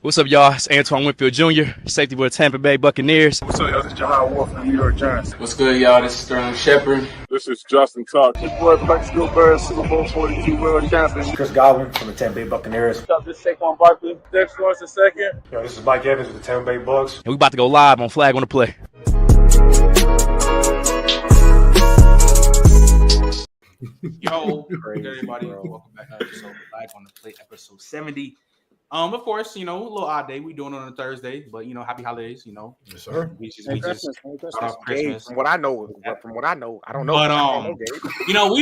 What's up, y'all? It's Antoine Winfield Jr., safety for the Tampa Bay Buccaneers. What's up, y'all? This is Jahai Wolf from the New York Giants. What's good, y'all? This is Sterling Shepard. This is Justin Tuck. This boy Flex Gilbert, Super Bowl 42 world champion. Chris Godwin from the Tampa Bay Buccaneers. What's up? This is Saquon Barkley. Dex Lawrence the second. Yo, this is Mike Evans with the Tampa Bay Bucs. And we about to go live on Flag on the Play. Yo, everybody, welcome back to episode Flag on the Play, episode 70. Of course, a little odd day. We doing it on a Thursday, but happy holidays. Yes, sir. We just Christmas. Christmas. From what I know, I don't know. But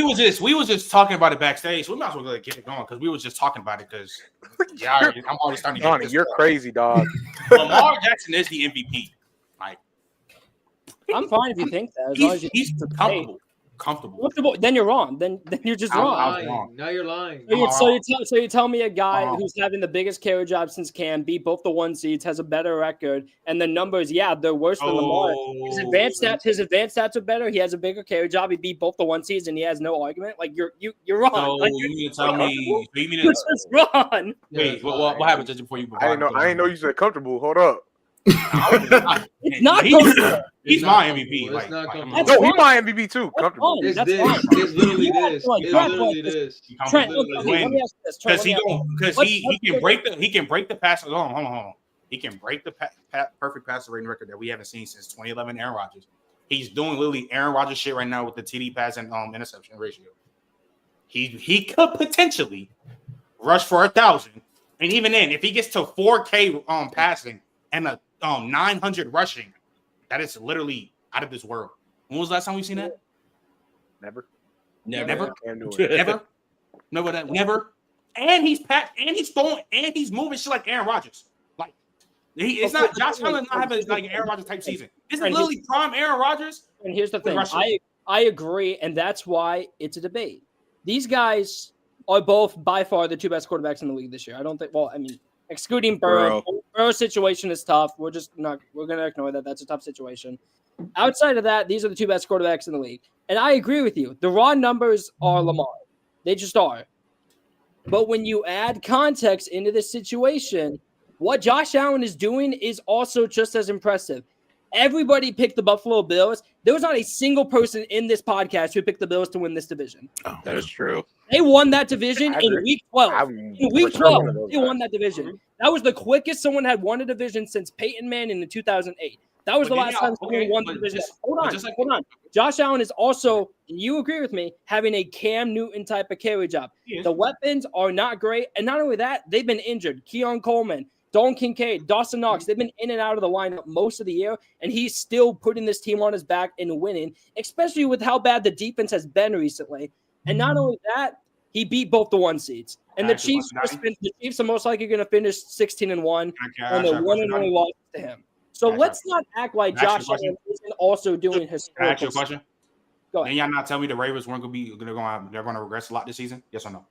we was just talking about it backstage. So we might as well get it going because we was just talking about it because I'm already starting to get You're crazy, dog. Lamar Jackson is the MVP. Like, I'm fine if you think that. As long as he's comfortable. Then you're wrong. Then you're just wrong. Now you're lying. So you tell me a guy who's having the biggest carry job since Cam, beat both the 1 seeds, has a better record, and the numbers, they're worse than Lamar. His advanced stats are better. He has a bigger carry job. He beat both the 1 seeds, and he has no argument. Like you're wrong. So like, you mean to tell me? You're just wrong. Wait, what happened just before you? I didn't know you said comfortable. Hold up. It's not comfortable. He's my MVP. It's not comfortable. No, he's my MVP too. Comfortable. It's literally this. It's literally this. Trent, let me ask this. Because he can break the pass. Hold on. He can break the perfect passer rating record that we haven't seen since 2011 Aaron Rodgers. He's doing literally Aaron Rodgers shit right now with the TD pass and interception ratio. He could potentially rush for 1,000, and even then, if he gets to 4K passing and a 900 rushing, that is literally out of this world. When was the last time we seen that? Never. Never. And he's packed, and he's throwing, and he's moving shit like Aaron Rodgers. Like it's not Josh Allen not having like an Aaron Rodgers type season. This is literally prime Aaron Rodgers. And here's the thing, I agree, and that's why it's a debate. These guys are both by far the two best quarterbacks in the league this year. I don't think. Well, I mean, excluding Burrow. Burrow's situation is tough. We're going to ignore that. That's a tough situation. Outside of that, these are the two best quarterbacks in the league. And I agree with you. The raw numbers are Lamar. They just are. But when you add context into this situation, what Josh Allen is doing is also just as impressive. Everybody picked the Buffalo Bills. There was not a single person in this podcast who picked the Bills to win this division. Oh, that is true. They won that division in Week 12. In Week 12, they won that division. That was the quickest someone had won a division since Peyton Manning in 2008. That was the last time someone won the division. Hold on. Josh Allen is also, and you agree with me, having a Cam Newton type of carry job. The weapons are not great. And not only that, they've been injured. Keon Coleman, Dalton Kincaid, Dawson Knox, they've been in and out of the lineup most of the year, and he's still putting this team on his back and winning, especially with how bad the defense has been recently. And not only that, he beat both the 1 seeds. And the Chiefs are most likely going to finish 16-1, and the one and only loss to him. So let's not act like Josh Allen isn't also doing his. Can I ask you a question? Go ahead. And y'all not tell me the Ravens weren't they're going to regress a lot this season? Yes or no?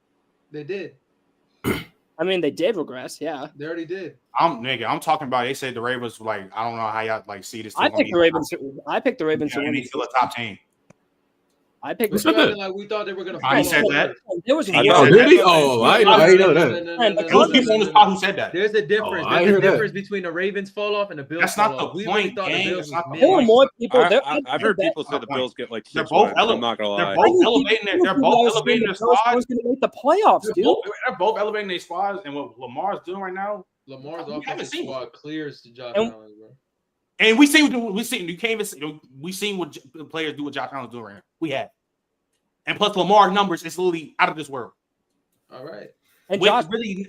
They did. I mean, they did regress, yeah. They already did. I'm talking about. They said the Ravens I don't know how y'all see this. I picked the Ravens to win. Still a top team. I picked like we thought they were going to. He said that. There was did he? Oh, I know that. Those people on this pod who said that. There's a difference. There's a difference between the Ravens fall off and the Bills. That's not the point. There were more people. I've heard people say the Bills get like 6 They're both I'm not gonna lie. They're both elevating their squads. Going to make the playoffs, dude. They're both elevating their squads, and what Lamar's doing right now. Lamar's offensive squad clears to Josh Allen, bro. And we seen what the players do. What Josh Allen's doing right now. We have. And plus, Lamar's numbers is literally out of this world. All right. And Josh, really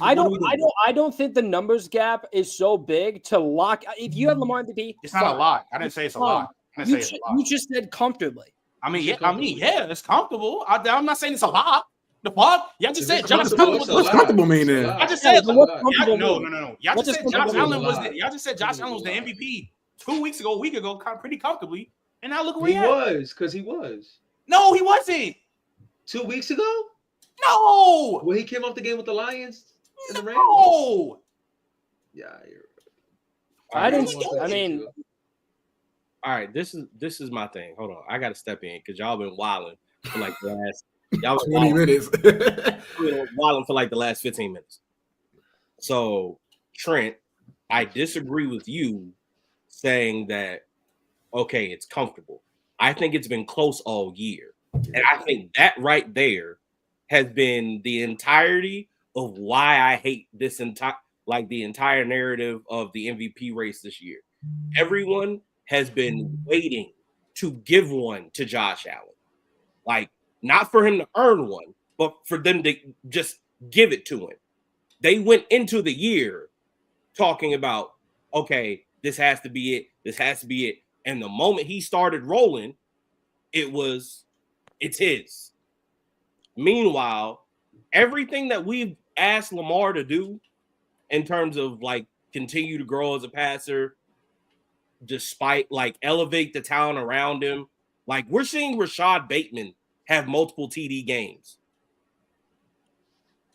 I don't think the numbers gap is so big to lock. If you have Lamar MVP, it's not a lot. I didn't say it's a lot. You just said comfortably. It's comfortable. I'm not saying it's a lot. The fuck? Y'all just said Josh Allen was what's comfortable mean then? I just said no. Y'all just said Josh Allen was the MVP 2 weeks ago, a week ago, pretty comfortably. And now look where he was, because he was. No, he wasn't. 2 weeks ago? No. Well, he came off the game with the Lions and the Rams. No. Yeah, you're right. I mean, all right. This is my thing. Hold on, I got to step in because y'all been wilding for like the last 20 minutes. Wilding for like the last 15 minutes. So Trent, I disagree with you saying that, okay, it's comfortable. I think it's been close all year. And I think that right there has been the entirety of why I hate this the entire narrative of the MVP race this year. Everyone has been waiting to give one to Josh Allen. Like, not for him to earn one, but for them to just give it to him. They went into the year talking about, okay, this has to be it. This has to be it. And the moment he started rolling, it's his. Meanwhile, everything that we've asked Lamar to do in terms of like continue to grow as a passer, despite like elevate the talent around him, like we're seeing Rashad Bateman have multiple TD games.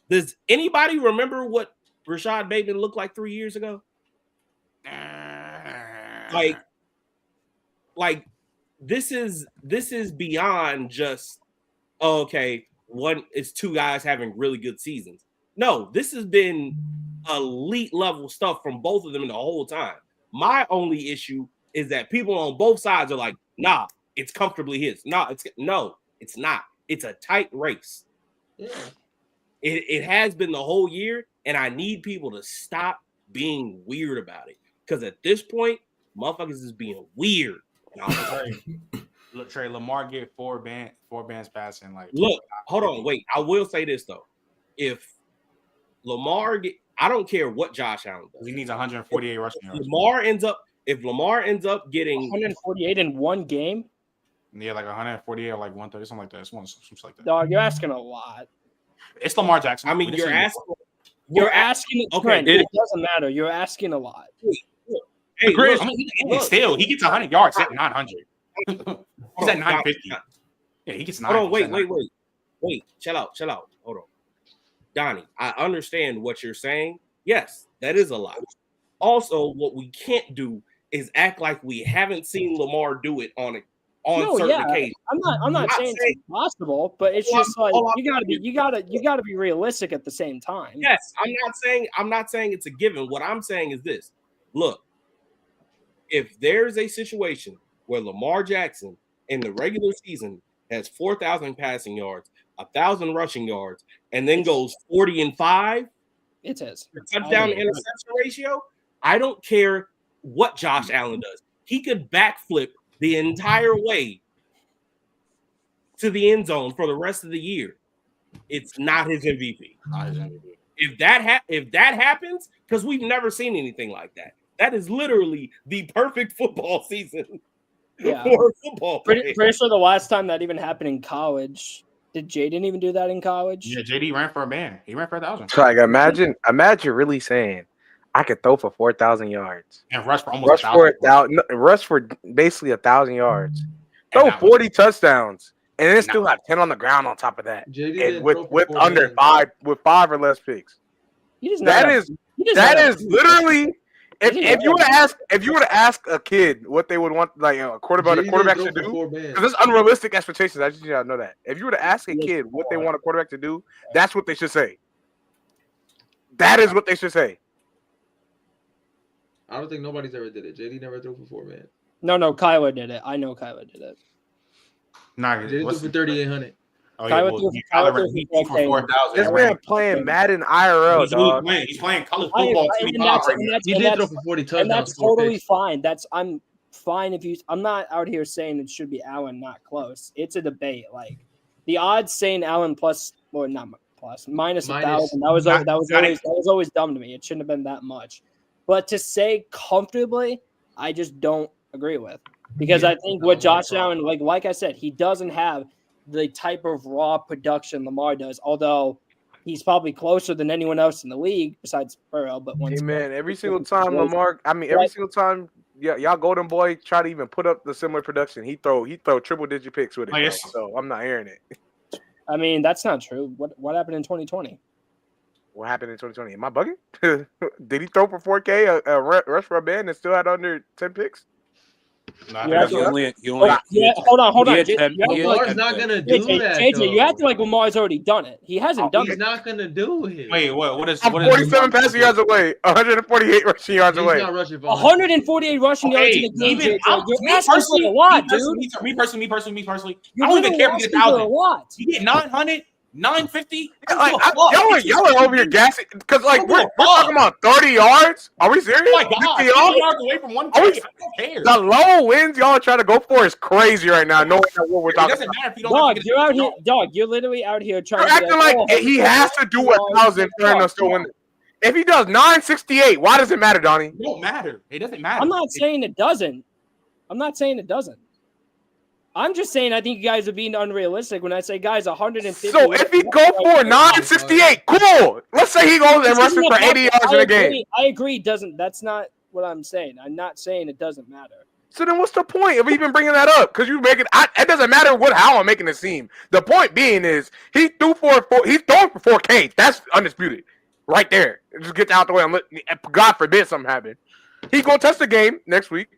Does anybody remember what Rashad Bateman looked like 3 years ago? Like this is beyond just okay. It's two guys having really good seasons. No, this has been elite level stuff from both of them the whole time. My only issue is that people on both sides are like, nah, it's comfortably his. No, it's not. It's a tight race. Yeah. It has been the whole year, and I need people to stop being weird about it. Because at this point, motherfuckers is being weird. Look, Trey, Lamar get four bands passing. Like, look, hold on, wait. I will say this though: if Lamar I don't care what Josh Allen does. He needs 148 rushing yards. If Lamar ends up getting 148 in one game, yeah, like 148 or like 130, something like that. It's something like that. Dog, you're asking a lot. It's Lamar Jackson. I mean, you're asking. Okay, Trent, it doesn't matter. You're asking a lot. Hey, look, still, he gets 100 yards at 900. He's at 950. Yeah, he gets 900. Hold on, wait. Chill out. Hold on. Donnie, I understand what you're saying. Yes, that is a lot. Also, what we can't do is act like we haven't seen Lamar do it on certain occasions. I'm not saying it's impossible, but it's just like you gotta be realistic at the same time. Yes, I'm not saying it's a given. What I'm saying is this. Look, if there's a situation where Lamar Jackson in the regular season has 4,000 passing yards, 1,000 rushing yards, and then goes 40-5, it is touchdown to interception ratio. I don't care what Josh Allen does. He could backflip the entire way to the end zone for the rest of the year. It's not his MVP. If that happens, because we've never seen anything like that. That is literally the perfect football season for a football player. Pretty sure the last time that even happened in college. Did Jaden even do that in college? Yeah, JD ran for a band. He ran for 1,000. So like imagine really saying I could throw for 4,000 yards and rush for almost 1,000. Rush for basically 1,000 yards. Throw 40 touchdowns, and then still have 10 on the ground on top of that. And with under five or less picks. That is literally. If you were to ask a kid what they would want, like a quarterback to do, because there's unrealistic expectations. I just need to know that. If you were to ask a kid what they want a quarterback to do, that's what they should say. That is what they should say. I don't think nobody's ever did it. JD never threw for 4 man. No, Kyler did it. I know Kyler did it. Nah, JD threw for 3,800. Oh, yeah, he threw for 4,000. This man playing Madden IRL, dog. He's playing college football. He did throw for 40 touchdowns. And that's totally fine. I'm fine if you. I'm not out here saying it should be Allen, not close. It's a debate. Like the odds saying Allen minus 1,000. That was always dumb to me. It shouldn't have been that much. But to say comfortably, I just don't agree with, because I think what Josh Allen, like I said, he doesn't have the type of raw production Lamar does, although he's probably closer than anyone else in the league besides Burrow. But every single time Lamar, single time, y'all Golden Boy try to even put up the similar production, he throw triple digit picks with it. Yes. So I'm not hearing it. I mean, that's not true. What happened in 2020? What happened in 2020? Am I bugging? Did he throw for 4K, a rush for a band, and still had under 10 picks? Hold on. Lamar's not gonna do that. JJ, you acting like Lamar's already done it. He hasn't done it. He's not gonna do it. Wait, what is? I'm 47 passing yards away, 148 rushing yards away. 148 rushing yards in the game. You're asking for a lot, dude. Me personally, I don't even care if you get 1,000. You get 900. 950. Y'all are over here gassing because like we're talking about 30 yards. Are we serious? Oh my God, 50 yards away from 1 I don't care. The low wins y'all are trying to go for is crazy right now. Knowing what we're talking about. Matter if you don't you're out here. Dog, you're literally out here trying. You're acting like he has to do 1,000 for us to win. If he does 968, why does it matter, Donnie? It don't matter. It doesn't matter. I'm not saying it doesn't. I'm just saying I think you guys are being unrealistic when I say guys 150. So if he go for 968, cool. Let's say he goes and rushes for 80 yards in a game. I agree. That's not what I'm saying. I'm not saying it doesn't matter. So then what's the point of even bringing that up? Because you make it. It doesn't matter how I'm making it seem. The point being is he's throwing for 4K. That's undisputed, right there. Just get out the way. God forbid something happen. He's gonna test the game next week.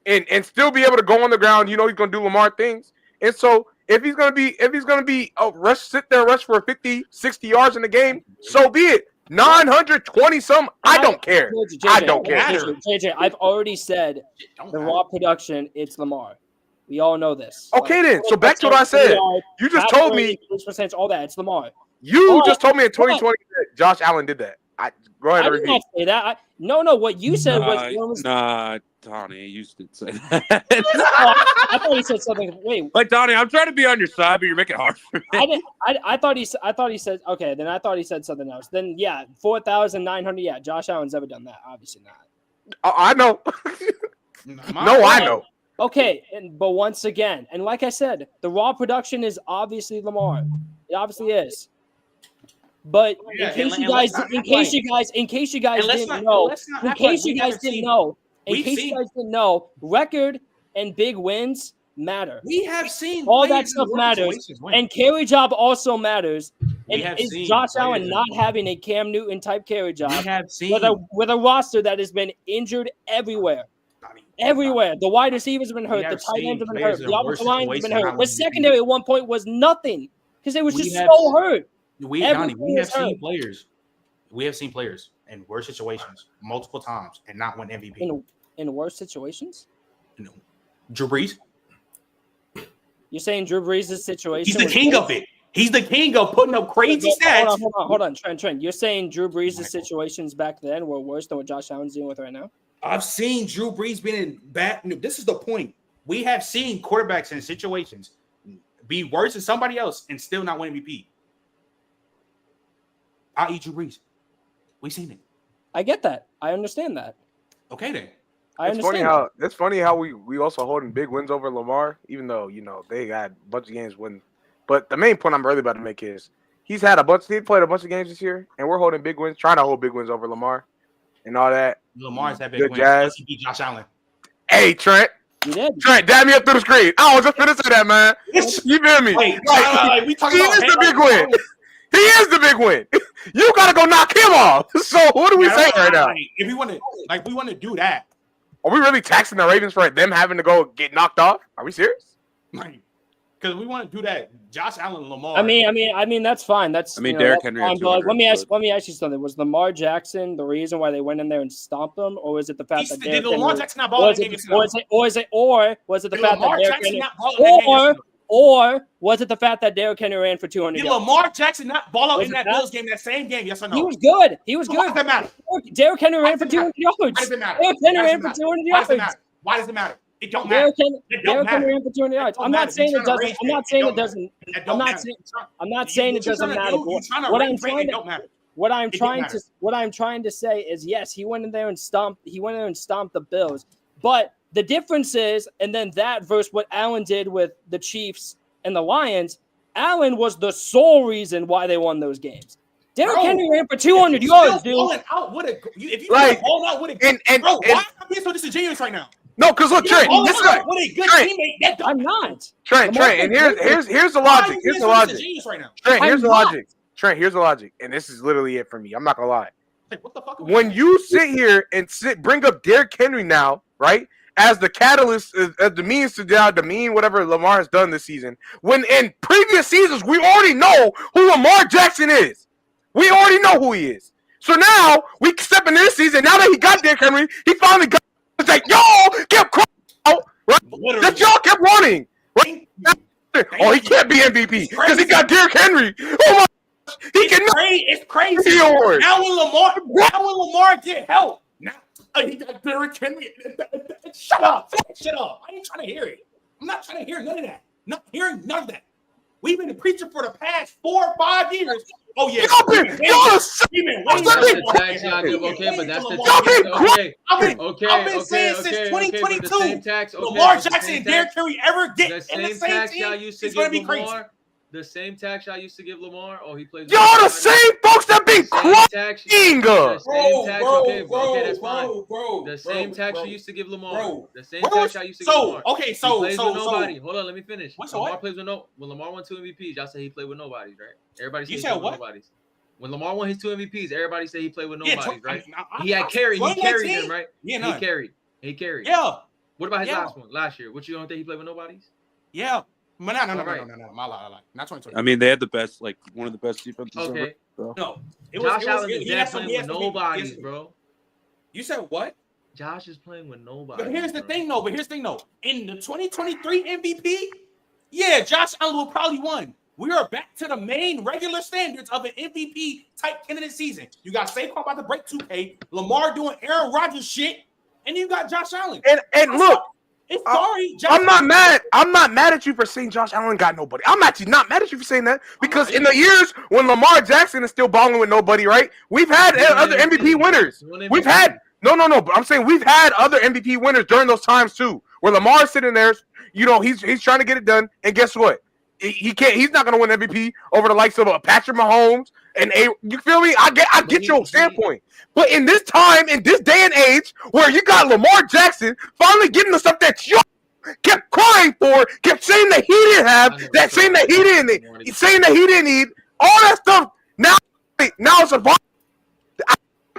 And still be able to go on the ground, he's gonna do Lamar things. And so if he's gonna be sit there rush for 50, 60 yards in the game, so be it. 920 some, I don't care. I don't care. JJ, I've already said the raw production, it's Lamar. We all know this. Okay, then. So back to what I said. You just told me all that. It's Lamar. You just told me in 2020 that Josh Allen did that. Go ahead and repeat. I did not say that. No. What you said was Donnie, you should say that. I thought he said something. Wait, Donnie, I'm trying to be on your side, but you're making it hard for me. I thought he said okay. Then I thought he said something else. Then 4,900. Yeah, Josh Allen's never done that. Obviously not. I know. I know. Okay, but once again, and like I said, the raw production is obviously Lamar. It obviously is. But in case you guys didn't know, record and big wins matter. We have seen all that stuff matters, and carry job also matters. And is Josh Allen not having a Cam Newton type carry job? We have seen with a roster that has been injured everywhere. Everywhere. The wide receivers have been hurt. The tight ends have been hurt. The offensive line has been hurt. The secondary at one point was nothing because they was just so hurt. We have seen players. We have seen players in worse situations multiple times and not win MVP. In worse situations? No. Drew Brees. You're saying Drew Brees' situation? He's the king of it. He's the king of putting up crazy stats. Hold on, Trent. You're saying Drew Brees' situations back then were worse than what Josh Allen's dealing with right now? I've seen Drew Brees being in bad. This is the point. We have seen quarterbacks in situations be worse than somebody else and still not win MVP. I'll eat Drew Brees. We've seen it. I get that. I understand that. Okay, then. It's funny how we also holding big wins over Lamar, even though they had a bunch of games win. But the main point I'm really about to make is he played a bunch of games this year, and we're holding big wins, trying to hold big wins over Lamar and all that. Lamar's had big wins. Jazz. He beat Josh Allen. Hey, Trent. You did. Trent, dab me up through the screen. I was just finna say that, man. You feel me? Wait, we talking about the big win. He is the big win. You gotta go knock him off. So what are we saying right now? If we want to do that, are we really taxing the Ravens for them having to go get knocked off? Are we serious? Because we want to do that. Josh Allen, Lamar. I mean that's fine. Derrick Henry. Let me ask you something. Was Lamar Jackson the reason why they went in there and stomped them, or was it the fact that did Lamar Jackson not ball that game? Was it the fact that Derrick Henry? Or was it the fact that Derrick Henry ran for 200 yards? Did Lamar Jackson not ball out in that Bills game, that same game? Yes or no? He was good. Why does that matter? Derrick Henry ran for 200 yards. Why does it matter? Derrick Henry ran for 200 yards. Why does it matter? It don't matter. Derrick Henry ran for 200 yards. I'm not saying it doesn't. I'm not saying it doesn't. I'm not saying it doesn't matter. What I'm trying to say is yes, he went in there and stomped the Bills, but the difference is, and then that versus what Allen did with the Chiefs and the Lions, Allen was the sole reason why they won those games. Derrick Henry ran for 200 yards, dude. If you ball out with a bro, why am I being so disingenuous right now? No, because look, Trent, this guy. What a good teammate. I'm not. Trent, and here's the logic. Here's the logic. Trent, here's the logic. Trent, here's the logic, and this is literally it for me. I'm not gonna lie. Like, what the fuck? When you sit here and bring up Derrick Henry now, right? as the catalyst, as the means to demean whatever Lamar has done this season. When in previous seasons, we already know who Lamar Jackson is. We already know who he is. So now we step in this season. Now that he got Derrick Henry, he finally got. It's like y'all kept crying out, right? That y'all kept running. Right? Oh, he can't be MVP because he got Derrick Henry. Oh my. He can. It's crazy. Now when Lamar get help, now he got Derrick Henry. Shut up! I ain't trying to hear it. I'm not trying to hear none of that. Not hearing none of that. We've been preaching for the past 4 or 5 years. Oh yeah, I've been saying since 2022. Lamar Jackson and Derrick Henry ever get in the same team. It's going to be crazy. The same tax y'all used to give Lamar, or he plays. Y'all the same folks that been crying. The same tax you used to give Lamar. The same tax y'all used to give Lamar. So nobody. Hold on, let me finish. Lamar plays with when Lamar won 2 MVPs, y'all say he played with nobody, right? Everybody said he played with nobodies. When Lamar won his 2 MVPs, everybody said he played with nobody, right? He had carried. He carried them, right? Yeah, he carried. Yeah. What about his last one? Last year? What you don't think he played with nobodies? Yeah. No. My lie. Not 2020. I mean, they had the best, like one of the best defenses. Okay. Ever, so. No, Josh Allen is playing with nobodies, bro. You said what? Josh is playing with nobody. But here's the thing, though. In the 2023 MVP, yeah, Josh Allen will probably win. We are back to the main regular standards of an MVP type candidate season. You got Saquon about to break 2K, Lamar doing Aaron Rodgers shit, and you got Josh Allen. And look. I'm not mad. I'm not mad at you for saying Josh Allen got nobody. I'm actually not mad at you for saying that because in the years when Lamar Jackson is still balling with nobody, right? We've had other MVP winners. We've had no. But I'm saying we've had other MVP winners during those times too, where Lamar's sitting there. You know, he's trying to get it done, and guess what? He can't. He's not going to win MVP over the likes of Patrick Mahomes and you feel me? I get your standpoint, but in this time, in this day and age, where you got Lamar Jackson finally getting the stuff that you kept crying for, kept saying that he didn't have, saying that he didn't need, all that stuff. Now it's a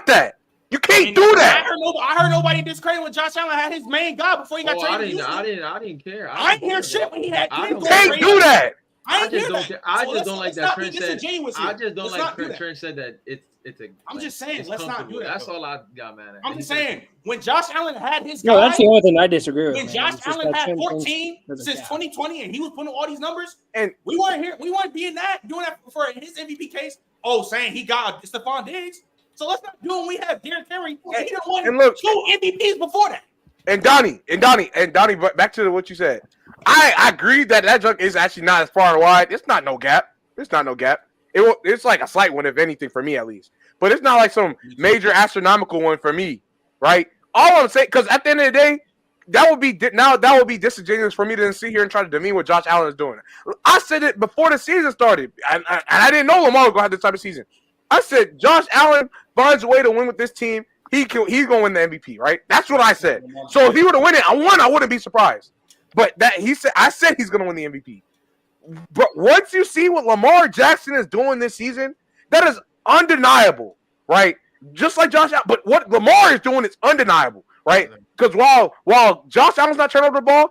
that. You can't do that. I heard nobody discredit when Josh Allen had his main guy before he got traded. I didn't care. I didn't hear shit when he had. You can't do that. I just don't like that Trent said. I just don't like Trent said that it's a. I'm just saying, let's not do that. That's all I got mad at. I'm just saying, when Josh Allen had his guy. No, that's the only thing I disagree with. When Josh Allen had 14 since 2020 and he was putting all these numbers, and we weren't doing that for his MVP case. Oh, saying he got Stephon Diggs. So let's not do it when we have Derrick Henry. He done won 2 MVPs before that. And Donnie, back to what you said. I agree that junk is actually not as far wide. It's not no gap. It's like a slight one, if anything, for me at least. But it's not like some major astronomical one for me, right? All I'm saying, because at the end of the day, that would be disingenuous for me to sit here and try to demean what Josh Allen is doing. I said it before the season started, and I didn't know Lamar was going to have this type of season. I said Josh Allen finds a way to win with this team. He's going to win the MVP, right? That's what I said. So if he were to win it, I wouldn't be surprised. But I said he's going to win the MVP. But once you see what Lamar Jackson is doing this season, that is undeniable, right? Just like Josh Allen, but what Lamar is doing is undeniable, right? Because while Josh Allen's not turning over the ball,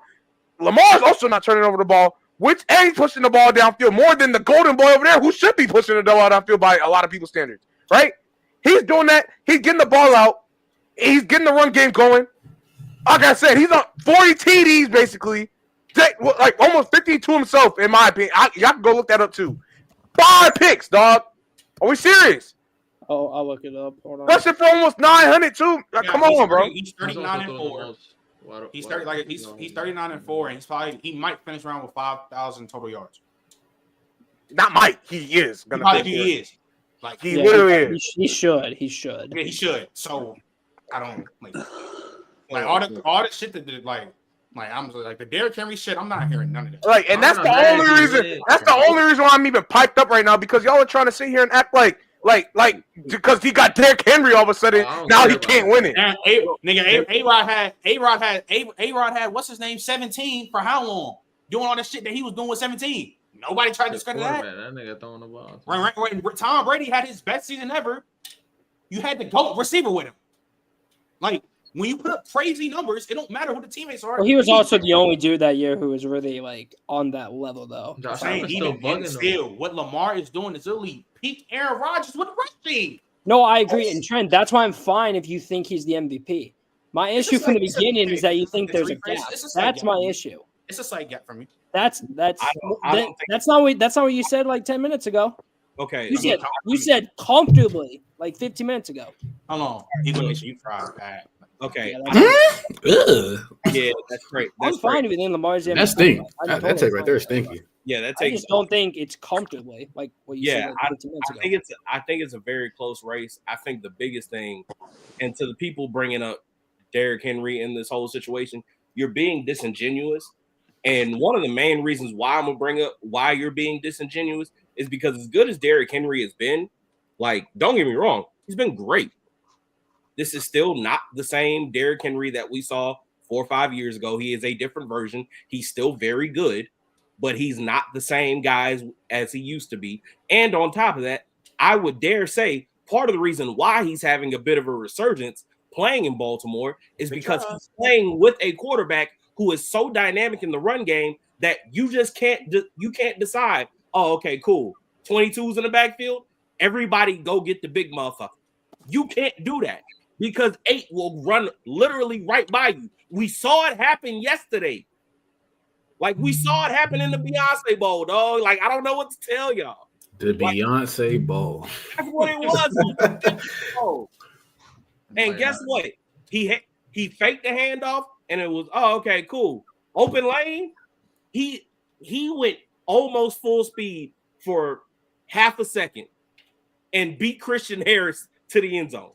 Lamar is also not turning over the ball. Which he's pushing the ball downfield more than the golden boy over there, who should be pushing the ball downfield by a lot of people's standards, right? He's doing that. He's getting the ball out. He's getting the run game going. Like I said, he's on 40 TDs basically, like almost 50 to himself, in my opinion. Y'all can go look that up too. 5 picks, dog. Are we serious? Oh, I'll look it up. Hold on. Rushing for almost 900 too. Come on, bro. He's 39-4. He's 39-4, and he might finish around with 5,000 total yards. Not might. He is gonna. He is. Like he literally is. He should. Yeah, he should. So I don't like all the shit that did like I'm like the Derrick Henry shit. I'm not hearing none of that. Like, and that's the only reason. That's the only reason why I'm even piped up right now, because y'all are trying to sit here and act like because he got Derrick Henry all of a sudden now he can't win it. A-Rod had what's his name 17 for how long? Doing all the shit that he was doing with 17. Nobody tried to discredit that. That nigga throwing the ball. When Tom Brady had his best season ever, you had the GOAT receiver with him. Like When you put up crazy numbers, it don't matter who the teammates are. Well, he was also the only dude that year who was really like on that level, though. I'm saying still, what Lamar is doing is literally peak Aaron Rodgers with rushing. No, I agree. And Trent, that's why I'm fine if you think he's the MVP. My issue from the beginning is that you think there's a gap. That's my issue. It's a slight gap for me. That's not what you said like 10 minutes ago. Okay. You said comfortably like 15 minutes ago. Hold on. He's gonna make sure you try. Okay. Yeah, that's great. I'm fine with it. Lamar's MVP. That's stinky. That take right there is stinky. Yeah, I just don't think it's comfortably like what you said. Like 15 minutes ago. I think it's a very close race. I think the biggest thing, and to the people bringing up Derrick Henry in this whole situation, you're being disingenuous. And one of the main reasons why I'm gonna bring up why you're being disingenuous is because as good as Derrick Henry has been, like, don't get me wrong, he's been great. This is still not the same Derrick Henry that we saw 4 or 5 years ago. He is a different version. He's still very good, but he's not the same guy as he used to be. And on top of that, I would dare say part of the reason why he's having a bit of a resurgence playing in Baltimore is because he's playing with a quarterback who is so dynamic in the run game that you just can't decide, oh, okay, cool. 22's in the backfield, everybody go get the big motherfucker. You can't do that because 8 will run literally right by you. We saw it happen yesterday. Like, we saw it happen in the Beyonce Bowl, dog. Like, I don't know what to tell y'all. The Beyonce Bowl. That's what it was. And guess what? He faked the handoff, and it was, oh, okay, cool. Open lane. He went almost full speed for half a second and beat Christian Harris to the end zone.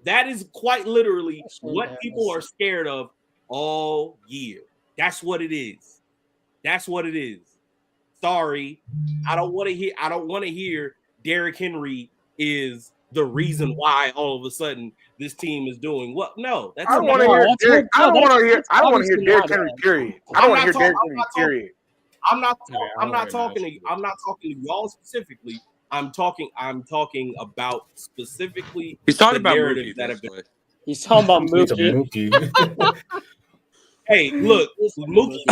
That is quite literally what people are scared of all year. That's what it is. That's what it is. Sorry, I don't want to hear Derrick Henry is the reason why all of a sudden this team is doing what? No, that's I don't want to hear Derrick. I don't want to hear Derrick Henry. Period. I don't want to hear Derrick Henry. Period. I'm not talking to y'all specifically. I'm talking about specifically. He's talking about narratives that have been. He's talking about Mookie. Hey, look, Mookie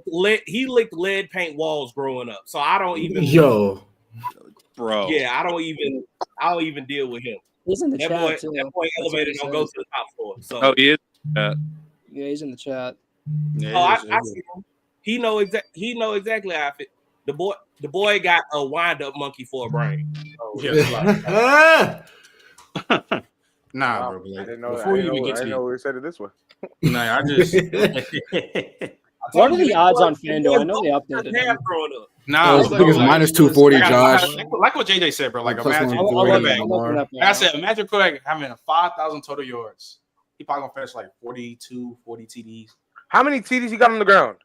licked lead paint walls growing up, so I don't even. Bro. Yeah, I don't even deal with him. He's in the chat too. That boy elevator don't go to the top floor. So. Oh, he is. Yeah, he's in the chat. Yeah, I see him. He know exactly how I fit. The boy got a wind-up monkey for a brain. Nah, bro. I didn't know. I didn't know we said it this way. Nah, I just. What are the odds on FanDuel? I know they updated them. Nah, I think it's minus 240, Josh. Like what JJ said, bro. Like imagine, like I said, imagine Quarterback having 5,000 total yards. He probably gonna finish like 42, 40 TDs. How many TDs he got on the ground?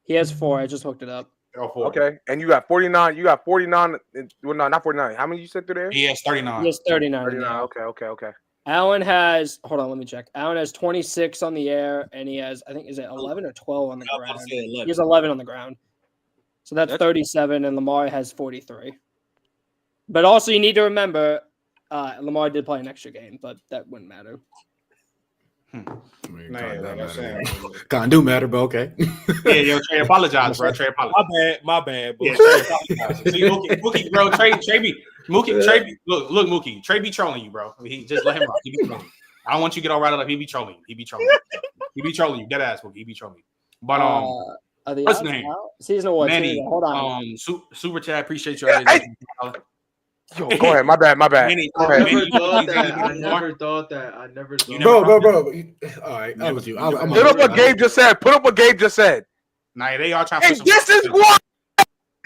He has 4. I just hooked it up. Okay, and you got 49. You got 49. Well, no, not 49. How many you said through there? He has 39. He has 39. 39. Okay. Allen has. Hold on, let me check. Allen has 26 on the air, and he has. I think is it 11 or 12 on the ground. He has 11 on the ground. So that's 37, and Lamar has 43. But also, you need to remember, Lamar did play an extra game, but that wouldn't matter. Can't do matter, but okay. Yeah, Trey, apologize, bro. Trey, apologize. My bad. Yeah, Trey, apologize. See, Mookie, bro, Trey be look, Mookie, Trey be trolling you, bro. He just let him rock. He be trolling you. I don't want you to get all riled up. He be trolling you. He be trolling you. Dead ass, Mookie. He be trolling you. But what's his name? Season 1. Manny. Hold on. Super chat. Appreciate you. Yo, go ahead. My bad. I never thought that. Bro. All right, that was you. Put up what Gabe just said. Nah, they are trying to. And this is why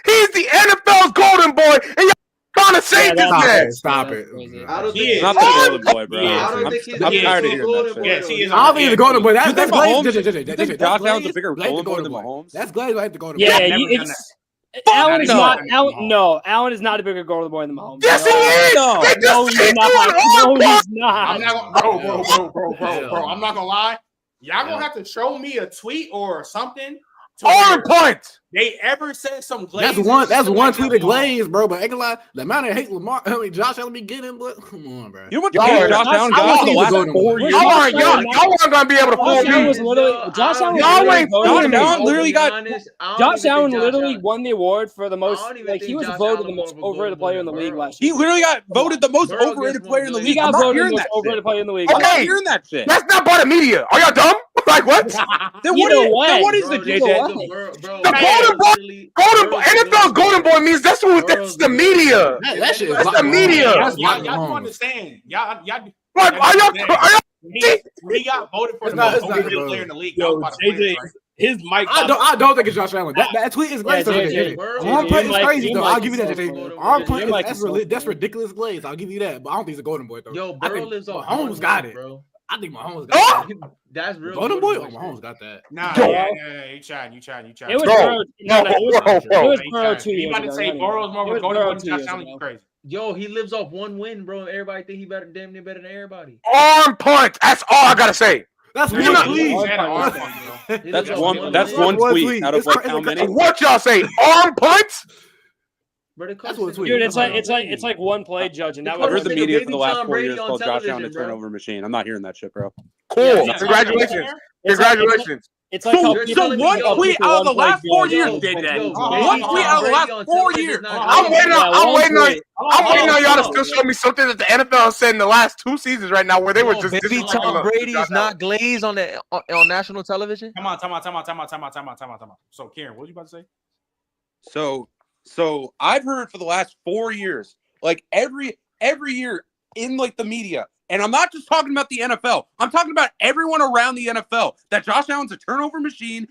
he's the NFL's golden boy, and y'all trying to save this man. Stop it. I don't think he's not the golden boy, bro. I don't think he's I'm tired of hearing that shit. Yes, he is. I don't think he's the golden boy. That's Mahomes. Josh Allen's a bigger golden boy than Mahomes. That's Glad like the golden boy. Yeah, Allen is not. Allen is not a bigger golden boy than Mahomes. Yes, he is. No, he's not. No, he's not. I'm not gonna, bro. I'm not gonna lie. Y'all gonna have to show me a tweet or something. On point. they ever said some Glaze. That's one tweet of Glaze, bro. But ain't gonna lie, the amount of hate Lamar, Josh Allen be getting, but come on, bro. You want to hate Josh Allen got the last 4 years? Y'all aren't gonna be able to fool me. Josh Allen literally got. Josh Allen literally won the award for the most. Like he was voted the most overrated player in the league last year. He literally got voted the most overrated player in the league. He got voted the most overrated player in the league. Okay, I'm not hearing that shit. That's not part of media. Are y'all dumb? Like what? Then what is the JJ? The golden boy, NFL golden boy means that's the media. That's the media. Y'all don't understand. Y'all. Like, are y'all? He got voted for the most overrated player in the league. Yo, JJ, his mic. I don't think it's Josh Allen. That tweet is great. Arm punt is crazy though. I'll give you that. Arm punt that's ridiculous Glaze. I'll give you that. But I don't think it's a golden boy though. Yo, Burrow lives off. Mahomes got it, bro. I think Mahomes got that. That's real. Golden boy. Mahomes got that. Nah, you tried. It was Burrow. It was Burrow 2 years ago. You about to say Burrow's more of a golden boy than Josh Allen? You crazy. Yo, he lives off one win, bro. Everybody think he damn near better than everybody. Arm punt. That's all I gotta say. That's one tweet out of like how many? What y'all say? Arm punts? That's what dude, it's like one play judge, and that I've heard the media for the last 4 years called Josh Allen a turnover machine. I'm not hearing that shit, bro. Cool. Congratulations. It's like so one tweet out of the last 4 years, JJ. One tweet out of the last 4 years. I'm waiting on y'all to still show me something that the NFL said in the last 2 seasons right now, where they were just. Maybe Tom Brady is not Glaze on national television. Come on. So, Karen, what were you about to say? So I've heard for the last 4 years, like every year in like the media, and I'm not just talking about the NFL. I'm talking about everyone around the NFL that Josh Allen's a turnover machine.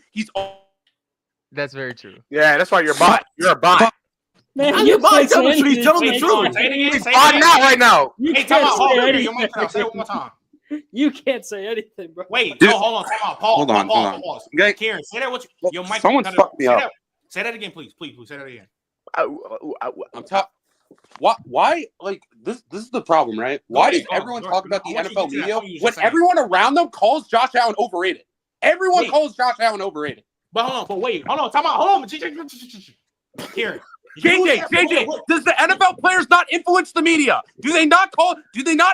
That's very true. Yeah, that's why you're a bot. You're a bot. Man, you're telling the truth. He's botting out right now. Hey, come on, say it one more time. You can't say anything, bro. Wait, hold on, pause. Okay. Karen, say that. Your mic. Someone's fucked me up. Say that again, please. Please say that again. I'm talking. Why? Like this is the problem, right? Why does everyone talk about the NFL media when everyone around them calls Josh Allen overrated? Everyone calls Josh Allen overrated. But hold on. Time out. Hold on. Karen. JJ, does the NFL players not influence the media? Do they not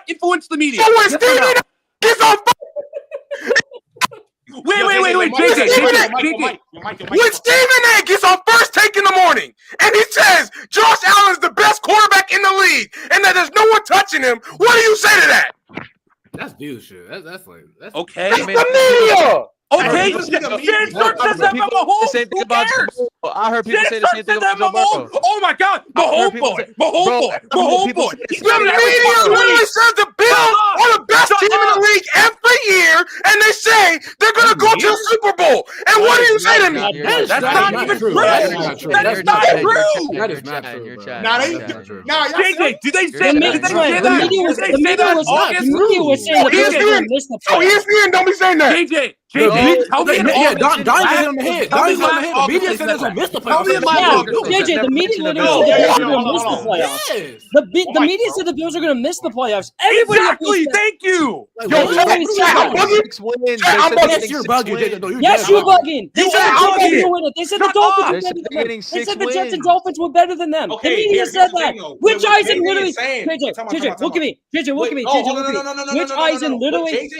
influence the media? So when Stephen gets on Wait, JJ. When Stephen A gets on First Take in the morning and he says Josh Allen's the best quarterback in the league and that there's no one touching him, what do you say to that? That's view shit. That's okay. That's the media. Okay, same thing about Joe. I heard people say the same thing about Joe Burrow. Oh my God, Mahomes boy. The media literally says the Bills are the best team in the league every year, and they say they're going to go to the Super Bowl. And what do you say to me? That's not even true. That is not true. That is not true. JJ, do they say that? The media was saying the Bills were going to miss the playoffs. ESPN, don't be saying that. JJ, Don hit on the head. The media said it's gonna miss the playoffs. JJ, the media literally said the Bills were gonna miss the playoffs. The media said the Bills are gonna miss the playoffs. Exactly. Thank you. You're bugging. Yes, you're bugging. They said the Dolphins will win it. They said the Dolphins. They said the Jets and Dolphins were better than them. The media said that. Which Eisen literally. JJ, look at me. JJ, look at me.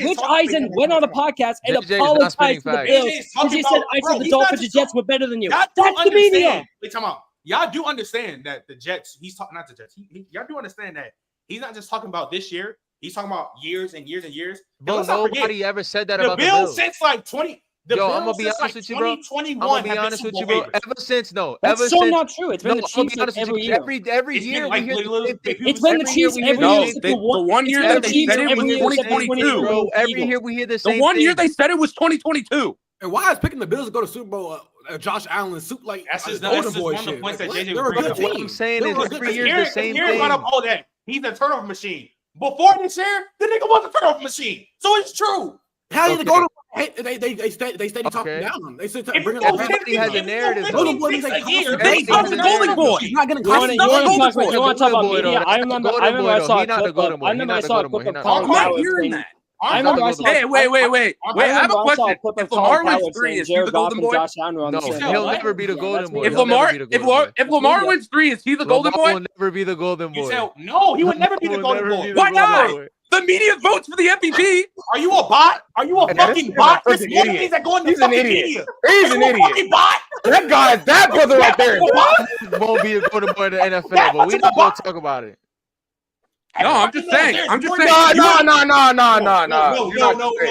Which Eisen went on a podcast and apologized to the Bills because he said the Dolphins and Jets were better than you. That's the media. Wait, time out. Y'all do understand that the Jets, he's talking not the Jets. Y'all do understand that he's not just talking about this year. He's talking about years and years and years. But nobody ever said that about the Bills since like 20. I'm gonna be honest with you, bro. I'm gonna be honest with you, bro. Ever since, that's so not true. It's been the Chiefs every year. Every year, it's been the Chiefs every year. The one year that they said it was 2022. Every year we hear the same. The one year they said it was 2022. And why is picking the Bills to go to Super Bowl? Josh Allen suit like that's just one of the points that JJ was bringing up. What I'm saying is every year the same thing. Brought up all that. He's a turnover machine. Before this year, the nigga was a turnover machine. So it's true. How you go to? They stay talking down. They said bring it. Everybody has a narrative. Golden boy. They talk the golden boy. He's not getting you want to talk about media? I remember I saw a clip of I'm not hearing that. I remember I saw. Hey, wait. I have a question. If Lamar wins 3, is he the golden boy? No, he'll never be the golden boy. If Lamar wins 3, is he the golden boy? Will never be the golden boy. No, he would never be the golden boy. Why not? The media votes for the MVP. Are you a bot? Are you a fucking bot? There's more things that go in the fucking media. He's an idiot. Bot? That guy's that brother right there. Won't be a golden boy in the NFL, but we not gonna talk about it. No, I'm just saying.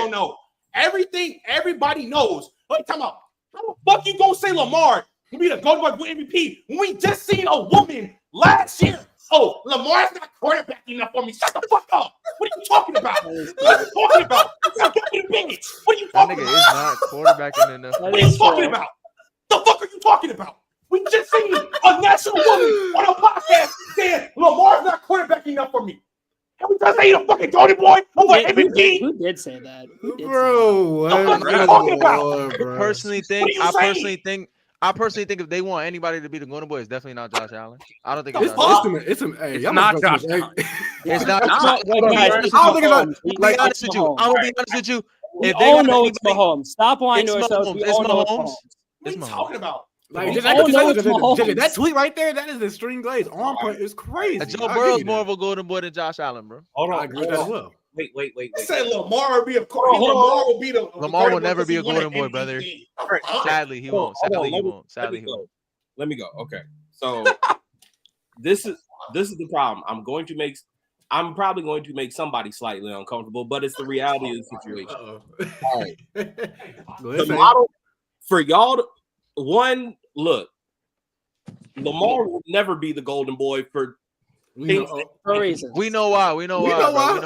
No. Everything everybody knows. Wait, time out. How the fuck you gonna say Lamar will be the golden boy for MVP when we just seen a woman last year? Oh, Lamar's not quarterbacking enough for me. Shut the fuck up. What are you talking about? What are you talking about? What are you talking about? That nigga is not quarterbacking enough. What are you talking about? The fuck are you talking about? We just seen a national woman on a podcast saying Lamar's not quarterbacking enough for me. And we just ain't a fucking golden boy over MVP. Who did say that? Bro, what are you talking about? I personally think if they want anybody to be the golden boy, it's definitely not Josh Allen. I don't think it's not Josh Allen. It's not. I'm gonna be honest with you. If they all know it's Mahomes. Stop lying to ourselves. It's Mahomes. What are you talking about? Like, that tweet right there, that is the string glaze. Arm point is crazy. Joe Burrow's more of a golden boy than Josh Allen, bro. Hold on. I agree with that as well. Wait. Say Lamar will be a Lamar will never be a golden boy, brother. Sadly, he won't. Sadly, he won't. Let me go. Okay. So this is the problem. I'm probably going to make somebody slightly uncomfortable, but it's the reality of the situation. All right. The model for y'all. Look, Lamar will never be the golden boy for reasons. We know why. We know why.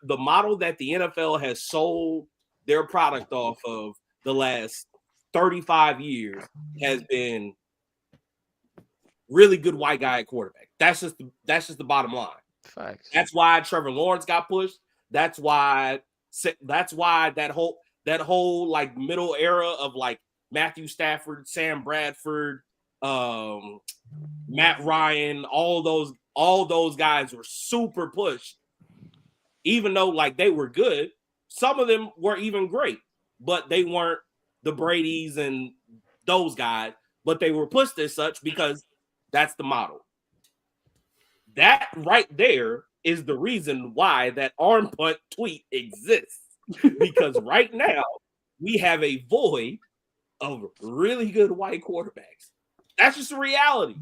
The model that the NFL has sold their product off of the last 35 years has been really good white guy at quarterback. That's just the bottom line. Facts. That's why Trevor Lawrence got pushed. That's why that whole like middle era of like Matthew Stafford, Sam Bradford, Matt Ryan, all those guys were super pushed. Even though like they were good, some of them were even great, but they weren't the Bradys and those guys, but they were pushed as such because that's the model. That right there is the reason why that arm punt tweet exists. Because right now we have a void of really good white quarterbacks. That's just a reality.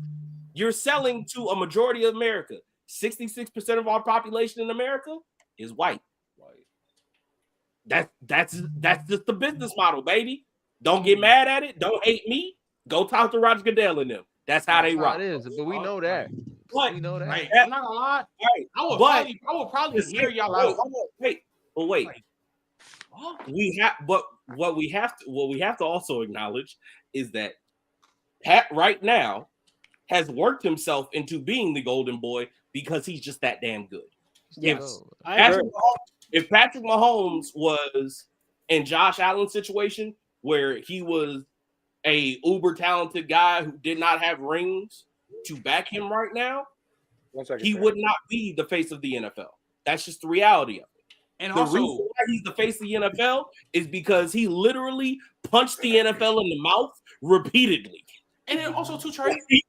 You're selling to a majority of America. 66% of our population in America is white. That's just the business model, baby. Don't get mad at it. Don't hate me. Go talk to Roger Goodell and them. That's how they rock. It is, but we know that. We know that. Right. I'm not gonna lie. Right. I will probably hear y'all out. Wait. What we have to also acknowledge is that Pat right now has worked himself into being the golden boy because he's just that damn good. Yes. If Patrick Mahomes was in Josh Allen's situation where he was a uber talented guy who did not have rings to back him right now, he would not be the face of the NFL. That's just the reality of it. And the reason why he's the face of the NFL is because he literally punched the NFL in the mouth repeatedly. And then also too, Trey, we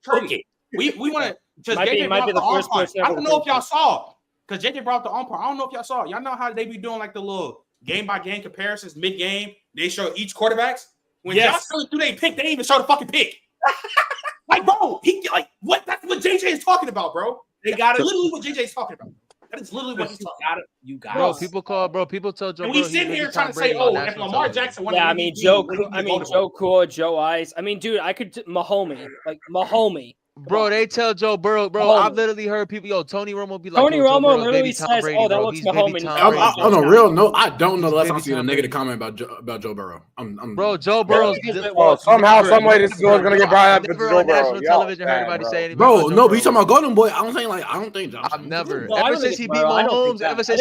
want to might be the first person. I don't know if y'all saw because JJ brought the umpire. I don't know if y'all saw. Y'all know how they be doing like the little game by game comparisons mid game. They show each quarterbacks. When Josh Allen threw they pick, they didn't even show the fucking pick. Like, bro, what? That's what JJ is talking about, bro. They got it. Literally what JJ is talking about. That is literally what he's talking about. You got it. People tell Joe. And we sit here trying to say, if Lamar Jackson won. Yeah, Joe Cool, Joe Ice. I mean, dude, I could Mahomes. Bro, they tell Joe Burrow, bro. I've literally heard people, Tony Romo be like, Tony Romo literally says, Brady, that looks Mahomes. On a real note, I don't know the last time I've seen a negative comment about Joe Burrow. Bro, Joe Burrow. Somehow, some way, this is going to get brought up to Joe Burrow. Television, heard anybody say anything. Bro, no, but you talking about Golden Boy? I'm saying I don't think Josh. I've never. Ever since he beat Mahomes. Yeah, because I'm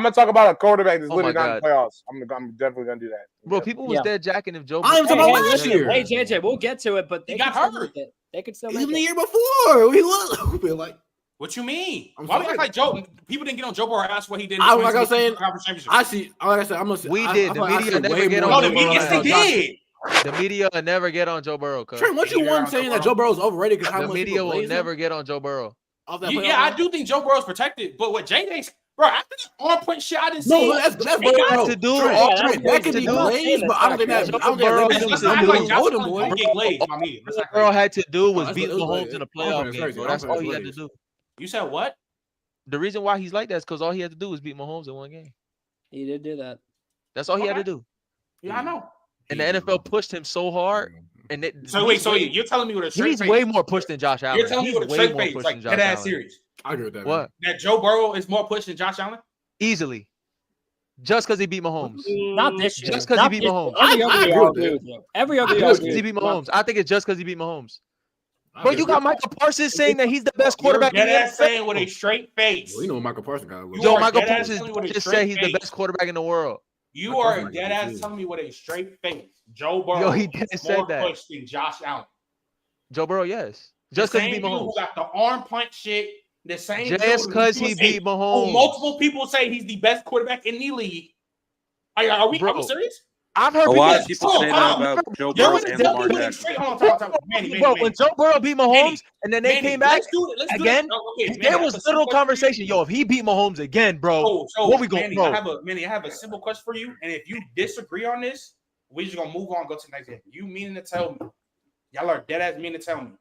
gonna talk about a quarterback that's literally not in the playoffs. I'm definitely gonna do that. Bro, people was dead jacking if Joe. I am talking about last year. Hey, JJ, we'll get to it, but they got hurt. They could still even the year before. We look like What you mean? Why we act like Joe? People didn't get on Joe Burrow ass what he did. Like I was saying, I see. Like I said, I'm gonna say we did. The media never get on. No, the media did. The media never get on Joe Burrow. Trent, what you want saying that Joe Burrow's overrated? Because the media will never get on Joe Burrow. Yeah, I do think Joe Burrow's protected, but what Jaden, bro, after the arm point shot, I didn't see. No, that's what has to do. That could be glazed, but I don't think that. Joe Burrow had to do was beat Mahomes in a playoff game. Bro. That's all he had to do. You said what? The reason why he's like that is because all he had to do was beat Mahomes in one game. He did do that. That's all he had to do. Yeah, I know. And the NFL pushed him so hard. And so you're telling me with a straight face? He's way more pushed than Josh Allen. You're telling me with a straight face, like that ass serious. I agree with that. What? That Joe Burrow is more pushed than Josh Allen? Easily. Just because he beat Mahomes. Not this year. Just because he beat Mahomes. Every other year. Just because he beat Mahomes. I think it's just because he beat Mahomes. Bro, you got Michael Parsons saying that he's the best quarterback in the NFL. Saying with a straight face. Well, you know what Michael Parsons got. Yo, Michael Parsons just said he's the best quarterback in the world. You are dead ass telling me with a straight face. Joe Burrow he didn't is say more that. pushed than Josh Allen. Joe Burrow, yes. Just because he beat Mahomes. Who got the arm punch shit. The same. Just because he beat Mahomes. Multiple people say he's the best quarterback in the league. Are we serious? I've heard a lot of people say that about Joe Burrow and Lamar Jackson. Bro, when Joe Burrow beat Mahomes and then they came back again, there was little conversation. Yo, if he beat Mahomes again, bro, what we going? I have a simple question for you, and if you disagree on this, we're just gonna move on and go to the next game. You meaning to tell me, y'all are dead ass meaning to tell me,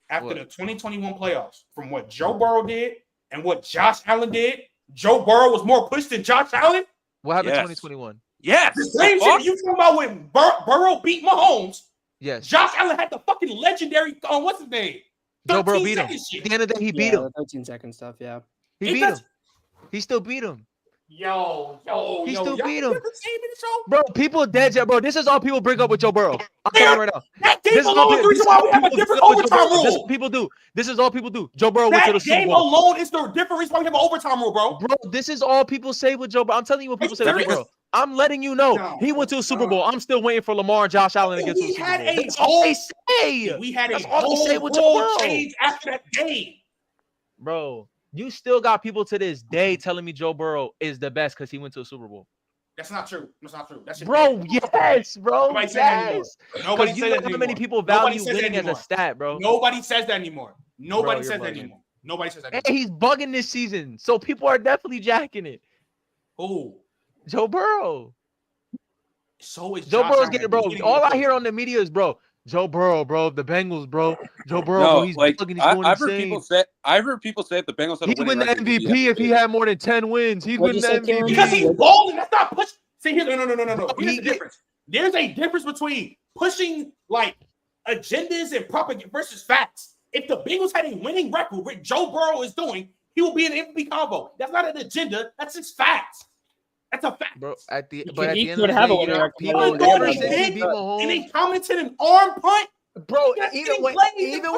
after the 2021 playoffs, from what Joe Burrow did and what Josh Allen did, Joe Burrow was more pushed than Josh Allen? What happened in 2021? Yes. The same shit you talking about when Burrow beat Mahomes. Yes. Josh Allen had the fucking legendary what's his name? Joe Burrow beat him. At the end of the day, he beat him. 13-second stuff, yeah. He beat him. He still beat him. He still beat him. Bro, people dead, bro. This is all people bring up with Joe Burrow. I'm telling you right now. That game alone is the reason why we have a different overtime rule. This is what people do. This is all people do. Joe Burrow went to the Super Bowl. That game alone is the different reason why we have an overtime rule, bro. Bro, this is all people say with Joe Burrow. I'm telling you what people say with Joe Burrow. I'm letting you know he went to a Super Bowl. I'm still waiting for Lamar and Josh Allen to get to the Super Bowl. That's all they say. We had That's a all they say with Joe whole Burrow. change after that game. Bro, you still got people to this day telling me Joe Burrow is the best because he went to a Super Bowl. That's not true. That's not true. That's bro, yes, bro. Nobody says that anymore. Because you know how many people value winning as a stat, bro. Nobody says that anymore. Nobody says that anymore. Nobody says that anymore. And he's bugging this season, so people are definitely jacking it. Who? Joe Burrow. So is Joe Burrow's getting, bro. All I hear on the media is, bro, Joe Burrow, bro, the Bengals, bro. Joe Burrow, bro, he's bugging. He's going insane. I've heard people say the Bengals he'd win the MVP if he had more than 10 wins. He'd win the MVP because he's balling. That's not push. See here, no. Here's the difference. There's a difference between pushing like agendas and propaganda versus facts. If the Bengals had a winning record, what Joe Burrow is doing, he will be an MVP combo. That's not an agenda. That's just facts. That's a fact, bro. At the end of the day, and he commented an arm punt, bro. Even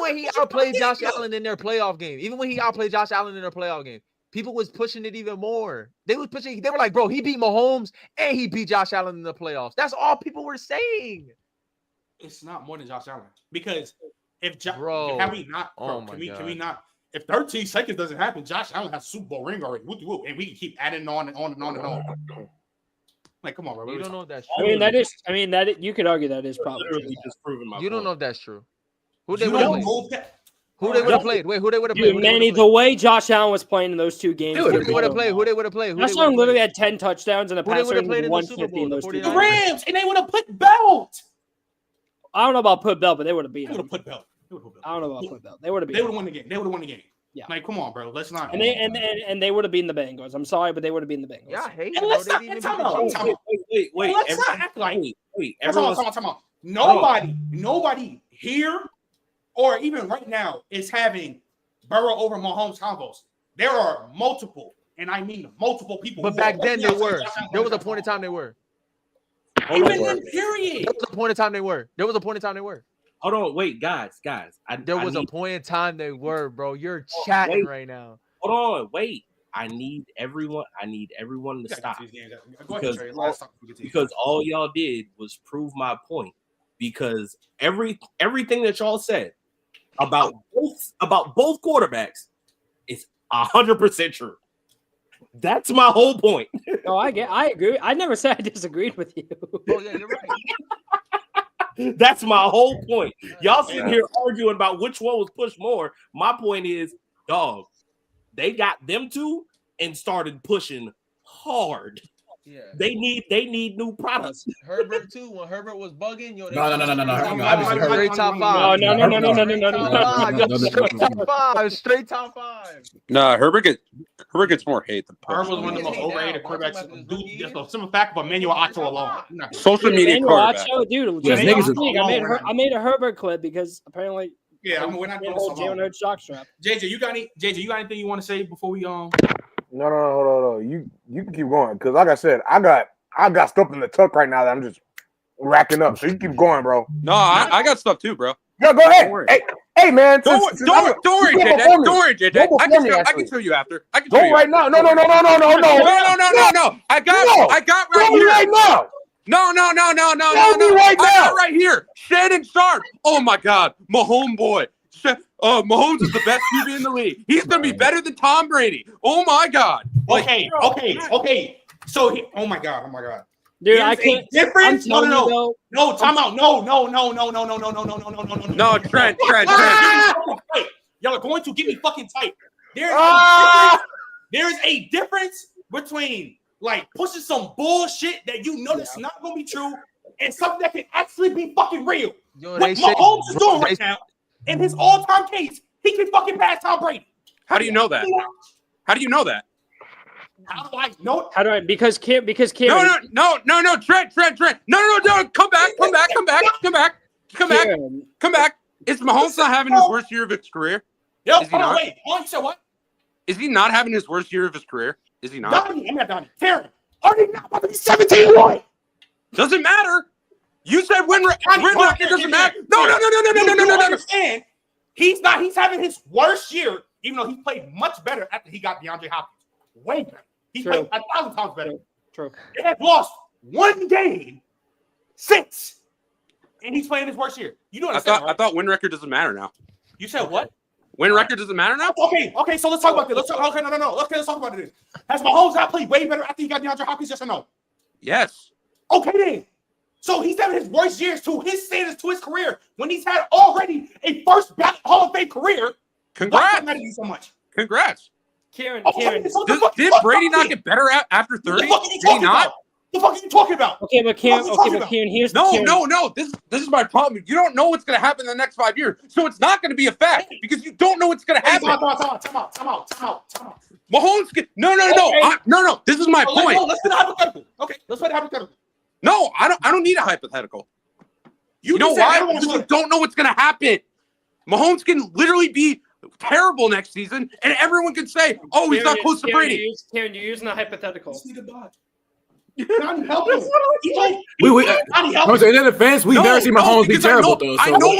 when he outplayed Josh Allen in their playoff game, people was pushing it even more. They was pushing. They were like, bro, he beat Mahomes and he beat Josh Allen in the playoffs. That's all people were saying. It's not more than Josh Allen because if bro, can we not? If 13 seconds doesn't happen, Josh Allen has a Super Bowl ring already. And we can keep adding on and on and on and on. Like, come on, bro. You don't know if that's true. You could argue that is probably true. You don't know if that's true. Who they would have played? Who they would have played? Wait, who they would have played? Manny, the way Josh Allen was playing in those two games. Who they would have played? Josh Allen literally had 10 touchdowns and a passer in 150 in those two games. The Rams, and they would have put Belt. I don't know about put Belt, but they would have beat him. They would have put Belt. I don't know about put Belt. They would have beat. They would have won the game. They would have won the game. Yeah. Like, come on, bro. Let's not. And they would have beaten the Bengals. I'm sorry, but they would have beaten the Bengals. Yeah, I hate it. Let's not wait. Let's not act like. Wait. Come on. Nobody here or even right now is having Burrow over Mahomes combos. There are multiple, and I mean multiple people. But back then they were. There was a point in time they were. Even in period. There was a point in time they were. Hold on, wait, guys. There was a point in time they were, bro. You're chatting right now. Hold on, wait. I need everyone to stop. Because all y'all did was prove my point. Because everything that y'all said about both quarterbacks is 100% true. That's my whole point. No, I agree. I never said I disagreed with you. Oh yeah, you're right. That's my whole point. Y'all sitting here arguing about which one was pushed more. My point is, dog, they got them two and started pushing hard. Yeah. They need new products. Herbert too. When Herbert was bugging, yo. No. Straight top five. No. Straight top five. No, Herbert gets more hate than Herbert was one of the most overrated quarterbacks. Dude, just a simple fact of Emmanuel Ocho alone. Social media quarterback. Dude, I made a Herbert clip because apparently. Yeah, we're not doing this alone. Jockstrap. JJ, you got anything you want to say before we No, hold on. You can keep going because, like I said, I got stuff in the tuck right now that I'm just racking up. So you keep going, bro. No, I got stuff too, bro. No, go ahead. Hey, man. Don't worry, JJ. I can show you after. I can show you right now. No. No. I got right here. Right now. No. Right now. I got right here. Shannon Sharp. Oh my God, Mahomes boy. Mahomes is the best QB in the league. He's gonna be better than Tom Brady. Oh my God. Okay. So, oh my God. Dude, I can't. Difference? No. Time out. No. No, Trent. Y'all are going to get me fucking tight. There's a difference between like pushing some bullshit that you know that's not gonna be true and something that can actually be fucking real. What Mahomes is doing right now in his all-time case, he can fucking pass Tom Brady. How do you know that? How do you know that? How do I know? How do I? Because Cam. No, Trent. No. Come back. Is Mahomes not having his worst year of his career? Yo, wait. You said what? Is he not having his worst year of his career? Is he not? I'm not Donnie. Karen, are they not about to be 17-1? Doesn't matter. You said win record doesn't matter. No. Understand? He's not. He's having his worst year, even though he played much better after he got DeAndre Hopkins. Way better. He played 1,000 times better. True. They have lost one game since, and he's playing his worst year. You know what I thought win record doesn't matter now. You said what? Win record doesn't matter now? Okay, so let's talk about this. Let's talk about this. Has Mahomes not played way better after he got DeAndre Hopkins, yes or no? Yes. Okay, then. So he's having his worst years to his standards, to his career, when he's had already a first ballot Hall of Fame career. Congrats. Why does it matter to you so much? Congrats. Karen. Did Brady not get better after 30? Did he not? The fuck are you talking about? Okay, but Karen, here's No. This is my problem. You don't know what's going to happen in the next 5 years, so it's not going to be a fact because you don't know what's going to happen. Time out. Mahomes, no. This is my point. Let's play the hypothetical. Okay, let's play the hypothetical. No, I don't need a hypothetical. You know why? Because you don't know what's going to happen. Mahomes can literally be terrible next season, and everyone can say, "Oh, he's not close to Brady." Karen, you're using a hypothetical. Not helping. I'm saying in defense, we've never seen Mahomes be terrible though. I know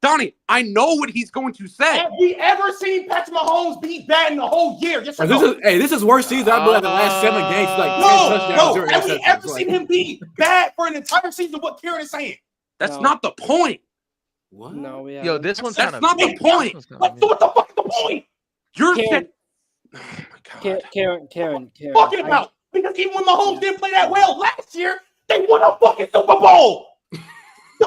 Donnie, I know what he's going to say. Have we ever seen Patrick Mahomes be bad in the whole year? Yes or no? This is worst season I believe in the last 7 games. No. Have we ever seen him be bad for an entire season? What Karen is saying? That's not the point. What? No, yeah. Yo, this one's that's not the point. What the fuck is the point? You're Karen. Oh my God. Karen. Talking about because even when Mahomes didn't play that well last year, they won a fucking Super Bowl.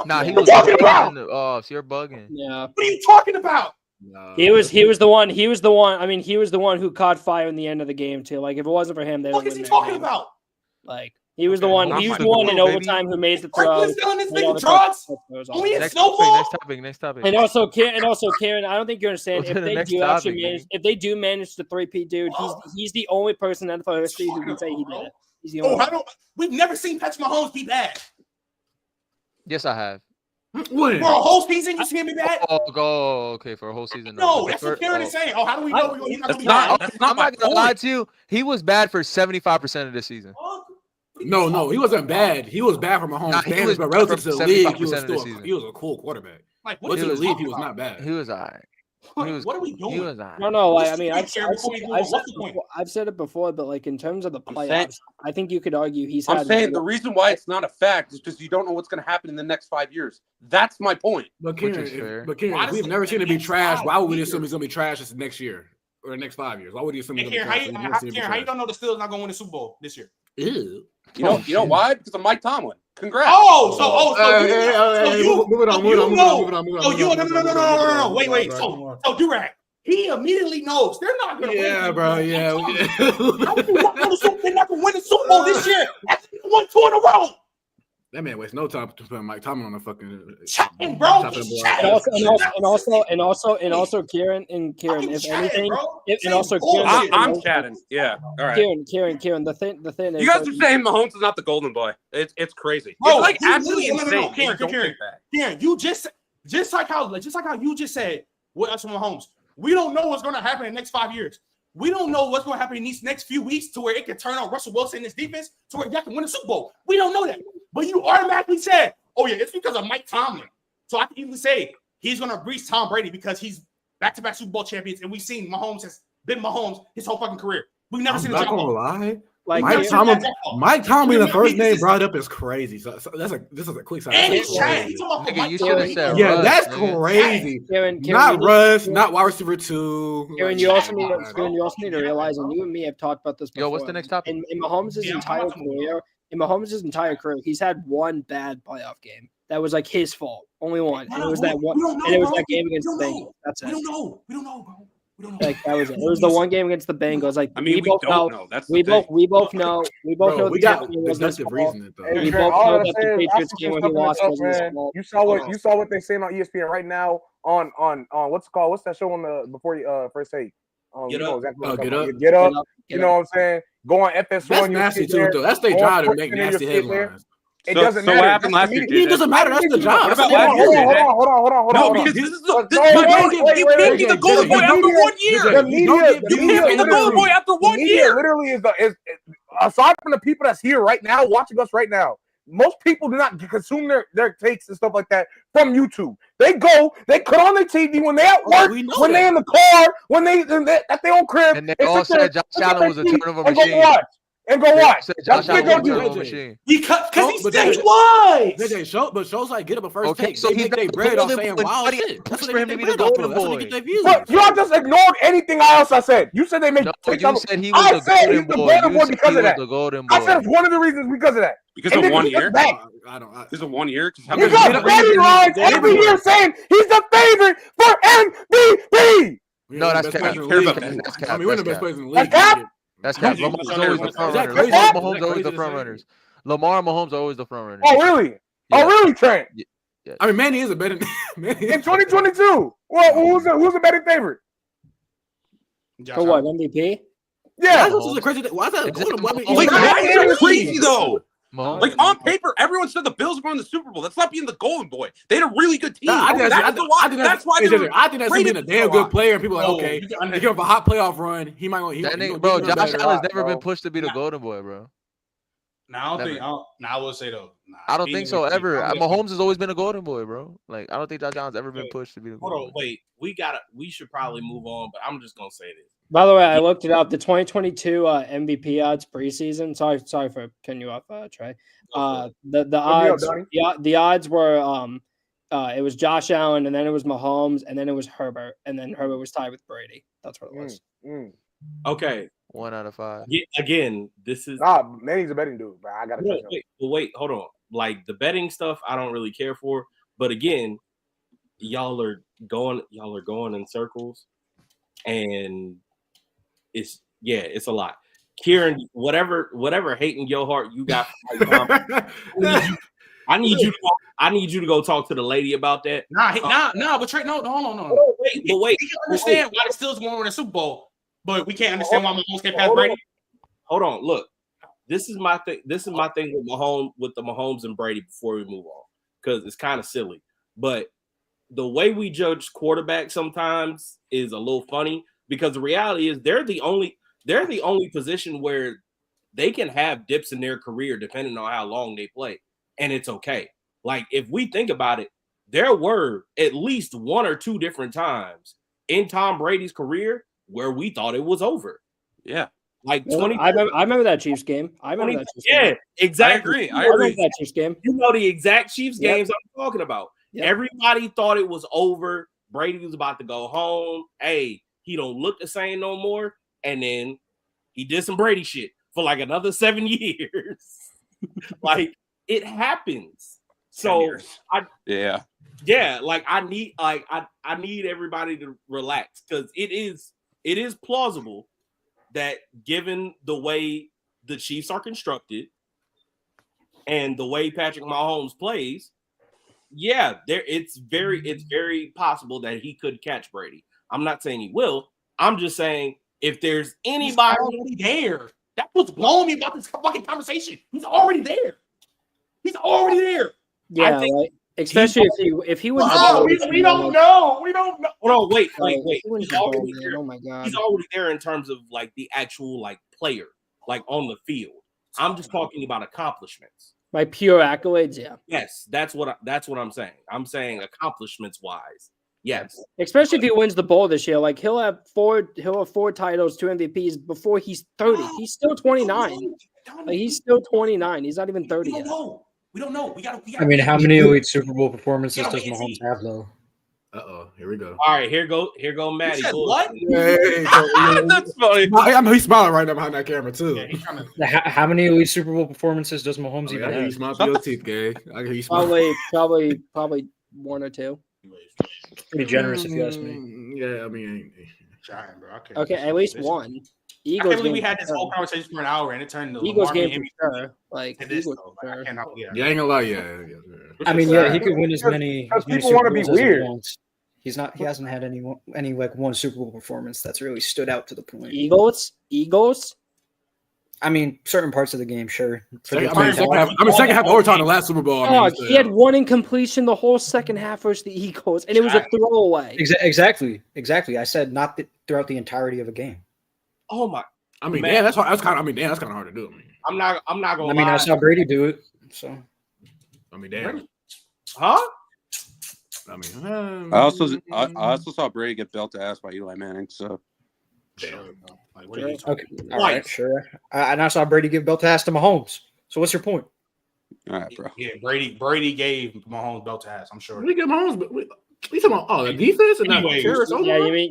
Nah, he was talking about. Oh, so you're bugging. Yeah. What are you talking about? No. He was the one. I mean, he was the one who caught fire in the end of the game too. Like, if it wasn't for him, they would. What is he talking about? Like, he was the one. He was the one in overtime who made the throw. This nigga drugs. Only in snowball. Next topic. And also, Karen, I don't think you understand. If they do manage to three-peat, dude, he's the only person in NFL history who can say he did it. He's the only. We've never seen Patrick Mahomes be bad. Yes, I have. When? For a whole season, you see him be bad? Okay, for a whole season. No, that's what Karen is saying. Oh, how do we know he's not going to be bad? I'm not going to lie to you. He was bad for 75% of this season. No, he wasn't bad. He was bad for Mahomes' standards, but relative to the league, he was a cool quarterback. Like, what the league, he was not bad. He was all right. What are we doing? No. Like, I mean, I've said it before, but like in terms of the playoffs, I think you could argue he's. I'm saying the reason why it's not a fact is because you don't know what's going to happen in the next 5 years. That's my point. But Kieran, we've never seen it be trash. Why would we assume he's going to be trash this next year or the next 5 years? Why would you assume he's going to be trash? How you don't know the Steelers not going to win the Super Bowl this year? Ew. You know why? Because of Mike Tomlin. Congrats. Moving on. Wait. So Durag, he immediately knows they're not going to win. Yeah, bro. Yeah. They're not going to win the Super Bowl this year. That's 1-2 in a row. That man wastes no time to put Mike Tomlin on the fucking chatting, bro. And also, Kieran. If anything, I'm chatting. Yeah. All right. Kieran. The thing is, you guys are saying Mahomes is not the golden boy. It's crazy. Bro, it's like absolutely insane. Kieran, you just like how you just said with us from Mahomes. We don't know what's going to happen in the next 5 years. We don't know what's going to happen in these next few weeks to where it can turn on Russell Wilson and his defense to where y'all can win a Super Bowl. We don't know that. But you automatically said, oh, yeah, it's because of Mike Tomlin. So I can even say he's going to breach Tom Brady because he's back-to-back Super Bowl champions, and we've seen Mahomes has been Mahomes his whole fucking career. We've never seen a not gonna lie. Like Mike Tomlin, the first name brought up is crazy. So this is a quick side. Yeah, that's crazy. Not Russ, not wide receiver 2. Kieran, you also need to realize, and you and me have talked about this before. Yo, what's the next topic? In Mahomes' entire career, he's had one bad playoff game. That was like his fault. Only one. And it was that one. And it was that game against the Bengals. That's it. We don't know, bro. Like that was it. It was the one game against the Bengals. Like I mean, we both know. That's we both know. We both know. We got deductive reasoning though. We both know that the Patriots game when he lost was his fault. You saw what they're saying on ESPN right now on what's it called? What's that show on the before you first take? Get up. Get up. You know what I'm saying? Go on FS1. That's nasty too, though. That's their job to make nasty headlines. It doesn't matter. So what happened last year? It doesn't matter. That's the job. What about last year? Hold on. No, because you can't be the golden boy after 1 year. You can't be the golden boy after 1 year. Literally is aside from the people that's here right now, watching us right now. Most people do not consume their takes and stuff like that from YouTube. They cut on their TV when they at work, when they in the car, when they at their own crib. And they all said Josh Allen was a turnover machine. And go watch. Josh Allen was a turnover machine. Because he said he was. But shows like get up a first take. So they make bread off saying wild shit. That's for him to be the golden boy. But y'all just ignored anything else I said. You said they make. No, you said he was the golden boy. Because of that. I said it's one of the reasons because of that. Because of 1 year? I don't. Because of 1 year? You got betting lines every year saying he's the favorite for MVP. No, that's cap. I mean, we're the best players in the league. That's cap. Mahomes always the front runners. Mahomes always the front runners. Lamar and Mahomes always the front runners. Oh, really? Yeah. Oh, really, Trent? Yeah. I mean, Manny is a betting. In 2022, well, who's a betting favorite? For what, MVP? Yeah. Why is that crazy though? Mahomes. Like on paper, everyone said the Bills were in the Super Bowl. That's not being the golden boy. They had a really good team. I think that's being a damn good player. And people are like, okay, if you have a hot playoff run, he might. Bro, Josh Allen's never been pushed to be the golden boy, bro. I will say though. I don't think so ever. Mahomes has always been a golden boy, bro. Like I don't think Josh Allen's ever been pushed to be the golden boy. Hold on, wait. We should probably move on, but I'm just gonna say this. By the way, I looked it up. The 2022 MVP odds preseason. Sorry for cutting you off, Trey. The odds were it was Josh Allen, and then it was Mahomes, and then it was Herbert, and then Herbert was tied with Brady. That's what it was. Okay, 1 out of 5. Yeah, again, this is Manny's a betting dude, but I gotta wait, hold on. Like the betting stuff, I don't really care for. But again, y'all are going in circles, and it's a lot. Kieran, whatever hate in your heart you got. I need you to go talk to the lady about that. Nah. But Trey, no. Wait. We can understand why the Steelers won the Super Bowl, but we can't understand why Mahomes can't pass Brady. Hold on, look. This is my thing. This is my thing with the Mahomes and Brady before we move on, because it's kind of silly. But the way we judge quarterbacks sometimes is a little funny, because the reality is they're the only position where they can have dips in their career depending on how long they play, and it's okay. Like if we think about it, there were at least 1 or 2 different times in Tom Brady's career where we thought it was over. Yeah. Like I remember that Chiefs game. Yeah, exactly. I agree. That Chiefs game. You know the exact Chiefs games I'm talking about. Yep. Everybody thought it was over. Brady was about to go home. Hey, he don't look the same no more. And then he did some Brady shit for like another 7 years. Like it happens. So like I need everybody to relax because it is plausible that given the way the Chiefs are constructed and the way Patrick Mahomes plays, it's very possible that he could catch Brady. I'm not saying he will. I'm just saying if there's anybody already there, that's what's blowing me about this fucking conversation. He's already there. Yeah, right. Especially if he wins. We don't know. No, wait. He's already there. Oh my god. He's already there in terms of like the actual like player, like on the field. I'm just talking about accomplishments. By pure accolades, yeah. Yes, that's what I'm saying. I'm saying accomplishments wise. Yes. Especially if he wins the bowl this year. Like he'll have four titles, 2 MVPs before he's 30. He's still 29. Like, he's still 29. He's not even 30 yet. We don't know. We got. I mean, how many elite Super Bowl performances does Mahomes have, though? Here we go. All right, here go Matty. What? Hey, that's funny. He's smiling right now behind that camera too. Yeah, how many elite Super Bowl performances does Mahomes even have? You smile through your teeth, gay. I hear you smile. Probably 1 or 2. Pretty generous, if you ask me. Yeah, I mean, trying, bro. Okay, at least 1. Eagles. I can't believe we had this whole conversation for an hour and it turned into Eagles game for sure. Like Eagles, I cannot. Yeah, I ain't gonna lie. Yeah. I mean, he could win as many. People want to be weird. He hasn't had any like one Super Bowl performance that's really stood out to the point. Eagles. I mean, certain parts of the game, sure. Second half overtime the last Super Bowl. He had 1 incompletion the whole second half versus the Eagles, and it was a throwaway. Exactly. I said not throughout the entirety of a game. Oh my! I mean, man, that's kind of hard to do. I'm not gonna. I mean, I saw Brady do it. So, I mean, damn. Huh? I mean, I also saw Brady get belt to ass by Eli Manning. So, okay, all right, sure. And I saw Brady give belt to ass to Mahomes. So, what's your point? All right, bro. Yeah, Brady gave Mahomes belt to ass. I'm sure. We get Mahomes, but we talking about the defense and anyway,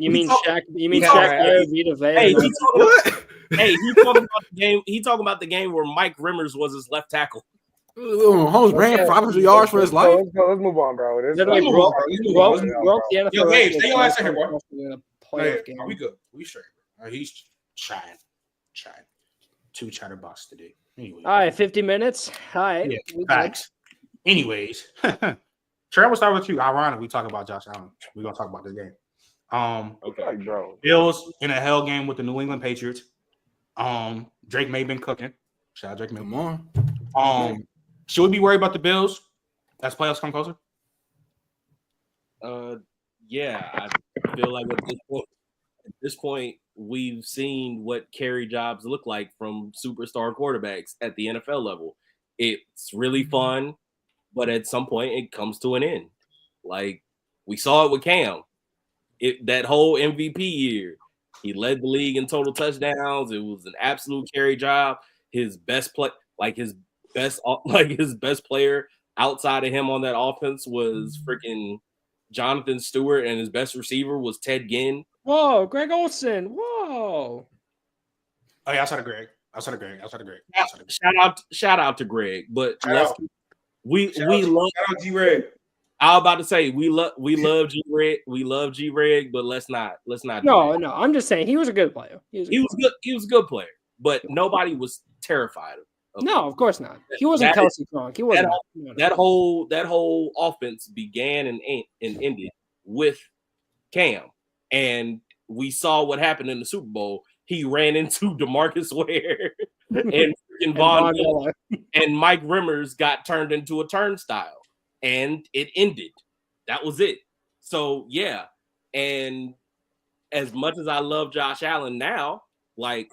you mean Shaq? You mean Shaq? He talking about the game where Mike Rimmers was his left tackle. Mahomes ran 500 yards for his life. Let's move on, bro. Broke the NFL. Yo, Gabe, stay your ass here, bro. Are we good? We straight. He's trying. 2 chatterbox today. Anyway. All right, 50 minutes. All right. Yeah, facts. Anyways, Trey, we'll start with you. Ironically, we talk about Josh Allen. We're gonna talk about this game. Okay, bro. Bills in a hell game with the New England Patriots. Drake May been cooking. Shout out Drake May. Come on. Should we be worried about the Bills as playoffs come closer? Yeah, I feel like at this point, we've seen what carry jobs look like from superstar quarterbacks at the NFL level. It's really fun, but at some point it comes to an end. Like we saw it with Cam. That whole MVP year, he led the league in total touchdowns. It was an absolute carry job. His best player outside of him on that offense was freaking Jonathan Stewart, and his best receiver was Ted Ginn. Whoa, Greg Olsen. Whoa. Oh yeah, I saw the Greg. Shout out to Greg. But we love G-Reg. I was about to say we love G-Reg. We love G-Reg, but let's not. No. I'm just saying he was a good player. He was a good player, but nobody was terrified of him. No, of course not. He wasn't Kelsey Gronk. He wasn't. That whole offense began and ended with Cam, and we saw what happened in the Super Bowl. He ran into DeMarcus Ware and Von Miller, and Mike Rimmers got turned into a turnstile, and it ended. That was it. So yeah, and as much as I love Josh Allen now, like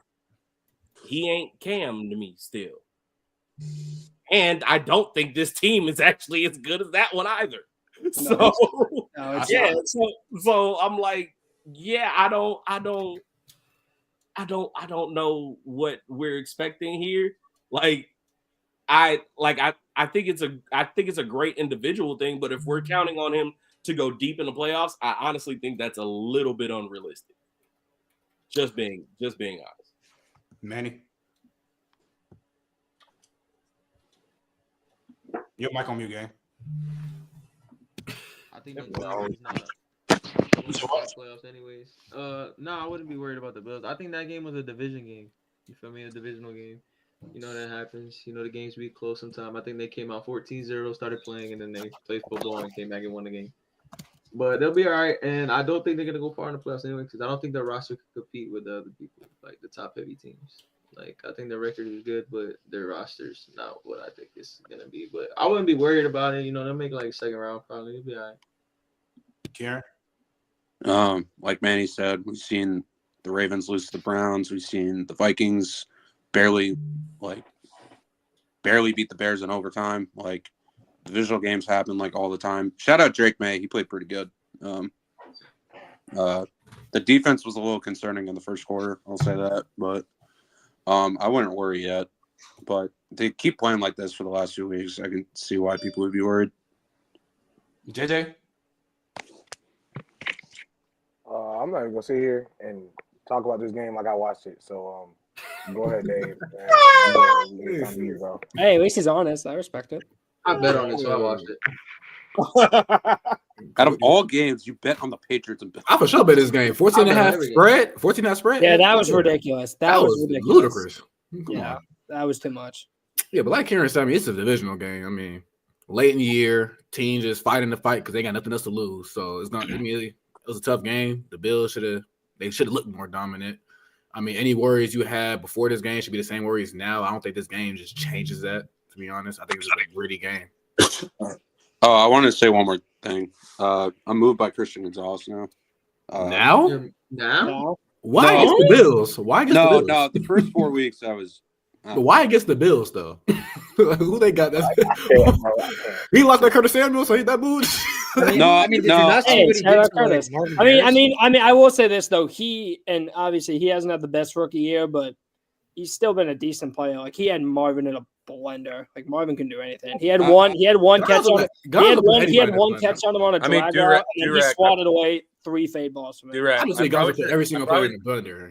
he ain't Cam to me still. And I don't think this team is actually as good as that one either. So I'm like, yeah, I don't know what we're expecting here. I think it's a great individual thing, but if we're counting on him to go deep in the playoffs, I honestly think that's a little bit unrealistic. Just being honest. Manny, your mic on mute, gang. I think the Bills not playoffs anyways. No, I wouldn't be worried about the Bills. I think that game was a division game. You feel me? A divisional game. You know that happens. You know the games be close sometimes. I think they came out 14-0, started playing, and then they played football and came back and won the game. But they'll be all right, and I don't think they're gonna go far in the playoffs anyway because I don't think their roster can compete with the other people, like the top heavy teams. Like I think their record is good, but their roster's not what I think it's gonna be. But I wouldn't be worried about it. You know, they'll make like second round probably. It'll be all right. Karen? Like Manny said, we've seen the Ravens lose to the Browns. We've seen the Vikings barely beat the Bears in overtime. Like divisional games happen like all the time. Shout out Drake May. He played pretty good. The defense was a little concerning in the first quarter. I'll say that, but I wouldn't worry yet. But they keep playing like this for the last 2 weeks. I can see why people would be worried. JJ? I'm not even gonna sit here and talk about this game like I watched it. So go ahead, Dave. Hey, at least he's honest. I respect it. I bet on it, so I watched it. Out of all games, you bet on the Patriots and Bills. I for sure bet this game. 14.5 spread. 14.5 spread. Yeah, that was ridiculous. That was ridiculous. Ludicrous. Yeah, that was too much. Yeah, but like Karen said, I mean, it's a divisional game. I mean, late in the year, teams just fighting the fight because they got nothing else to lose. So it's not. I mean, it was a tough game. The Bills should have looked more dominant. I mean, any worries you had before this game should be the same worries now. I don't think this game just changes that. To be honest, I think it's a gritty game. I wanted to say one more thing. I'm moved by Christian Gonzalez now. Now? Why against the Bills? Why against the Bills? No. The first 4 weeks I was. But why against the Bills though? Who they got? He lost that Curtis Samuel, so he that moved. I will say this though. He obviously he hasn't had the best rookie year, but he's still been a decent player. Like he had Marvin in a blender. Like Marvin can do anything. He had one catch on. He had one catch on him on a drag route, and he swatted away 3 fade balls from him. I'm just saying, guys put every single player in the blender.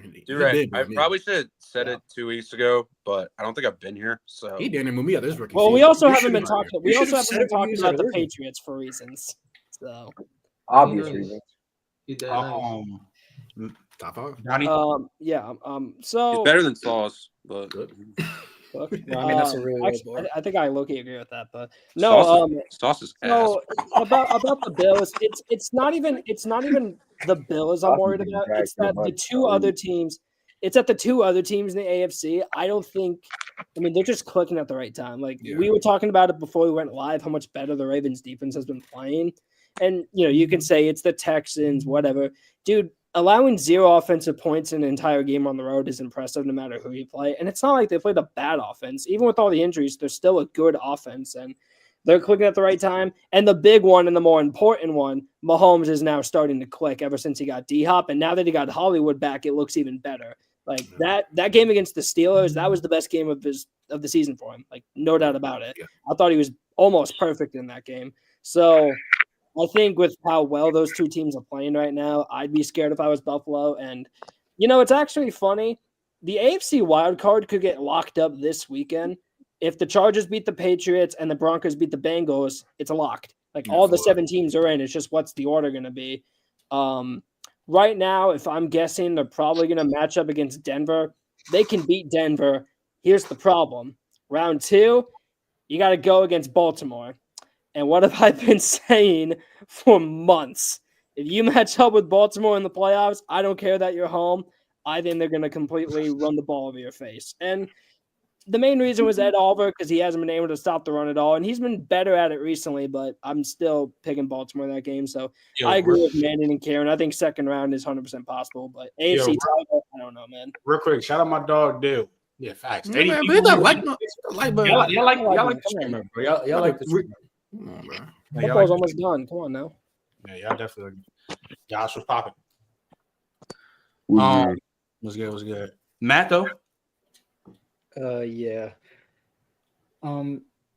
I probably should have said it 2 weeks ago, but I don't think I've been here. So he didn't move me out this rookie. Well, we also haven't been talking. We also haven't been talking about the Patriots for reasons. So obvious reasons. Top 5. Yeah. So he's better than Sauce, but good. I mean, that's a really I think I low-key agree with that, but no. Sauce is ass. No, about the Bills, it's not even the Bills I'm worried about. It's that the 2 other teams. It's at the 2 other teams in the AFC. I don't think. I mean, they're just clicking at the right time. Like we were talking about it before we went live, how much better the Ravens defense has been playing, and you can say it's the Texans, whatever, dude. Allowing 0 offensive points in an entire game on the road is impressive no matter who you play. And it's not like they played a bad offense. Even with all the injuries, they're still a good offense. And they're clicking at the right time. And the big one and the more important one, Mahomes is now starting to click ever since he got D-Hop. And now that he got Hollywood back, it looks even better. Like that game against the Steelers, that was the best game of the season for him. Like, no doubt about it. Yeah. I thought he was almost perfect in that game. So I think with how well those 2 teams are playing right now, I'd be scared if I was Buffalo. And, it's actually funny. The AFC wild card could get locked up this weekend. If the Chargers beat the Patriots and the Broncos beat the Bengals, it's locked. Like all the 7 teams are in. It's just what's the order going to be. Right now, if I'm guessing, they're probably going to match up against Denver. They can beat Denver. Here's the problem. Round 2, you got to go against Baltimore. And what have I been saying for months? If you match up with Baltimore in the playoffs, I don't care that you're home. I think they're going to completely run the ball over your face. And the main reason was Ed Oliver because he hasn't been able to stop the run at all. And he's been better at it recently, but I'm still picking Baltimore in that game. So I agree with Manning and Karen. I think second round is 100% possible. But AFC title, I don't know, man. Real quick, shout out my dog, Dill. Yeah, facts. Y'all like the streamer, bro. Y'all like the streamer. Come on, bro. Football's almost done. Come on now. Yeah, y'all definitely. Josh was popping. Was good. Matt though. Yeah.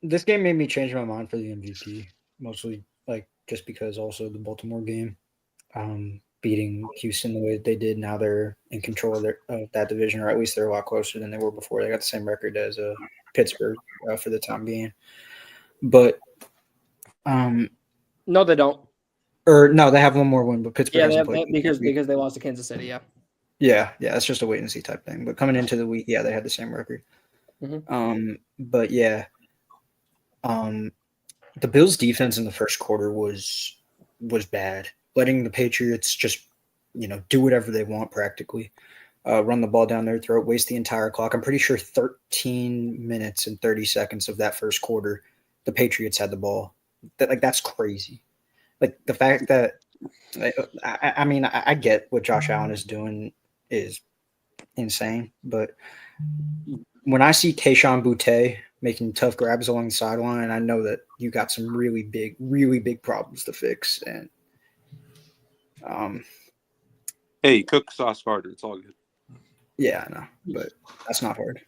This game made me change my mind for the MVP, mostly like just because also the Baltimore game, beating Houston the way that they did. Now they're in control of that division, or at least they're a lot closer than they were before. They got the same record as Pittsburgh for the time being, but no, they don't. Or no, they have one more win, but Pittsburgh because they lost to Kansas City. Yeah, it's just a wait and see type thing. But coming into the week, they had the same record. Mm-hmm. But yeah, the Bills' defense in the first quarter was bad, letting the Patriots just do whatever they want practically, run the ball down their throat, waste the entire clock. I'm pretty sure 13 minutes and 30 seconds of that first quarter, the Patriots had the ball. That's crazy. Like the fact that, I mean, I get what Josh Allen is doing is insane, but when I see Kayshon Boutte making tough grabs along the sideline, I know that you got some really big problems to fix. And hey, cook sauce harder. It's all good. Yeah, I know, but that's not hard.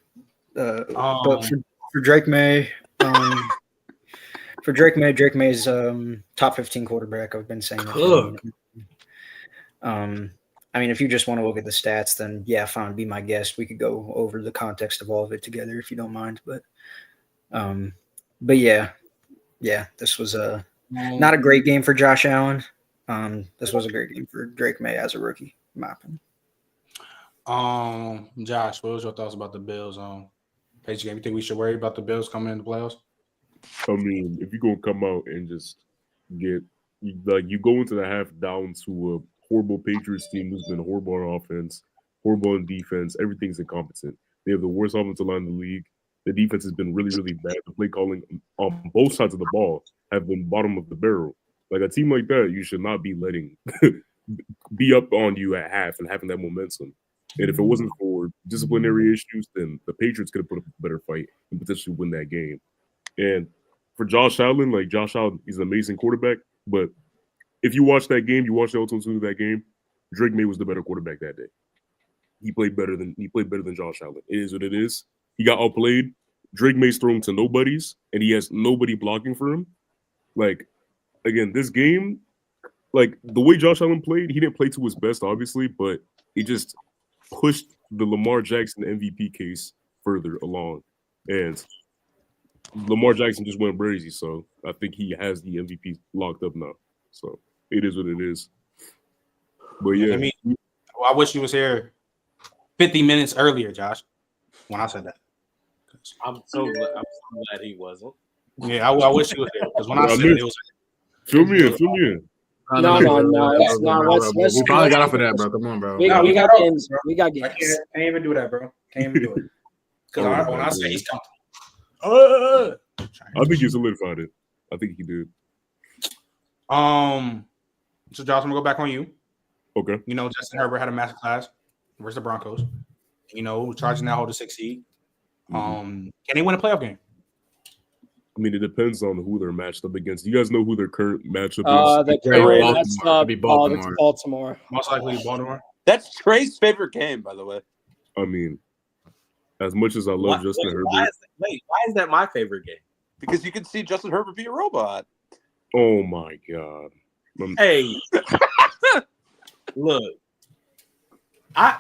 But for Drake May. For Drake May's top 15 quarterback, I've been saying it. I mean, if you just want to look at the stats, then yeah, fine, be my guest. We could go over the context of all of it together if you don't mind. But yeah, this was not a great game for Josh Allen. This was a great game for Drake May as a rookie, in my opinion. Josh, what was your thoughts about the Bills Patriots game? You think we should worry about the Bills coming in the playoffs? I mean, if you're going to come out and just you go into the half down to a horrible Patriots team who's been horrible on offense, horrible on defense, everything's incompetent. They have the worst offensive line in the league. The defense has been really, really bad. The play calling on both sides of the ball have been bottom of the barrel. Like a team like that, you should not be letting be up on you at half and having that momentum. And if it wasn't for disciplinary issues, then the Patriots could have put up a better fight and potentially win that game. And for Josh Allen, he's an amazing quarterback. But if you watch that game, you watch the ultimate of that game, Drake May was the better quarterback that day. He played better than Josh Allen. It is what it is. He got outplayed. Drake May's thrown to nobodies, and he has nobody blocking for him. Like, again, this game, like the way Josh Allen played, he didn't play to his best, obviously, but he just pushed the Lamar Jackson MVP case further along. And Lamar Jackson just went crazy, so I think he has the MVP locked up now. So it is what it is. But yeah, I mean, I wish he was here 50 minutes earlier, Josh. When I said that, I'm so glad he wasn't. Yeah, I wish he was there because when I said it was. Fill me in. No. We probably got off of that, bro. Come on, bro. We got games. We got games. Can't even do that, bro. Can't even do it. Because when I say he's coming. I think he solidified it. I think he did. So Josh, I'm gonna go back on you. Okay. Justin Herbert had a master class versus the Broncos. Charging that hold to 6 seed. Can they win a playoff game? I mean, it depends on who they're matched up against. Do you guys know who their current matchup is? That's Baltimore. Most likely Baltimore. That's Trey's favorite game, by the way. I mean, as much as I love Justin Herbert. Why is that my favorite game? Because you can see Justin Herbert be a robot. Oh my God. Hey, look, I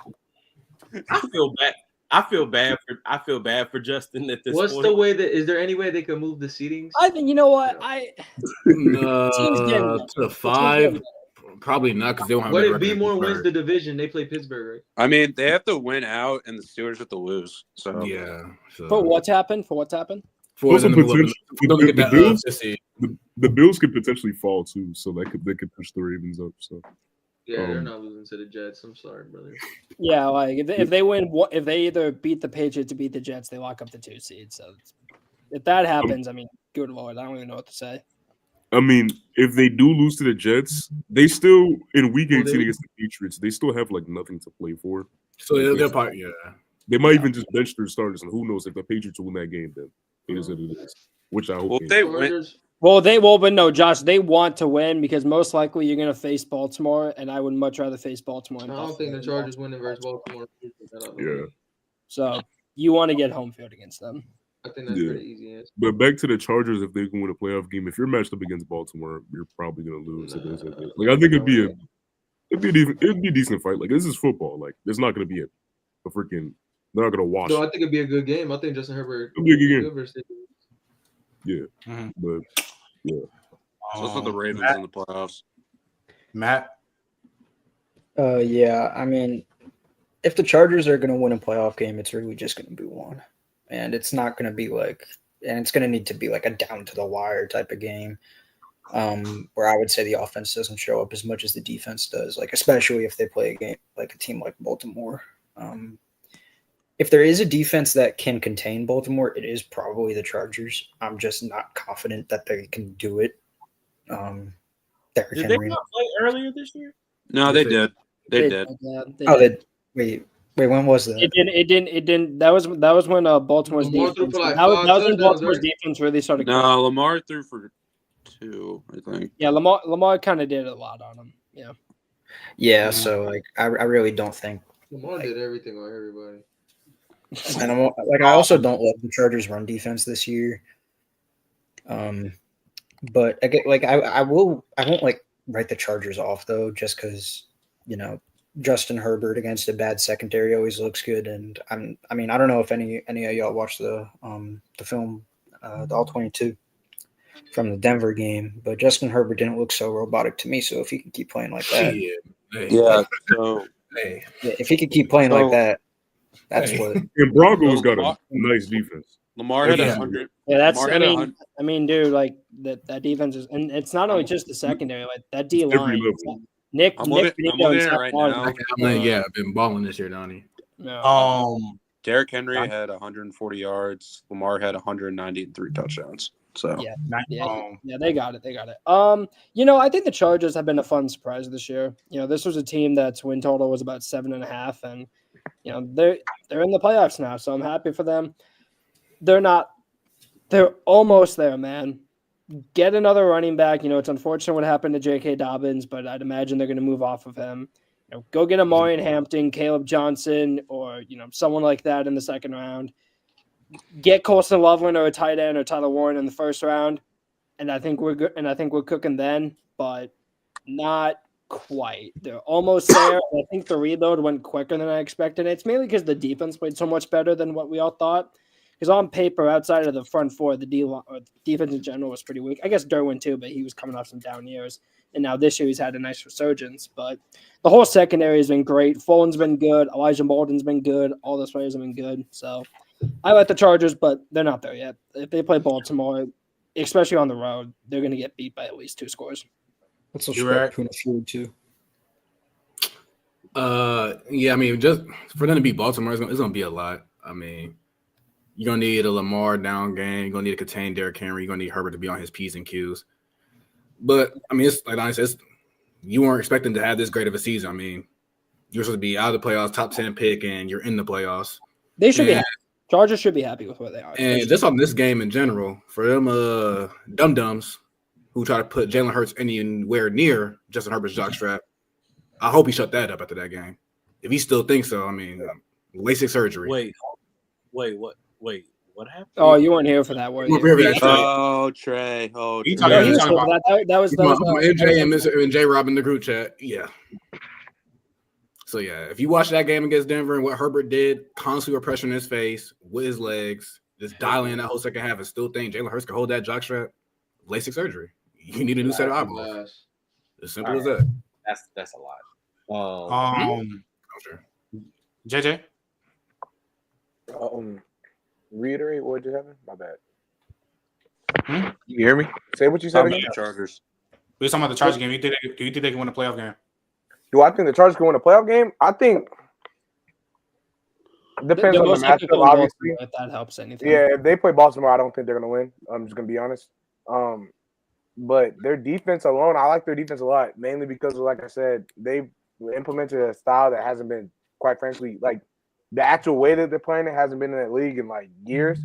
feel bad. I feel bad for Justin at this point. What's the way is there any way they could move the seedings? I think to 5. Probably not because they don't have. What if B-More wins the division? They play Pittsburgh, right? I mean, they have to win out, and the Steelers have to lose. So yeah. For what's happened? The Bills could potentially fall too, so they could push the Ravens up. So yeah, they're not losing to the Jets. I'm sorry, brother. Yeah, like if they win, if they either beat the Patriots or beat the Jets, they lock up the 2 seed. So if that happens, I mean, good Lord, I don't even know what to say. I mean, if they do lose to the Jets, they still in Week 18 against the Patriots, they still have like nothing to play for. So they're probably They might even just bench their starters, and who knows if the Patriots will win that game? Then it is what it is. Which I hope. Well, if they win, But no, Josh, they want to win because most likely you're going to face Baltimore, and I would much rather face Baltimore. I don't think the Chargers winning versus Baltimore. Yeah. So you want to get home field against them. I think that's pretty easy. Answer. But back to the Chargers, if they can win a playoff game, if you're matched up against Baltimore, you're probably going to lose. Like, I think it'd be a decent fight. Like, this is football. Like, there's not going to be a freaking. They're not going to wash. No, I think it'd be a good game. I think Justin Herbert. It'll be a good game. Yeah, but yeah. So it's not the Ravens in the playoffs. Matt. Yeah. I mean, if the Chargers are going to win a playoff game, it's really just going to be one, and it's not going to be and it's going to need to be like a down to the wire type of game, where I would say the offense doesn't show up as much as the defense does. Like, especially if they play a game like a team like Baltimore. If there is a defense that can contain Baltimore, it is probably the Chargers. I'm just not confident that they can do it. Did they not play earlier this year? No, they did. They did. Wait, when was that? It didn't. That was when Baltimore's defense. That was when Baltimore's defense really started. No, Lamar threw for 2, I think. Yeah, Lamar kind of did a lot on him. Yeah. Yeah, so like I really don't think Lamar did everything on everybody. And I also don't love the Chargers' run defense this year. But I won't write the Chargers off though, just because Justin Herbert against a bad secondary always looks good. And I don't know if any of y'all watched the film, the All 22 from the Denver game, but Justin Herbert didn't look so robotic to me. So if he can keep playing like that, if he could keep playing like that. That's what. And Broncos got a nice defense. Lamar had 100. Yeah, that's. I mean, dude, like that defense is, and it's not only just the secondary. Like that D line. Nick Benito right now. I've been balling this year, Donnie. Derrick Henry had 140 yards. Lamar had 193 touchdowns. So they got it. I think the Chargers have been a fun surprise this year. This was a team that's win total was about 7.5, and they're in the playoffs now, so I'm happy for them. They're almost there, man. Get another running back. It's unfortunate what happened to J.K. Dobbins, but I'd imagine they're going to move off of him. Go get a Marion Hampton, Caleb Johnson, or someone like that in the second round. Get Colston Loveland or a tight end or Tyler Warren in the first round, and I think we're good. And I think we're cooking then, but not quite. They're almost there. I think the reload went quicker than I expected. It's mainly because the defense played so much better than what we all thought. Because on paper, outside of the front four, the defense in general was pretty weak. I guess Derwin too, but he was coming off some down years. And now this year he's had a nice resurgence. But the whole secondary has been great. Fulton's been good. Elijah Molden's been good. All those players have been good. So I like the Chargers, but they're not there yet. If they play Baltimore, especially on the road, they're going to get beat by at least 2 scores. What's the Puna Field too? Yeah, I mean, just for them to beat Baltimore, it's gonna be a lot. I mean, you're gonna need a Lamar down game. You're gonna need to contain Derrick Henry. You're gonna need Herbert to be on his P's and Q's. But I mean, it's like honestly, you weren't expecting to have this great of a season. I mean, you're supposed to be out of the playoffs, top 10 pick, and you're in the playoffs. They should be happy. Chargers should be happy with where they are. And just on this game in general, for them dum-dums who try to put Jalen Hurts anywhere near Justin Herbert's jockstrap, I hope he shut that up after that game. If he still thinks so, I mean, LASIK surgery. Wait, what happened? Oh, you weren't here for that, were you? Trey. That was MJ and Mr. J-Rob in the group chat. Yeah. So, yeah, if you watch that game against Denver and what Herbert did, constantly with pressure in his face, with his legs, just dialing in that whole second half and still think Jalen Hurts can hold that jockstrap, LASIK surgery. You need a new set of eyeballs. As simple as that. That's a lot. Sure. JJ? Reiterate what just happened? My bad. You hear me? Say what you said again. Chargers. We're talking about the Chargers game. Do you think they can win a playoff game? Do I think the Chargers can win a playoff game? I think it depends on the matchup, obviously. If that helps anything. Yeah, if they play Baltimore, I don't think they're going to win. I'm just going to be honest. But their defense alone, I like their defense a lot, mainly because, like I said, they've implemented a style that hasn't been, quite frankly, like the actual way that they're playing it hasn't been in that league in like years.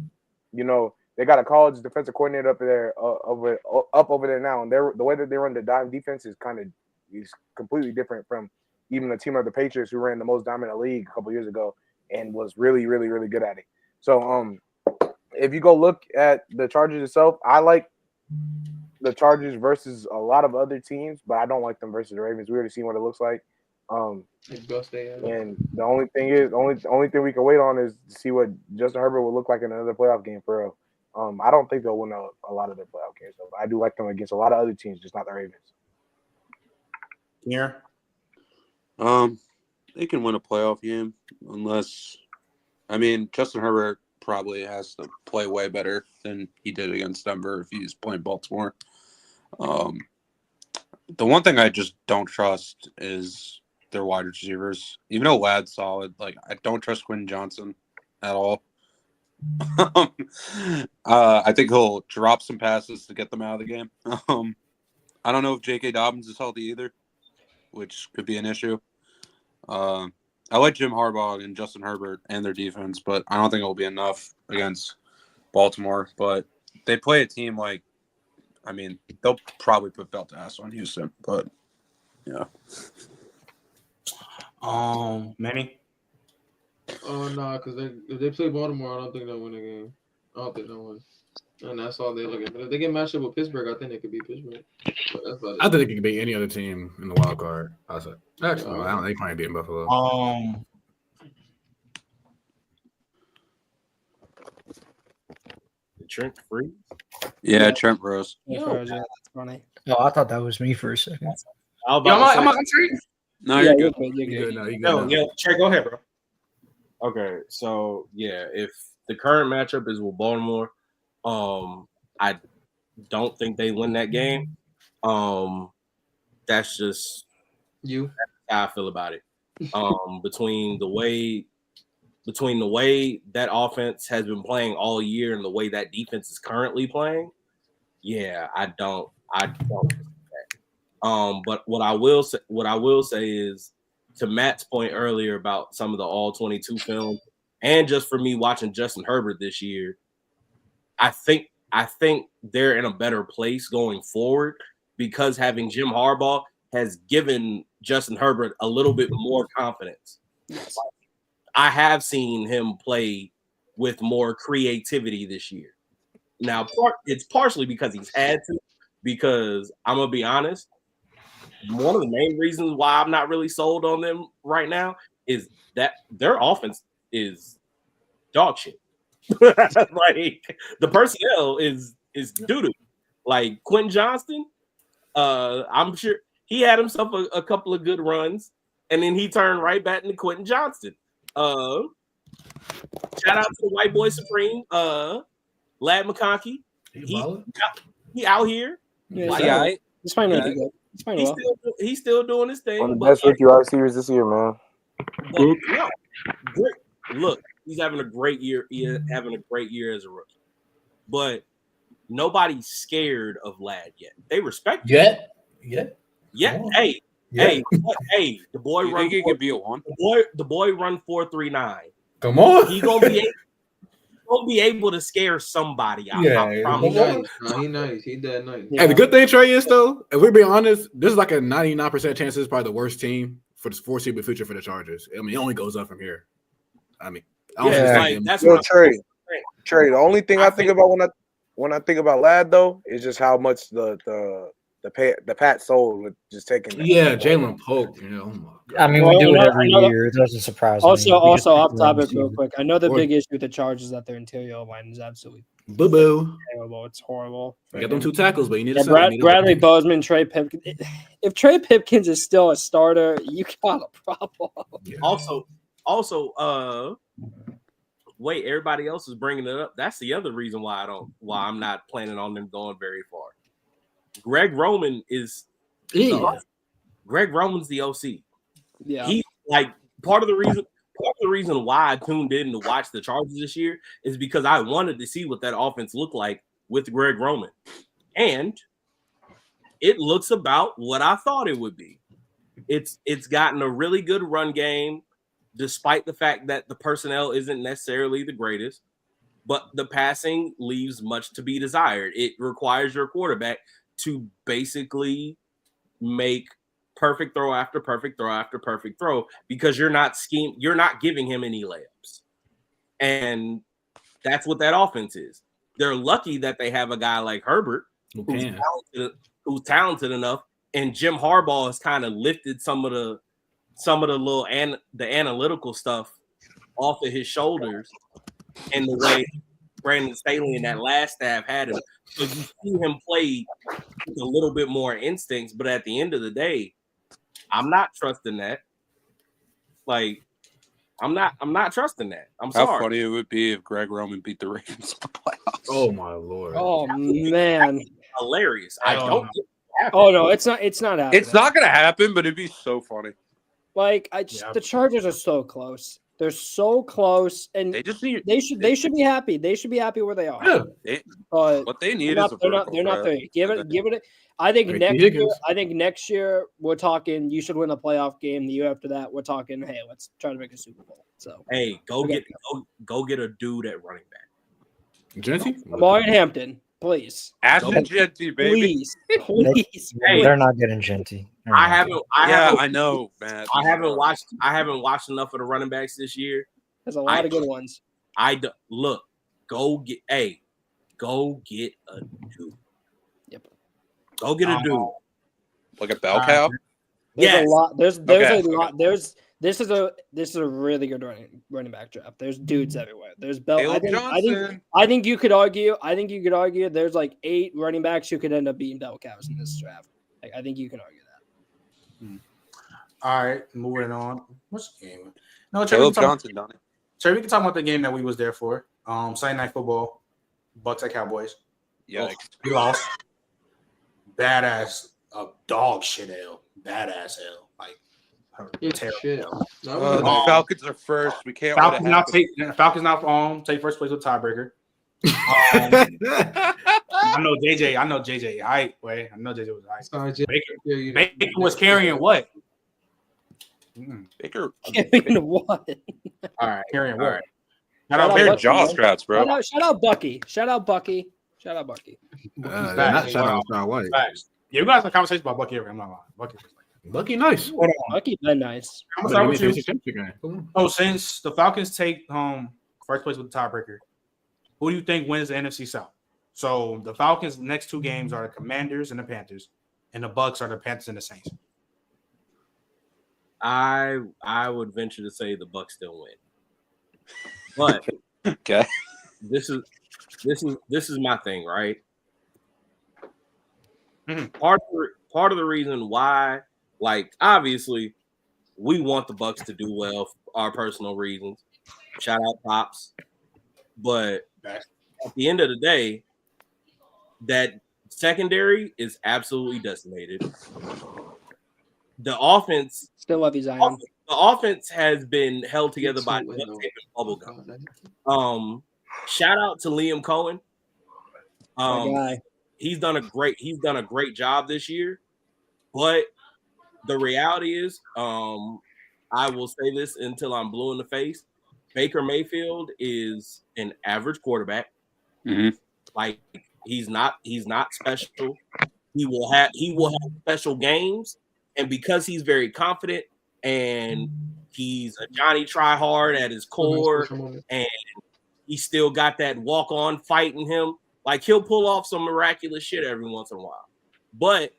they got a college defensive coordinator up over there now, and the way that they run the dime defense is completely different from even the team of the Patriots who ran the most dominant league a couple years ago and was really, really, really good at it. So if you go look at the Chargers itself, I like the Chargers versus a lot of other teams, but I don't like them versus the Ravens. We already seen what it looks like. And the only thing we can wait on is to see what Justin Herbert will look like in another playoff game for real. I don't think they'll win a lot of their playoff games, though. I do like them against a lot of other teams, just not the Ravens. Yeah. They can win a playoff game unless, Justin Herbert probably has to play way better than he did against Denver if he's playing Baltimore. The one thing I just don't trust is their wide receivers. Even though Ladd's solid, I don't trust Quentin Johnson at all. I think he'll drop some passes to get them out of the game. I don't know if J.K. Dobbins is healthy either, which could be an issue. I like Jim Harbaugh and Justin Herbert and their defense, but I don't think it will be enough against Baltimore. But they play a team they'll probably put belt to ass on Houston, but yeah. Manny? Oh no, because if they play Baltimore, I don't think they'll win the game. I don't think they'll win. And that's all they look at. But if they get matched up with Pittsburgh, I think they could beat Pittsburgh. I think they could beat any other team in the wild card. Actually, no, I don't. They probably beat Buffalo. Trent free? Yeah, Trent Rose. That's funny. Oh, I thought that was me for a second. I'm not No, you're good. You're good. Yeah, Trey, go ahead, bro. Okay, so yeah, if the current matchup is with Baltimore, I don't think they win that game. That's just you. That's how I feel about it. Between the way that offense has been playing all year and the way that defense is currently playing, yeah, I don't. But what I will say is, to Matt's point earlier about some of the all 22 film, and just for me watching Justin Herbert this year, I think they're in a better place going forward because having Jim Harbaugh has given Justin Herbert a little bit more confidence. Yes. I have seen him play with more creativity this year. Now, it's partially because he's had to, because I'm going to be honest, one of the main reasons why I'm not really sold on them right now is that their offense is dog shit. The personnel is doo-doo. Like Quentin Johnston, I'm sure he had himself a couple of good runs, and then he turned right back into Quentin Johnston. Shout out to the white boy supreme, Lad McConkey. He out here. Yeah, he's fine. He's still doing his thing. One of the best rookie wide receivers this year, man. Look, he's having a great year. He's having a great year as a rookie. But nobody's scared of Lad yet. They respect him. Yeah. Hey, the boy you run. Think he could be a one? The boy run 4.39. Come on. He gonna be able to scare somebody out. I promise. He nice. He that nice. Hey, the good thing, Trey, is though, if we're being honest, this is like a 99% chance this is probably the worst team for the foreseeable future for the Chargers. I mean, it only goes up from here. That's what Trey. The only thing I think about when I think about Lad though is just how much the Pat sold with just taking. Jalen Polk. I mean, we do it every year. It doesn't surprise me. Also, off topic, real quick. I know the big issue with the Chargers is that their interior line is absolutely boo-boo. terrible. It's horrible. You got them 2 tackles, but you need Bradley Bozeman, Trey Pipkins. If Trey Pipkins is still a starter, you got a problem. Yeah. Also, wait, everybody else is bringing it up. That's the other reason why I'm not planning on them going very far. Greg Roman is Greg Roman's the OC. Yeah, he's like part of the reason why I tuned in to watch the Chargers this year is because I wanted to see what that offense looked like with Greg Roman, and it looks about what I thought it would be. It's gotten a really good run game, despite the fact that the personnel isn't necessarily the greatest. but the passing leaves much to be desired. It requires your quarterback to basically make perfect throw after perfect throw after perfect throw because you're not giving him any layups. And that's what that offense is. They're lucky that they have a guy like Herbert who's talented enough, and Jim Harbaugh has kind of lifted some of the little the analytical stuff off of his shoulders in the way Brandon Staley and that last staff had him. So you see him play with a little bit more instincts, but at the end of the day, I'm not trusting that. Like, I'm not trusting that. I'm sorry. How funny it would be if Greg Roman beat the Ravens in the playoffs. Oh my Lord. Oh man. Hilarious. I don't get it. Oh no, it's not happening. It's not gonna happen, but it'd be so funny. Like the Chargers are so close. They're so close, and they should be happy. They should be happy where they are. Yeah. What they need is they're not there. Give it. I think next year we're talking. You should win a playoff game. The year after that, we're talking. Hey, let's try to make a Super Bowl. So hey, go get a dude at running back. Genty, Amari Hampton, please. Ashton Genty, baby. Please. Hey, they're not getting Genty. I know, man. I haven't watched enough of the running backs this year. There's a lot of good ones. Go get a dude. Yep. Go get a dude. Like a bell cow. There's a lot. There's a lot. This is a really good running back draft. There's dudes everywhere. There's Bell. I think you could argue. There's like 8 running backs who could end up being bell cows in this draft. Like, I think you can argue that. All right, moving on. What's the game? No, Caleb Johnson, Donnie. Trey, we can talk about the game that we was there for. Sunday Night Football, Bucs at Cowboys. Yikes. We lost. Badass, dog shit L. Badass L. Like, shit. The Falcons are first. We can't. Falcons not take first place with tiebreaker. I know JJ. I know JJ was right. Baker was carrying what? Baker. Carrying what? All right, carrying what? All right. Shout out jaw straps, bro. Shout out Bucky. Not shout out Sean White. Yeah, we got some conversation about Bucky. I'm not lying. Bucky nice. Bucky been nice. I'm gonna start with you. Oh, since the Falcons take first place with the tiebreaker, who do you think wins the NFC South? So the Falcons' next 2 games are the Commanders and the Panthers, and the Bucs are the Panthers and the Saints. I would venture to say the Bucs still win, but okay, this is my thing, right? Mm-hmm. Part of the reason why, like, obviously, we want the Bucs to do well for our personal reasons. Shout out Pops, but at the end of the day, that secondary is absolutely decimated. The offense still love you, Zion. The offense has been held together by duct tape and bubble gum. Shout out to Liam Cohen. He's done a great job this year. But the reality is, I will say this until I'm blue in the face. Baker Mayfield is an average quarterback. Mm-hmm. Like, he's not special. He will have special games, and because he's very confident and he's a Johnny try hard at his core, and he still got that walk-on fight in him, like, he'll pull off some miraculous shit every once in a while. But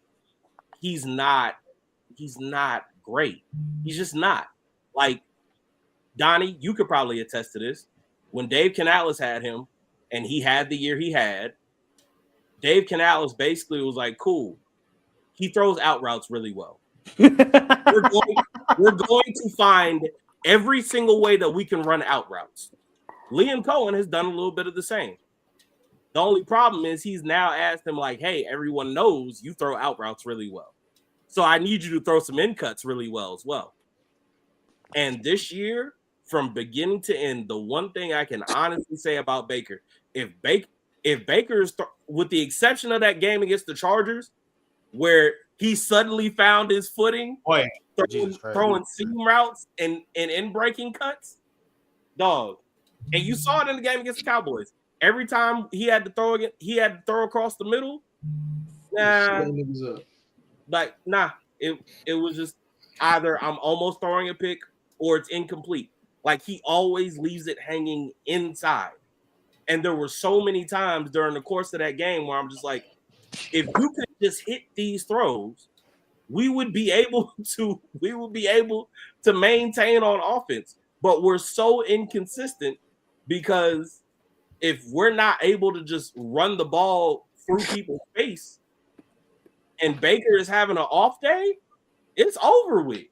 he's not great. He's just not. Like, Donnie, you could probably attest to this. When Dave Canales had him and he had the year he had, Dave Canales basically was like, cool. He throws out routes really well. We're going to find every single way that we can run out routes. Liam Cohen has done a little bit of the same. The only problem is he's now asked him, like, hey, everyone knows you throw out routes really well. So I need you to throw some in cuts really well as well. And this year, from beginning to end, the one thing I can honestly say about Baker, if Baker's with the exception of that game against the Chargers, where he suddenly found his footing, throwing seam routes and in breaking cuts, dog, And you saw it in the game against the Cowboys. Every time he had to throw again, he had to throw across the middle. Nah. It was just either I'm almost throwing a pick or it's incomplete. Like he always leaves it hanging inside. And there were so many times during the course of that game where I'm just like, if you could just hit these throws, we would be able to maintain on offense. But we're so inconsistent because if we're not able to just run the ball through people's face and Baker is having an off day, it's over with.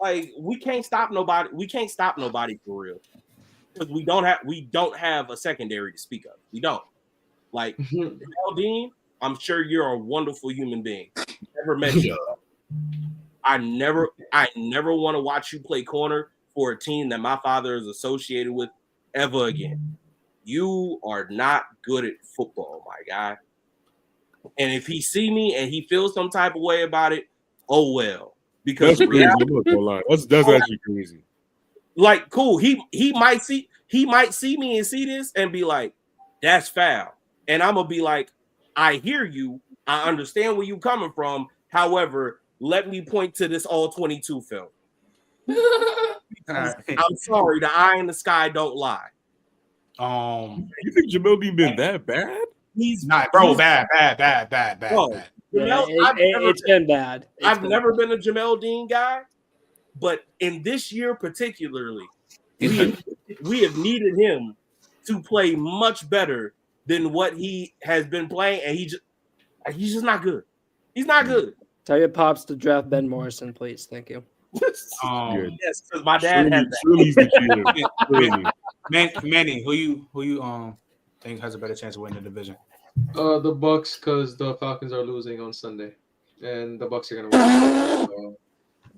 Like we can't stop nobody. We can't stop nobody for real. Because we don't have a secondary to speak of. We don't. Like Jamel Dean, I'm sure you're a wonderful human being. Never met you. I never want to watch you play corner for a team that my father is associated with ever again. You are not good at football, my guy. And if he see me and he feels some type of way about it, oh well. Because that's crazy. That's actually crazy. Like, cool. He might see me and see this and be like, that's foul. And I'm gonna be like, I hear you. I understand where you're coming from. However, let me point to this all 22 film. I'm sorry, the eye in the sky don't lie. You think Jamel Dean been that bad? He's not, bro. Bad. Bro, Yeah, it's been bad. I've never been a Jamel Dean guy, but in this year particularly, we have needed him to play much better than what he has been playing, and he's just not good. He's not good. Tell your pops to draft Ben Morrison, please. Thank you. Yes, because my dad had that. Manny, who you think has a better chance of winning the division? The Bucs, because the Falcons are losing on Sunday, and the Bucs are gonna win.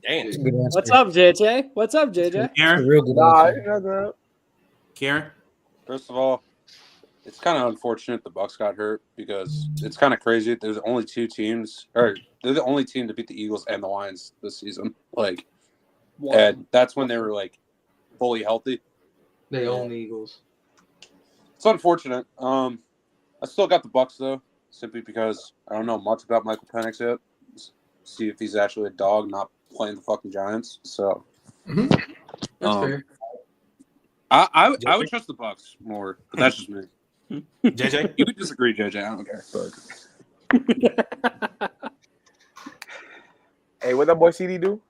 Damn. What's up, JJ? What's up, JJ? Karen? Karen? First of all, it's kind of unfortunate the Bucs got hurt because it's kind of crazy. There's only two teams, or they're the only team to beat the Eagles and the Lions this season. Like, and that's when they were like fully healthy. They own the Eagles. It's unfortunate. I still got the Bucs though, simply because I don't know much about Michael Penix yet. See if he's actually a dog, not playing the fucking Giants. So, That's fair. I would trust the Bucs more, but that's just me. JJ, you could disagree, JJ. I don't care. But... Hey, what that boy CD do?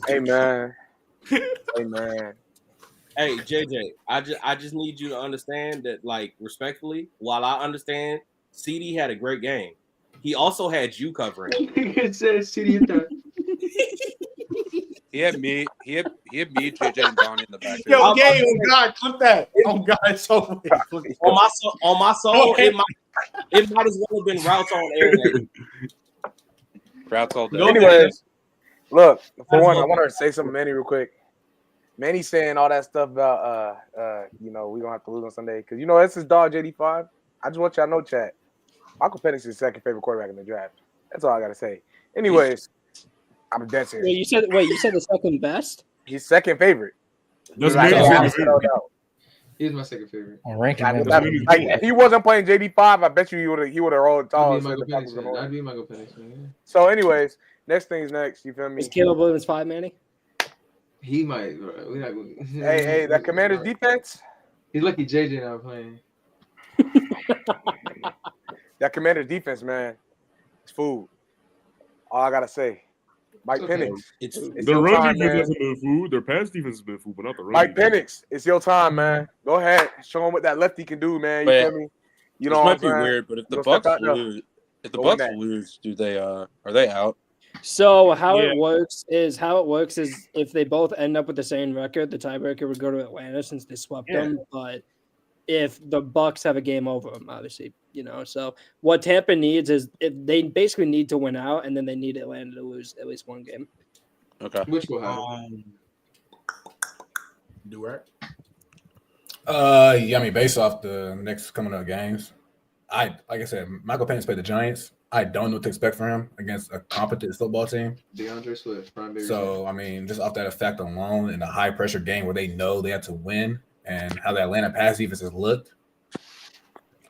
Hey man. Hey JJ, I just need you to understand that, like, respectfully, while I understand CD had a great game, he also had you covering. It says CD that. He had me, JJ, and Donnie in the back. Yo, Gabe, oh God, clip that. Oh God, it's so on my soul, it might as well have been routes on air. Routes all day. Anyways, look, for one, I want to say something to Manny real quick. Manny's saying all that stuff about we're gonna have to lose on Sunday. Because that's his dog JD5. I just want y'all to know, chat. Michael Penix is his second favorite quarterback in the draft. That's all I gotta say. Anyways, I'm dead serious. You said the second best? He's second favorite. He's my second favorite. If he wasn't playing JD5, I bet you he would have rolled tall. I'd be Michael Penix, man. So, anyways, next thing's next. You feel me? Is Caleb Williams 5, Manny? He might, bro. We're not going. Hey, that Commander's defense. He's lucky JJ not playing. That Commander's defense, man, it's food. All I gotta say. Mike Penix. It's the run defense hasn't been food. Their pass defense has been food, but not the run. Mike Penix, it's your time, man. Go ahead, show him what that lefty can do, man. You feel me? You know, it might be weird, but if the Bucs lose, do they are they out? So how it works is if they both end up with the same record, the tiebreaker would go to Atlanta since they swept them. But if the Bucs have a game over them, obviously, So what Tampa needs is if they basically need to win out, and then they need Atlanta to lose at least one game. Okay. Which will happen. Do it. Based off the next coming up games, like I said, Michael Penix played the Giants. I don't know what to expect from him against a competent football team. DeAndre Swift, So, I mean, just off that effect alone in a high-pressure game where they know they have to win and how the Atlanta pass defense has looked,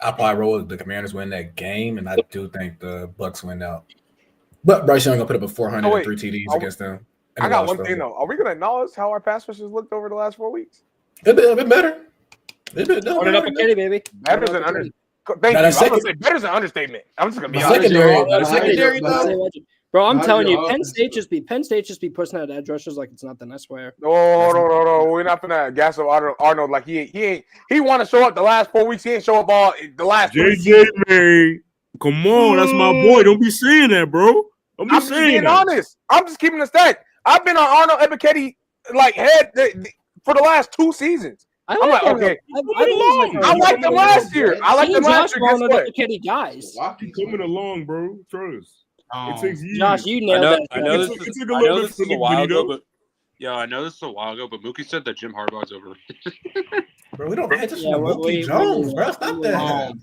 I probably roll the Commanders win that game, and I do think the Bucs win out. But Bryce Young going to put up a 403 TDs against them. I got one thing, though. Are we going to acknowledge how our pass rushers looked over the last 4 weeks? It's been better. Put it up a kitty, baby. Better than under. Thank you. I'm gonna say better is an understatement. I'm just gonna be honest. Secondary, bro. I'm telling you, Penn State just be pushing out edge rushers like it's nothing. I swear. No. We're not gonna gas up Arnold like he want to show up the last 4 weeks. He ain't show up all the last. JJ, man, come on, that's my boy. Don't be saying that, bro. I'm just being honest. I'm just keeping a stack. I've been on Arnold Ebiketie like head for the last 2 seasons. I'm like, okay. I liked them last year. I liked them last year. Guess what? Guys, coming along, bro. Trust. It takes years. Josh, you nailed that. I know this is a while ago, but Mookie said that Jim Harbaugh's over. Bro, we don't pay attention to Mookie Jones, bro. Stop that.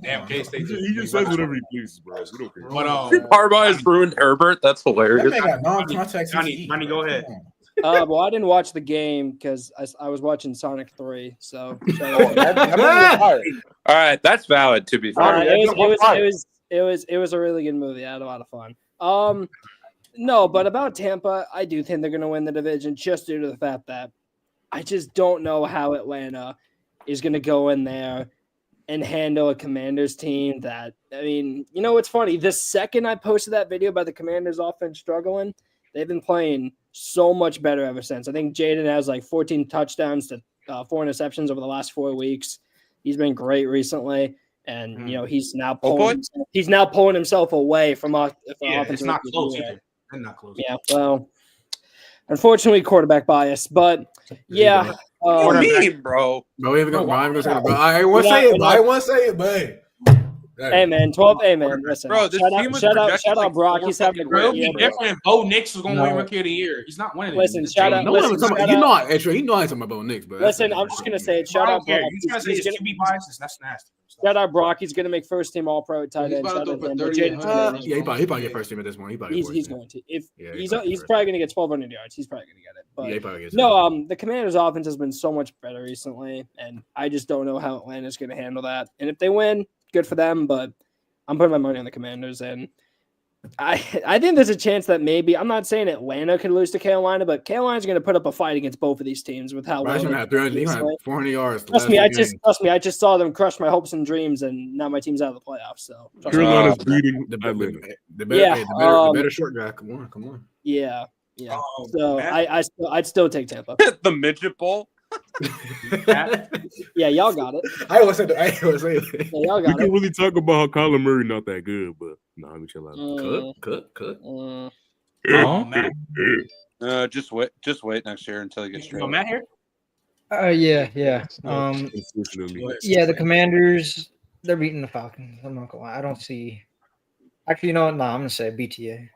Damn, K-State. He just says whatever he pleases, bro. We don't care. But, Jim Harbaugh has ruined Herbert. That's hilarious. That man got non-contact. Johnny, go ahead. Well, I didn't watch the game because I was watching Sonic 3. So, all right, that's valid. To be fair, it was a really good movie. I had a lot of fun. No, but about Tampa, I do think they're going to win the division just due to the fact that I just don't know how Atlanta is going to go in there and handle a Commanders team that, I mean, you know, it's funny. The second I posted that video about the Commanders offense struggling, they've been playing so much better ever since. I think Jaden has like 14 touchdowns to 4 interceptions over the last 4 weeks. He's been great recently, and you know he's now pulling himself away from offensive. It's not close either. Not close. Yeah, well, unfortunately, quarterback bias, but yeah. What do you mean, bro? No, we haven't got Ryan. I want to say it. I want to say it, man. Hey man, 12. Hey man, listen. Bro, this team was shout out Brock. He's having a great year. Different. Bo Nix was going to win Rookie of the Year. He's not winning. Listen, shout out. You know I ain't talking about Nix, but listen, I'm just gonna say it. Shout out Brock. You trying to say it's QB biases? That's nasty. Shout out Brock. He's gonna make first team All Pro tight end. Yeah, he probably get first team at this point. He's going to. He's probably gonna get 1,200 yards. He's probably gonna get it. But yeah, he probably gets no, the Commanders' offense has been so much better recently, and I just don't know how Atlanta's gonna handle that. And if they win, good for them. But I'm putting my money on the Commanders, and I think there's a chance that maybe, I'm not saying Atlanta could lose to Carolina, but Carolina's going to put up a fight against both of these teams with how well. Have 400 yards. Trust me, I just saw them crush my hopes and dreams, and now my team's out of the playoffs. So Carolina's beating the better short guy. Come on. Yeah. So I'd still take Tampa. The midget bowl. Yeah, y'all got it. I always say it. Yeah, y'all got we can really talk about how Kyler Murray not that good, but no, let me chill out. Cook. Oh man. Just wait next year until he gets straight. Matt here? Yeah. Yeah, the Commanders, they're beating the Falcons. I'm not gonna lie. I don't see. Actually, you know what? No, I'm gonna say BTA.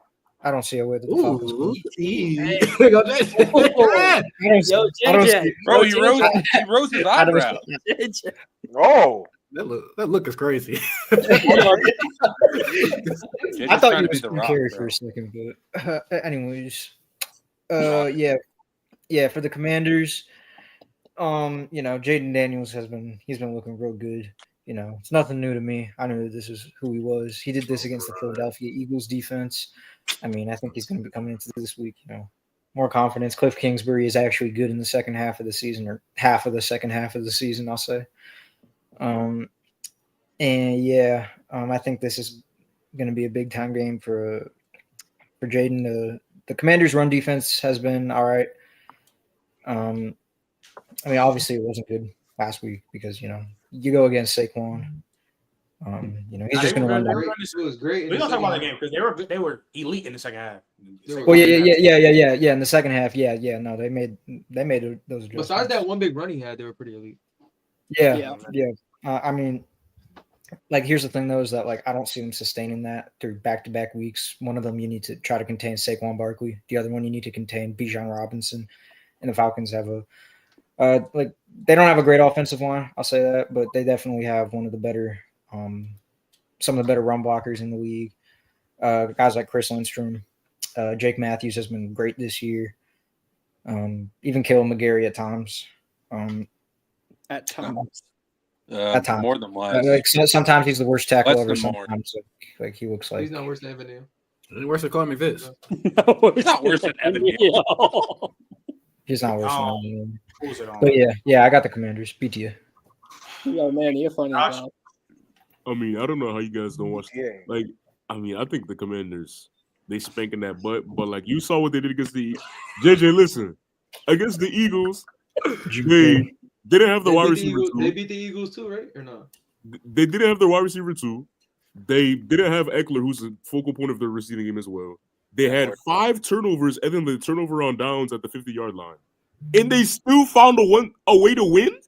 I don't see a way that the Falcons Bro, he rose his eyebrow. Oh, that look is crazy. I thought you were Carey for a second, but anyways, yeah. For the Commanders, Jaden Daniels he's been looking real good. You know, it's nothing new to me. I knew this is who he was. He did this against the Philadelphia Eagles defense. I mean, I think he's going to be coming into this week, more confidence. Cliff Kingsbury is actually good in the second half of the season, or half of the second half of the season, I'll say. I think this is going to be a big time game for Jaden. The Commanders' run defense has been all right. I mean, obviously it wasn't good last week because you go against Saquon. He's just going to run. It was great. We're going to talk about that game because they were elite in the second half. Well, yeah. In the second half, no, they made those adjustments. Besides that one big run he had, they were pretty elite. Yeah. I mean, here's the thing though, is that I don't see them sustaining that through back-to-back weeks. One of them you need to try to contain Saquon Barkley. The other one you need to contain Bijan Robinson. And the Falcons have they don't have a great offensive line, I'll say that, but they definitely have one of the better some of the better run blockers in the league. Guys like Chris Lindstrom, Jake Matthews has been great this year. Even Caleb McGarry at times. At times. More than less. Sometimes he's the worst tackle Less ever. than more. Sometimes like he looks like He's not worse than Evan Neal. He's worse than Coleman Fitz. He's not worse than Evan Neal. He's not worse than Evan Neal. But yeah, I got the Commanders. Beat you. Yo, man, you're funny. I mean, I don't know how you guys don't watch. Like, I mean, I think the Commanders, they spanking that butt, but like you saw what they did against the JJ. Listen, against the Eagles, they didn't have the wide receiver too. They beat the Eagles too, right? Or no? They didn't have the wide receiver too. They didn't have Eckler, who's a focal point of their receiving game as well. They had 5 turnovers and then the turnover on downs at the 50-yard line, and they still found a way to win.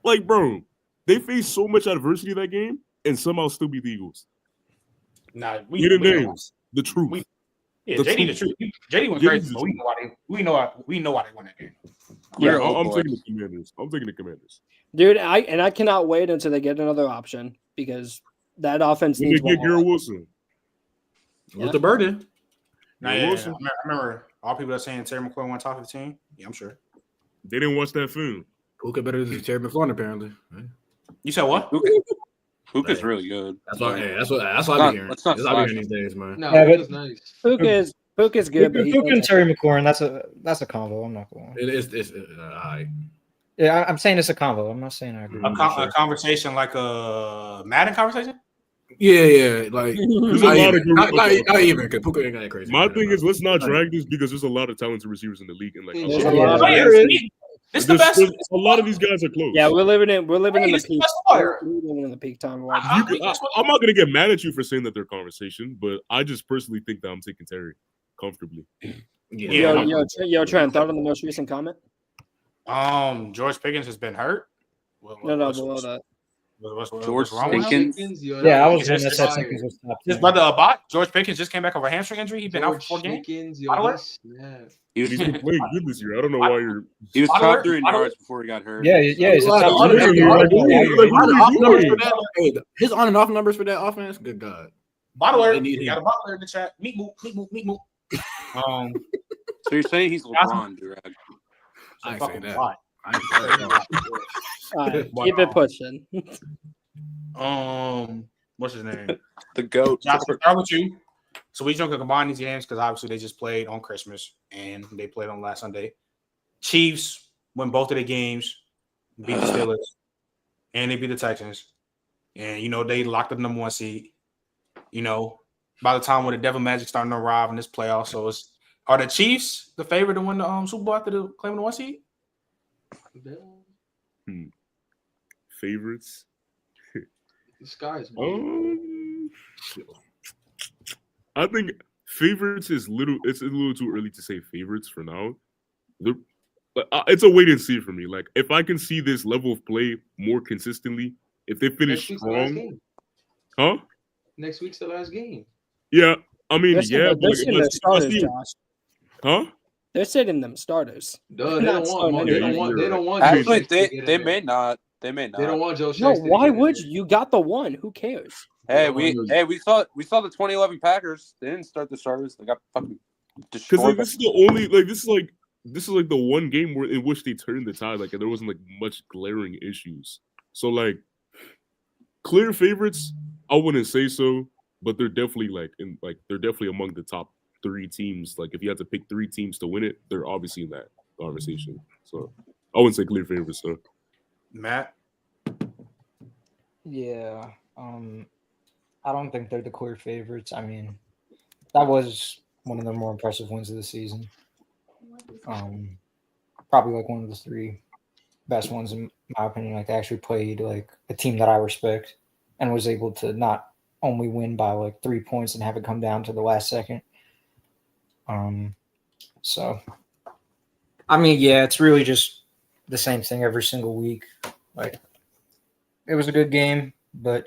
Like, bro, they faced so much adversity that game and somehow still beat the Eagles. Nah, the names, the truth. JD, the truth. JD went crazy, but we know why they won that game. Yeah, I'm taking the Commanders. I'm taking the Commanders. Dude, I cannot wait until they get another option because that offense needs get Garrett Wilson. With the burden. I remember all people are saying Terry McLaurin won top 15. Yeah, I'm sure. They didn't watch that film. Puka better than Terry McLaurin, apparently. You said what? Puka's really good. That's what I be hearing. That's what I be hearing these days, man. No, Puka's nice. Puka's good. Puka and Terry McLaurin, that's a combo. I'm not going. It's Yeah, I'm saying it's a combo. I'm not saying I agree. A conversation like a Madden conversation. Yeah. Like there's a lot of not even because Puka ain't got crazy. My thing is, let's not drag this because there's a lot of talented receivers in the league, and like It's the best. A lot of these guys are close. Yeah, we're living in the peak. We're living in the peak time. I'm not gonna get mad at you for saying that they're conversation, but I just personally think that I'm taking Terry comfortably. Yo, Trent, thought on the most recent comment. George Pickens has been hurt. No, below that. George Pickens. Yeah, I was saying that Pickens was top. His brother Abot, George Pickens just came back off a hamstring injury. He's been out for 4 games. He's been playing good this year. I don't know why you're. He was top 3 in yards before he got hurt. Yeah. He's a top his on and off numbers for that offense. Good God. Bottler, you got a Bottler in the chat. Meet move. So you're saying he's LeBron, Durag? I ain't saying that. All right, keep it pushing. What's his name? The GOAT. Johnson, start with you. So we don't combine these games because obviously they just played on Christmas and they played on last Sunday. Chiefs win both of the games, beat the Steelers, and they beat the Texans. And they locked up the number 1 seed. By the time when the Devil Magic starting to arrive in this playoff, so are the Chiefs the favorite to win the Super Bowl after claiming the 1 seed? Favorites? The sky's I think favorites is it's a little too early to say favorites for now. It's a wait and see for me. Like if I can see this level of play more consistently, if they finish strong, next week's the last game. Yeah, I mean, they're sitting the starters, Josh. Huh? They're sitting them starters. They don't want. Actually, they may not. They may not. They don't want Joe. No, why would you? You got the one. Who cares? Hey, we saw the 2011 Packers. They didn't start the starters. They got fucking destroyed. Because this is the only this is the one game in which they turned the tide. Like there wasn't much glaring issues. So clear favorites, I wouldn't say so, but they're definitely they're definitely among the top 3 teams. Like if you had to pick 3 teams to win it, they're obviously in that conversation. So I wouldn't say clear favorites though. Matt? Yeah. I don't think they're the clear favorites. I mean, that was one of the more impressive wins of the season. Probably one of the 3 best ones in my opinion. They actually played a team that I respect and was able to not only win by 3 points and have it come down to the last second. So I mean, yeah, it's really just the same thing every single week. It was a good game, but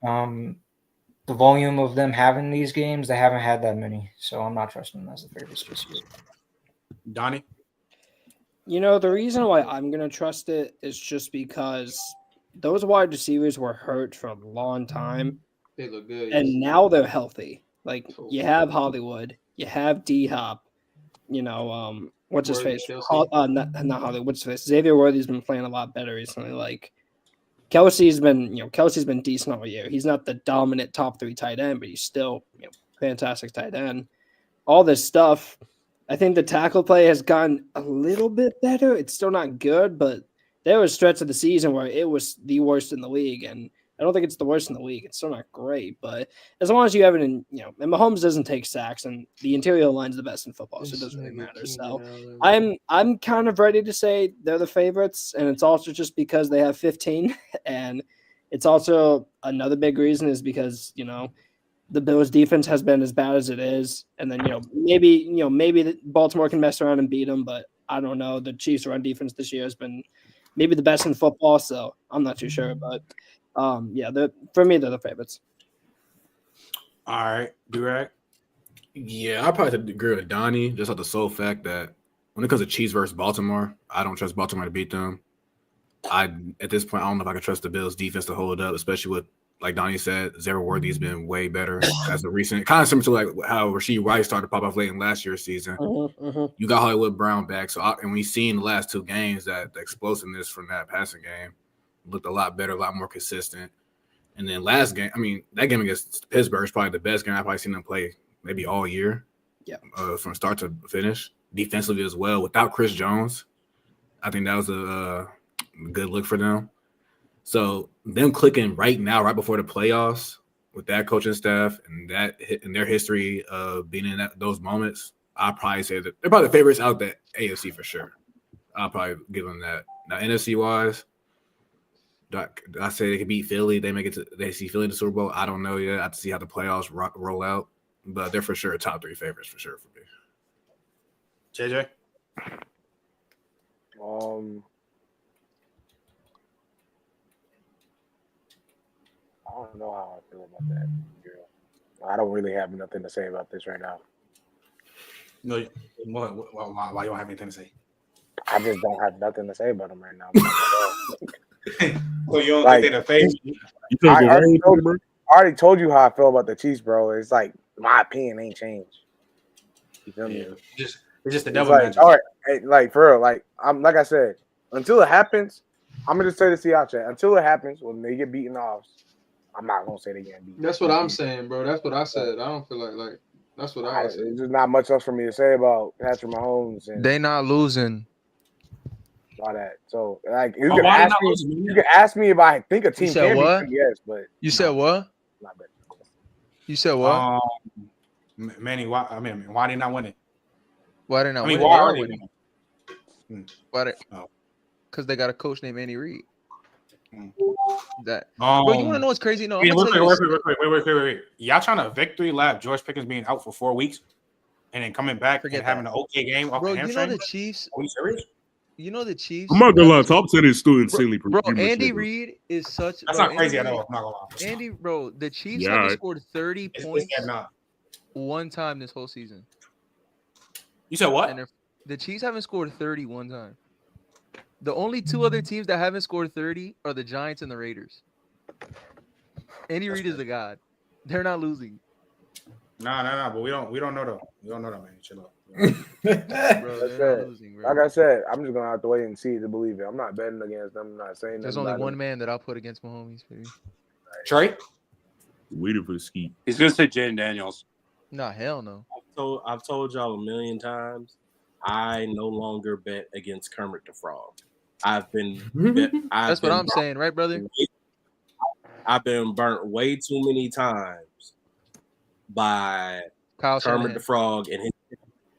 the volume of them having these games, they haven't had that many. So I'm not trusting them as the favorites just yet. Donnie? The reason why I'm going to trust it is just because those wide receivers were hurt for a long time. They look good. And now they're healthy. Like, you have Hollywood, you have D-Hop, what's his face? Not Hollywood, what's his face? Xavier Worthy's been playing a lot better recently. Like, Kelsey's been decent all year. He's not the dominant top 3 tight end, but he's still, fantastic tight end. All this stuff. I think the tackle play has gotten a little bit better. It's still not good, but there was a stretch of the season where it was the worst in the league, and I don't think it's the worst in the league. It's still not great, but as long as you have it in, and Mahomes doesn't take sacks, and the interior line's the best in football, so it doesn't really matter. So I'm kind of ready to say they're the favorites, and it's also just because they have 15, and it's also another big reason is because the Bills' defense has been as bad as it is, and then maybe Baltimore can mess around and beat them, but I don't know. The Chiefs' run defense this year has been maybe the best in football, so I'm not too sure, but. For me, they're the favorites. All right, Durag. Yeah, I probably agree with Donnie, just on the sole fact that when it comes to Chiefs versus Baltimore, I don't trust Baltimore to beat them. At this point, I don't know if I can trust the Bills' defense to hold up, especially with, like Donnie said, Xavier Worthy's been way better as a recent, kind of similar to like how Rashee Rice started to pop off late in last year's season. You got Hollywood Brown back, and we've seen the last 2 games that the explosiveness from that passing game looked a lot better, a lot more consistent. And then last game, that game against Pittsburgh is probably the best game I've probably seen them play maybe all year. Yeah. From start to finish, defensively as well. Without Chris Jones, I think that was a good look for them. So them clicking right now, right before the playoffs, with that coaching staff and that in their history of being in those moments, I'll probably say that they're probably the favorites out the AFC for sure. I'll probably give them that. Now NFC wise. I say they could beat Philly. They see Philly in the Super Bowl. I don't know yet. I have to see how the playoffs roll out, but they're for sure top 3 favorites for sure for me. JJ, I don't know how I feel about that. I don't really have nothing to say about this right now. No, why you don't have anything to say? I just don't have nothing to say about them right now. So you don't think they're the favorite? I already told you how I feel about the Chiefs, bro. It's like my opinion ain't changed. You feel me? It's just the devil magic. All right, like for real, like I said, until it happens, I'm gonna just say the Seahawks chat. Until it happens, when they get beaten off, I'm not gonna say they get beaten. That's what I'm saying, bro. That's what I said. I don't feel like that's what I said. There's just not much else for me to say about Patrick Mahomes. And they not losing. All that. So, like, you can ask me if I think a team can what? be. Yes, but you said what? Not bad. You said what? Manny, why they not winning? Why they not winning? Why are they winning? Because they got a coach named Andy Reid. That. Bro, you want to know what's crazy? No, wait. Y'all trying to victory lap George Pickens being out for 4 weeks and then coming back and having an okay game off the hamstring? You know the Chiefs. Are you serious? You know the Chiefs. I'm not gonna lie, top 10 is still insanely. Bro, Andy Reid is such. That's not crazy at all. I'm not gonna lie. Andy, bro, the Chiefs have scored 30 points one time this whole season. You said what? The Chiefs haven't scored 30 one time. The only 2 other teams that haven't scored 30 are the Giants and the Raiders. Andy Reid is the god. They're not losing. Nah, but we don't know though. We don't know that, man. Chill out. Bro, like I said, I'm just gonna have to wait and see to believe it. I'm not betting against them. I'm not saying there's only one man that I'll put against Mahomes, baby. Trey? Waiting for the ski. He's gonna say Jaden Daniels. Nah, hell no. I've told y'all a million times. I no longer bet against Kermit the Frog. That's what I'm saying, right, brother? I've been burnt way too many times by Kyle Kermit the Frog and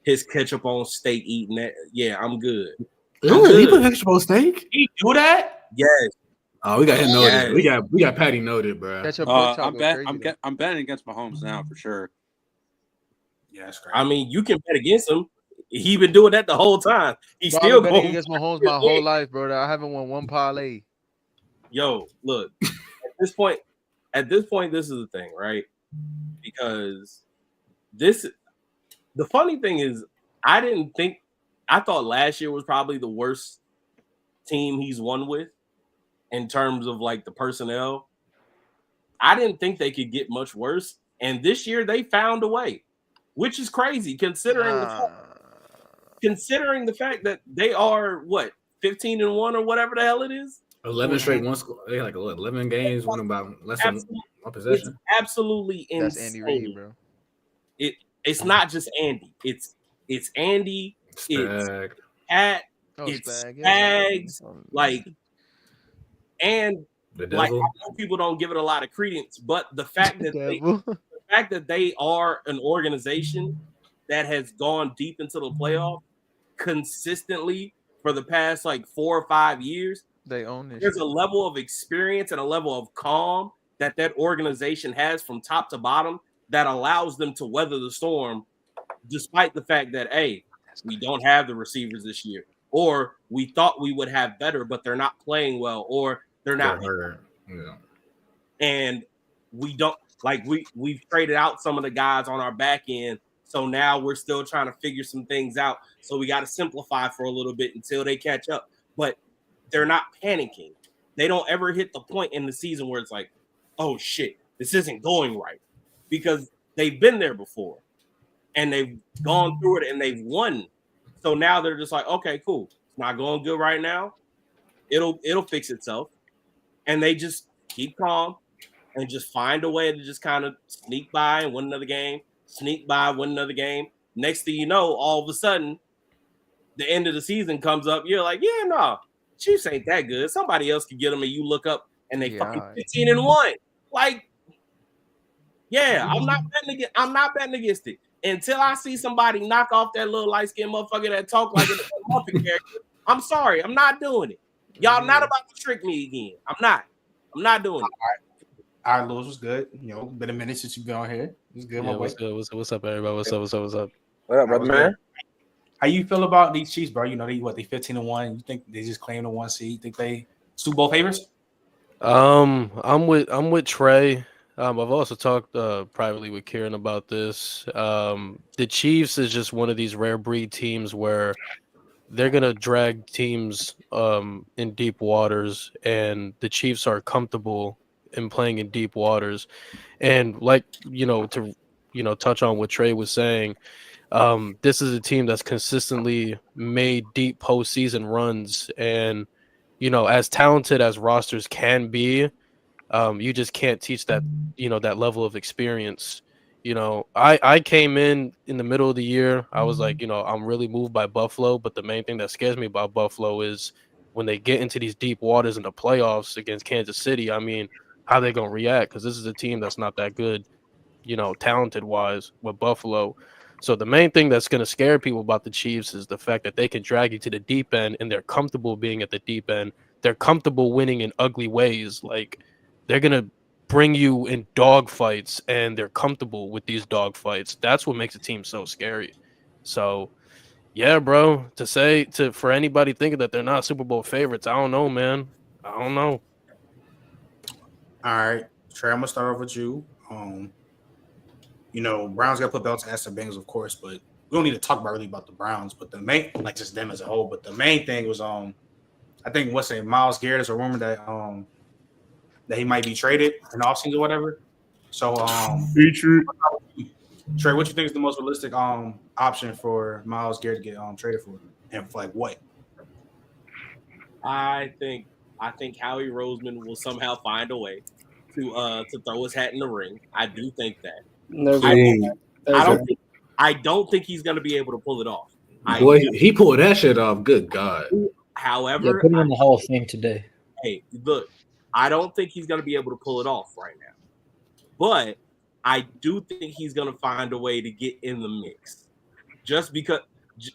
his ketchup on steak eating that. Yeah, I'm good. He put ketchup on steak? He do that? Yes. Oh, we got him noted. We got Patty noted, bro. I'm betting against Mahomes now for sure. Yeah, that's great. I mean, you can bet against him. He been doing that the whole time. He's still going against Mahomes my whole life, bro. I haven't won one parlay. Yo, look. At this point, this is the thing, right? Because the funny thing is, I thought last year was probably the worst team he's won with, in terms of like the personnel. I didn't think they could get much worse. And this year they found a way, which is crazy considering the fact that they are what 15-1 or whatever the hell it is. 11 straight one score. They like 11 games, winning about less than one possession. It's absolutely insane. That's Andy Reid, bro. It's not just Andy. It's Andy. Spag. It's Pat. It's Spags. Like, and like I know people don't give it a lot of credence, but the fact that they are an organization that has gone deep into the playoff consistently for the past like 4 or 5 years. They own it. There's a level of experience and a level of calm that organization has from top to bottom that allows them to weather the storm, despite the fact that, hey, we don't have the receivers this year, or we thought we would have better, but they're not playing well, or they're not. Yeah. And we don't like we've traded out some of the guys on our back end, so now we're still trying to figure some things out. So we got to simplify for a little bit until they catch up. But they're not panicking. They don't ever hit the point in the season where it's like, oh shit, this isn't going right, because they've been there before and they've gone through it and they've won. So now they're just like, okay, cool. It's not going good right now. It'll fix itself. And they just keep calm and just find a way to just kind of sneak by and win another game, sneak by, win another game. Next thing you know, all of a sudden, the end of the season comes up. You're like, yeah, no, Chiefs ain't that good. Somebody else could get them, and you look up and they fucking 15-1. Like, yeah, I'm not betting against it until I see somebody knock off that little light skinned motherfucker that talk like a Muppet character. I'm sorry, I'm not doing it. Y'all not about to trick me again. I'm not doing it. All right, Lewis was good. You know, been a minute since you've been on here. It's good. Yeah, what's good? What's up, everybody? What's up? What up, brother, man? How you feel about these Chiefs, bro? You know, they 15-1. You think they just claim the 1 seed? You think they Super Bowl favorites? I'm with Trey. I've also talked privately with Kieran about this. The Chiefs is just one of these rare breed teams where they're gonna drag teams in deep waters, and the Chiefs are comfortable in playing in deep waters. And like to touch on what Trey was saying, this is a team that's consistently made deep postseason runs, and as talented as rosters can be, you just can't teach that that level of experience. I came in the middle of the year. I was like, I'm really moved by Buffalo, but the main thing that scares me about Buffalo is when they get into these deep waters in the playoffs against Kansas City. I mean, how they gonna react? Because this is a team that's not that good, talented wise with Buffalo. So the main thing that's gonna scare people about the Chiefs is the fact that they can drag you to the deep end, and they're comfortable being at the deep end. They're comfortable winning in ugly ways. Like, they're gonna bring you in dog fights, and they're comfortable with these dog fights. That's what makes a team so scary. So yeah, bro, for anybody thinking that they're not Super Bowl favorites, I don't know, man. I don't know. All right, Trey, I'm gonna start off with you. Browns got to put belts against the Bengals, of course, but we don't need to talk really about the Browns. But the main, like just them as a whole. But the main thing was, I think Myles Garrett is a rumor that he might be traded in the offseason or whatever. So, Trey, what you think is the most realistic option for Myles Garrett to get traded for, and for like what? I think Howie Roseman will somehow find a way to throw his hat in the ring. I do think that. I don't think he's going to be able to pull it off. He pulled that shit off. Good God. However, put him in the Hall of Fame today. Hey, look, I don't think he's going to be able to pull it off right now. But I do think he's going to find a way to get in the mix. Just because,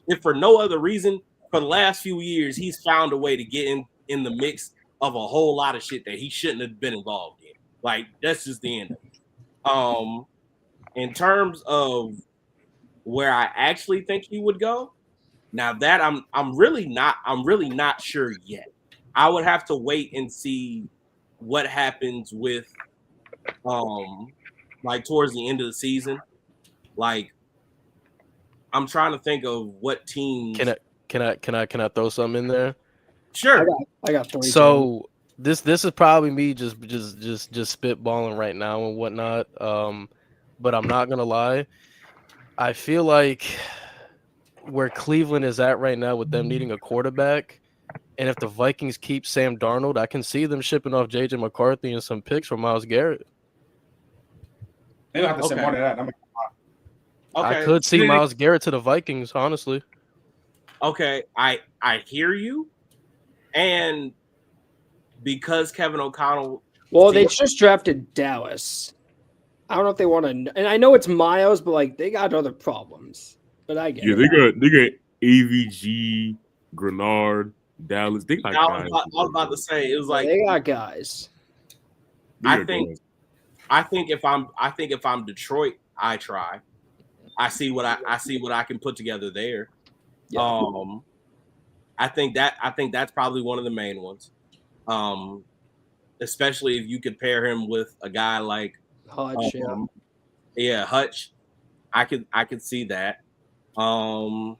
if for no other reason, for the last few years, he's found a way to get in the mix of a whole lot of shit that he shouldn't have been involved in. Like, that's just the end of it. In terms of where I actually think he would go, now that I'm really not sure yet. I would have to wait and see what happens with like towards the end of the season. Like, I'm trying to think of what teams. Can I throw something in there? Sure. I got 3. So This is probably me just spitballing right now and whatnot. But I'm not gonna lie. I feel like where Cleveland is at right now with them needing a quarterback, and if the Vikings keep Sam Darnold, I can see them shipping off JJ McCarthy and some picks for Myles Garrett. They don't have to say more than that. I could see Myles Garrett to the Vikings, honestly. Okay, I hear you, and because Kevin O'Connell. Well, they just drafted Dallas. I don't know if they want to, and I know it's Miles, but like they got other problems. But I get it. They got AVG, Grenard, Dallas. They got I was about to say it was like they got guys. I think if I'm Detroit, I try. I see what I can put together there. Yeah. I think that's probably one of the main ones. Especially if you could pair him with a guy like Hutch. Hutch. I could see that. I'm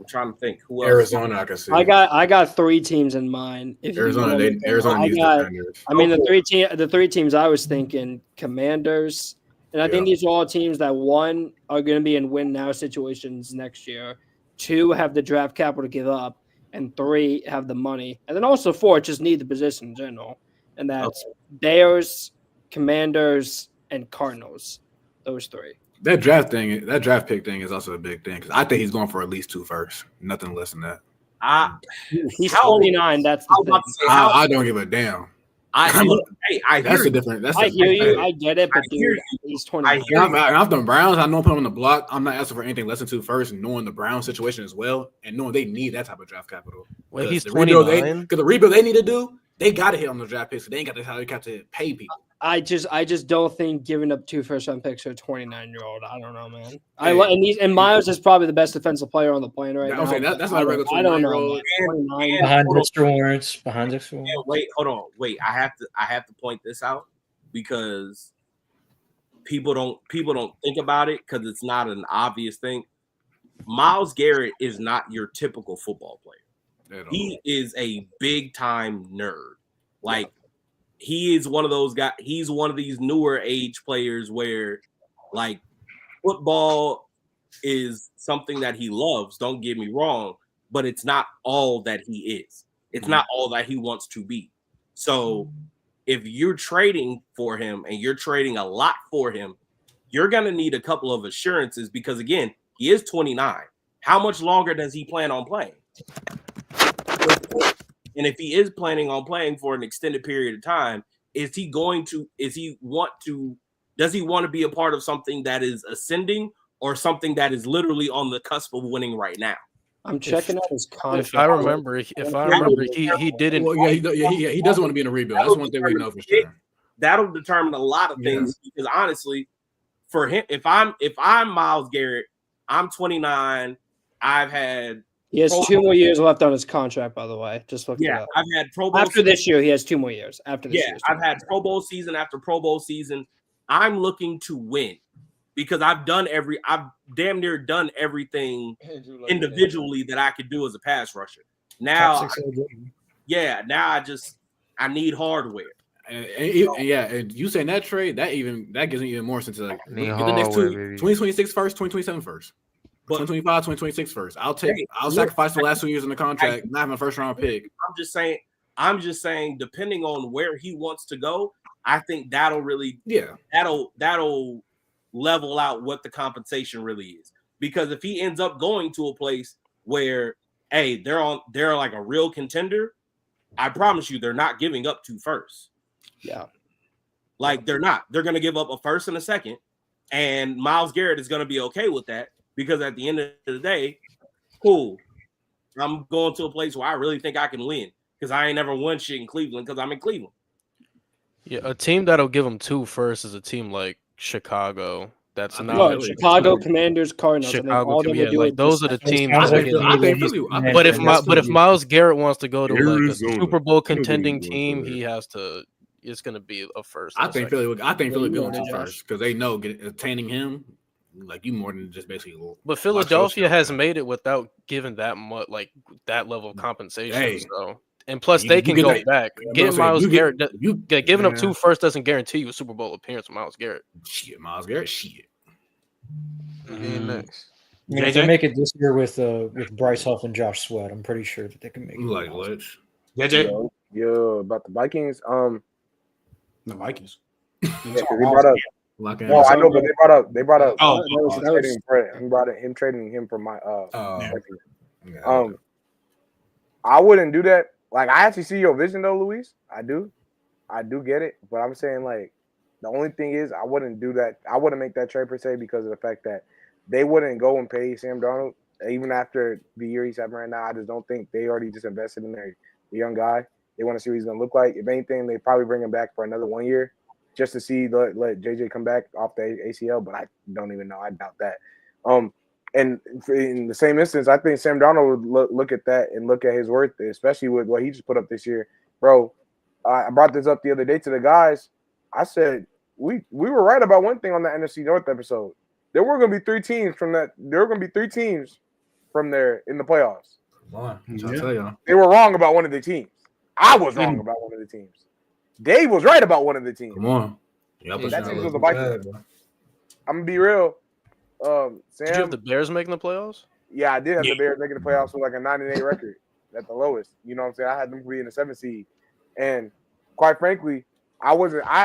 trying to think who else. Arizona, I can see. I got 3 teams in mind. Arizona needs defenders. I mean, the three teams I was thinking: Commanders, and I think these are all teams that 1 are going to be in win now situations next year, 2 have the draft capital to give up, and 3 have the money, and then also 4 just need the position in general, and that's Bears, Commanders, and Cardinals. Those 3. That draft pick thing is also a big thing because I think he's going for at least 2 first, nothing less than that. He's 29. That's the thing. I don't give a damn. That's a different. I hear you. I get it, but he's 29. I'm the Browns. I know I'm putting him on the block. I'm not asking for anything less than 2 first, and knowing the Browns situation as well, and knowing they need that type of draft capital. Well, he's 29. Because the rebuild they need to do, they got to hit on the draft picks. So they ain't got the salary cap to pay people. I just don't think giving up 2 first-round picks for a 29-year-old. I don't know, man. And Miles is probably the best defensive player on the planet right now. That's not a regular 29-year-old. I don't know. Behind Dexter Lawrence. Wait, hold on. Wait, I have to point this out because people don't think about it because it's not an obvious thing. Myles Garrett is not your typical football player. He is a big-time nerd. Like. He is one of those guys. He's one of these newer age players where, like, football is something that he loves. Don't get me wrong, but it's not all that he is. It's not all that he wants to be. So, if you're trading for him and you're trading a lot for him, you're gonna need a couple of assurances because, again, he is 29. How much longer does he plan on playing? And if he is planning on playing for an extended period of time, does he want to be a part of something that is ascending or something that is literally on the cusp of winning right now? I'm checking out his contract. If I remember, he didn't. Well, he doesn't want to be in a rebuild. That's one thing we know for sure. That'll determine a lot of things because honestly, for him, if I'm Myles Garrett, I'm 29. He has 2 more years left on his contract, by the way. Just look it up. I've had Pro Bowl after this year. He has 2 more years. After this year, I've had Pro Bowl season after Pro Bowl season. I'm looking to win because I've damn near done everything individually that I could do as a pass rusher. Now, I need hardware. And you saying that trade that gives me even more sense. Like get the next 2026 first, 2027 first. 2025, 2026 first. I'll sacrifice the last 2 years in the contract, not have my first round pick. I'm just saying, depending on where he wants to go, I think that'll level out what the compensation really is. Because if he ends up going to a place where, hey, they're like a real contender, I promise you they're not giving up 2 firsts. Yeah. Like they're not. They're gonna give up a first and a second, and Myles Garrett is gonna be okay with that. Because at the end of the day, cool, I'm going to a place where I really think I can win because I ain't never won shit in Cleveland because I'm in Cleveland. Yeah, a team that'll give him 2 first is a team like Chicago. That's not Chicago Commanders, Cardinals. Chicago, those are the teams. But if Myles Garrett wants to go to like a Super Bowl contending team, he has to. It's going to be a first. I think Philly going to first because they know attaining him. Like you more than just basically. But Philadelphia has made it without giving that much, like that level of compensation. So And plus, they can go back. Getting Myles Garrett, giving up 2 firsts doesn't guarantee you a Super Bowl appearance with Myles Garrett. Shit, Myles Garrett, shit. Next. I mean, if they make it this year with Bryce Huff and Josh Sweat, I'm pretty sure that they can make it. Like what? Yo, about the Vikings. The Vikings. Yeah, they brought up. Well, I know, but they brought up. Him trading him for my. I wouldn't do that. Like, I actually see your vision though, Luis. I do get it, but I'm saying like the only thing is I wouldn't do that. I wouldn't make that trade per se because of the fact that they wouldn't go and pay Sam Darnold even after the year he's having right now. I just don't think they already just invested in their young guy. They want to see what he's going to look like. If anything, they probably bring him back for another 1 year just to see let JJ come back off the ACL. But I don't even know. I doubt that. And in the same instance, I think Sam Darnold would look at that and look at his worth, especially with what he just put up this year. Bro, I brought this up the other day to the guys. I said we were right about one thing on the NFC North episode. There were going to be 3 teams from that. There were going to be 3 teams from there in the playoffs. I'll tell y'all. They were wrong about one of the teams. I was wrong about one of the teams. Dave was right about one of the teams. Come on. That team was the Vikings. I'm going to be real. Sam, did you have the Bears making the playoffs? Yeah, I did have the Bears making the playoffs with like a 9-8 record at the lowest. You know what I'm saying? I had them being the 7th seed. And quite frankly, I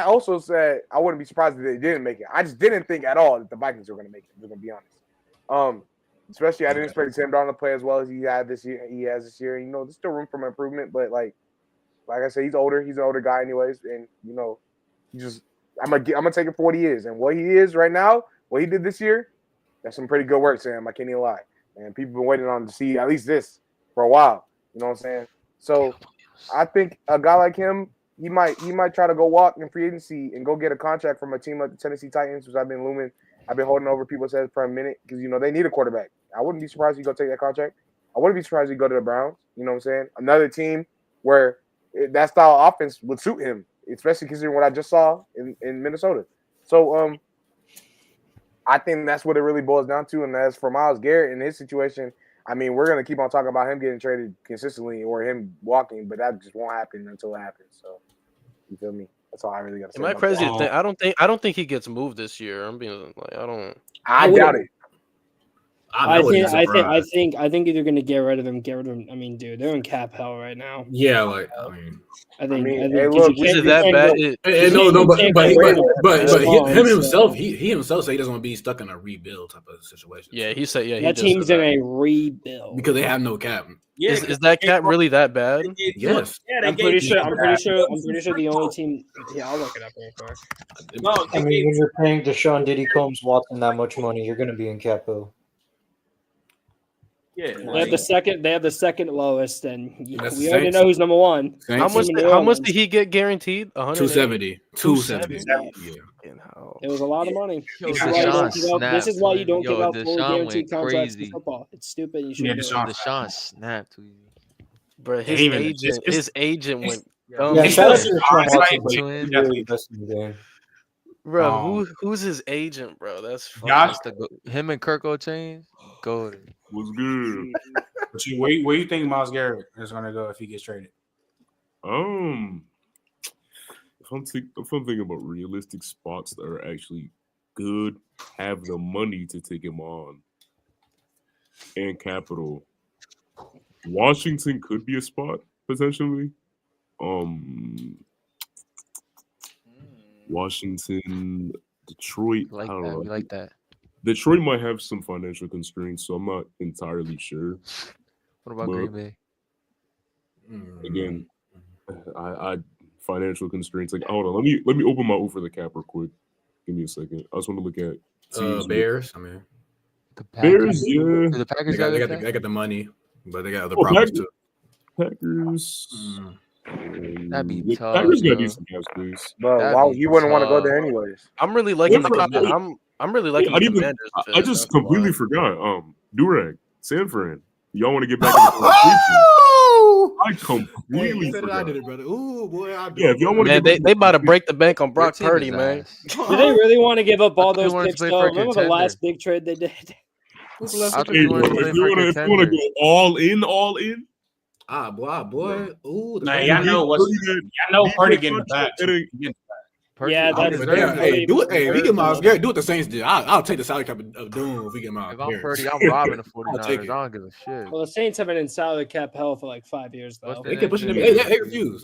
also said I wouldn't be surprised if they didn't make it. I just didn't think at all that the Vikings were going to make it. I'm going to be honest. Especially I didn't expect Sam Darnold to play as well as he has this year. You know, there's still room for improvement, but like I said, he's older. He's an older guy anyways. And, you know, I'm gonna take it for what he is. And what he is right now, what he did this year, that's some pretty good work, Sam. I can't even lie. And people have been waiting on to see at least this for a while. You know what I'm saying? So I think a guy like him, he might try to go walk in free agency and go get a contract from a team like the Tennessee Titans, which I've been holding over people's heads for a minute because, you know, they need a quarterback. I wouldn't be surprised if you go take that contract. I wouldn't be surprised if you go to the Browns. You know what I'm saying? Another team where that style of offense would suit him, especially considering what I just saw in Minnesota. So I think that's what it really boils down to. And as for Myles Garrett in his situation, I mean, we're going to keep on talking about him getting traded consistently or him walking, but that just won't happen until it happens. So you feel me? That's all I really got to say. Am I crazy to think? I don't think he gets moved this year. I'm being like, I doubt it. I think either going to get rid of him. I mean, dude, they're in cap hell right now. Yeah, like I think hey, look, is it that bad? But him himself, he himself said he doesn't want to be stuck in a rebuild type of situation. Yeah, he said, that team's in a rebuild because they have no cap. Yeah, is that cap really that bad? Yes. I'm pretty sure the only team. Yeah, I'll look it up real quick. No, I mean, when you're paying Deshaun Diddy Combs Watson that much money, you're going to be in capo. Yeah, they have the second lowest, and we already know who's number one. How much did he get guaranteed? 270. 270. Yeah. It was a lot of money. This is why you don't give out full guaranteed contracts in football. It's stupid. You should. Deshaun snapped. Bro, his agent went. Bro, who's his agent, bro? That's him and Kirko Chains. Go. What's good? Where you think Myles Garrett is going to go if he gets traded? If I'm thinking about realistic spots that are actually good, have the money to take him on, and capital, Washington could be a spot potentially. Washington, Detroit. I like that. Detroit might have some financial constraints, so I'm not entirely sure. What about Green Bay? Again, I financial constraints. Like, hold on, let me open my over the cap real quick. Give me a second. I just want to look at Bears. I mean, the Packers, Bears. Yeah, the Packers they got the money, but they got other problems too. Packers. That'd be tough. Packers got decent cap space. But you wouldn't want to go there anyways. I'm really liking the I'm really liking the Commanders. I just completely forgot. Durag, San Fran. Y'all want to get back in the conversation? I completely forgot. I did it, brother. Ooh, boy, I did. Yeah, if y'all want to they about to break the bank on Brock Purdy, man. Do they really want to give up all those picks? Though? Remember the last big trade they did? If you want to go all in, Boy. Ooh, y'all know Purdy getting the back. Yeah, that's hey, do it. Hey, if we get Miles Garrett, do what the Saints did. I'll take the salary cap of Doom if we get Miles If I'm Garrett. Purdy, I'm robbing the 49ers. I don't give a shit. Well, the Saints have been in salary cap hell for like 5 years though. They keep pushing them. They refuse.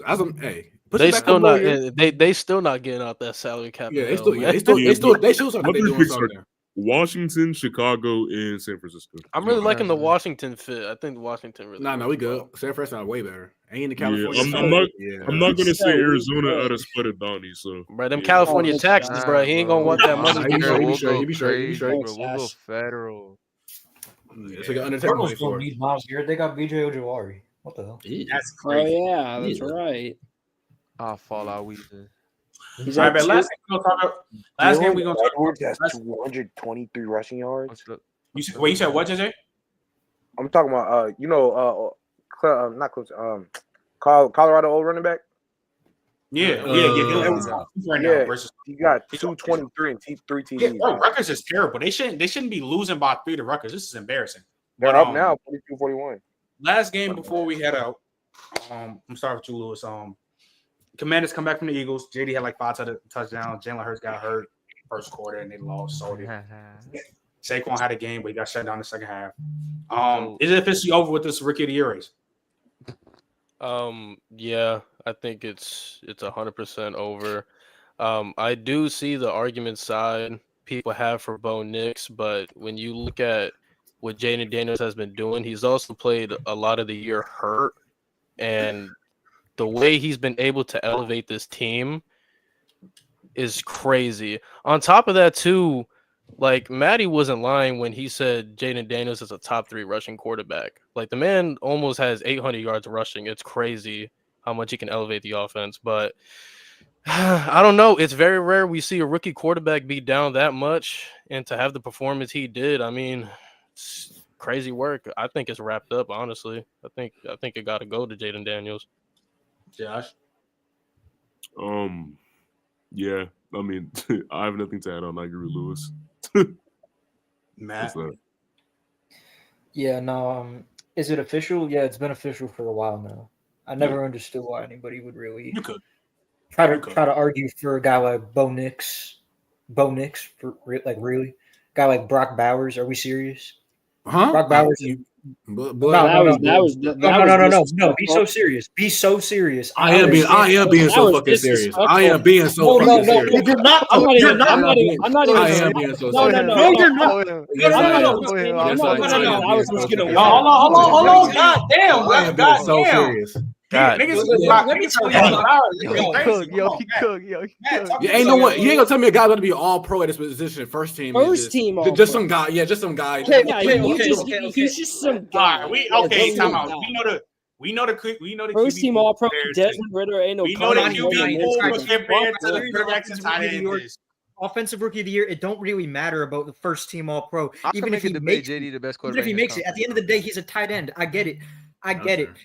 They still not. They still not getting out that salary cap. Yeah, they still something. They doing something. Washington, Chicago, and San Francisco. I'm really liking the Washington fit. I think Washington really. No, we good. San Francisco way better. Ain't in California. I'm not gonna say Arizona out of split of Donnie. So, bro, them California taxes, bro. He ain't gonna want that money. He be straight. We'll go federal. It's like an undertaking for need Miles Garrett. They got BJ Ojolari. What the hell? That's crazy. Oh yeah, that's right. I'll fall out Weezer. All right, but last game we're gonna talk about. Edwards has 223 rushing yards. You said what, JJ? I'm talking about not Clemson, Colorado old running back. Yeah. Right now versus he got 223 and 3 TDs. Yeah, bro, Rutgers is terrible. They shouldn't be losing by 3 to Rutgers. This is embarrassing. They're up now, 42-41. Last game before we head out, I'm sorry with you, Lewis. Commanders come back from the Eagles. JD had like 5 touchdowns. Jalen Hurts got hurt first quarter and they lost. So Saquon had a game, but he got shut down in the second half. Is it officially over with this Rookie of the Year race? Yeah, I think it's 100% over. I do see the argument side people have for Bo Nix, but when you look at what Jaden Daniels has been doing, he's also played a lot of the year hurt, and the way he's been able to elevate this team is crazy. On top of that, too, like Matty wasn't lying when he said Jaden Daniels is a top 3 rushing quarterback. Like the man almost has 800 yards rushing. It's crazy how much he can elevate the offense. But I don't know. It's very rare we see a rookie quarterback be down that much and to have the performance he did. I mean, it's crazy work. I think it's wrapped up, honestly. I think it got to go to Jaden Daniels. Josh? Yeah. I mean, I have nothing to add on. I agree with Lewis. Matt? Yeah, no. Is it official? Yeah, it's been official for a while now. I never understood why anybody would really try to argue for a guy like Bo Nix. For like really, guy like Brock Bowers. Are we serious? Huh? Brock Bowers. No. Be so serious. Be so serious. I am being so fucking serious. I am being so fucking serious. You're not. I'm not even. I am being so serious. No, you're not. No. I was just gonna. Hold on. God damn. I am being so serious. God. You ain't gonna tell me a guy's gonna be all pro at his position, first team. Just some guy. Yeah, just some guy. He's just some guy. Time out. We know the first team all pro. Desmond Ritter ain't no. We know that QB compared to the quarterbacks and tight ends. Offensive Rookie of the Year, it don't really matter about the first team all pro. Even if he makes JD the best quarterback. Even if he makes it, at the end of the day, he's a tight end. I get it.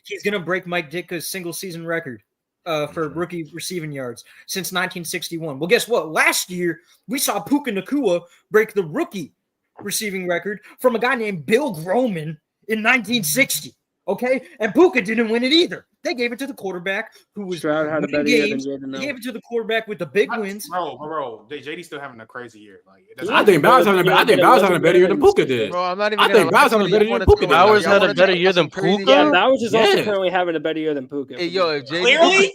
He's going to break Mike Ditka's single season record for rookie receiving yards since 1961. Well, guess what? Last year, we saw Puka Nacua break the rookie receiving record from a guy named Bill Groman in 1960. Okay? And Puka didn't win it either. They gave it to the quarterback who was Stroud had a better year than Jaden. They gave it to the quarterback with the big wins. Bro, JD's still having a crazy year. I think Bowers having a better year than Puka did. Bro, I'm not even. I think Bowers having a better year than Puka did. Bowers had a better year than Puka. Yeah, Bowers is also currently having a better year than Puka. Hey, yo, if JD clearly,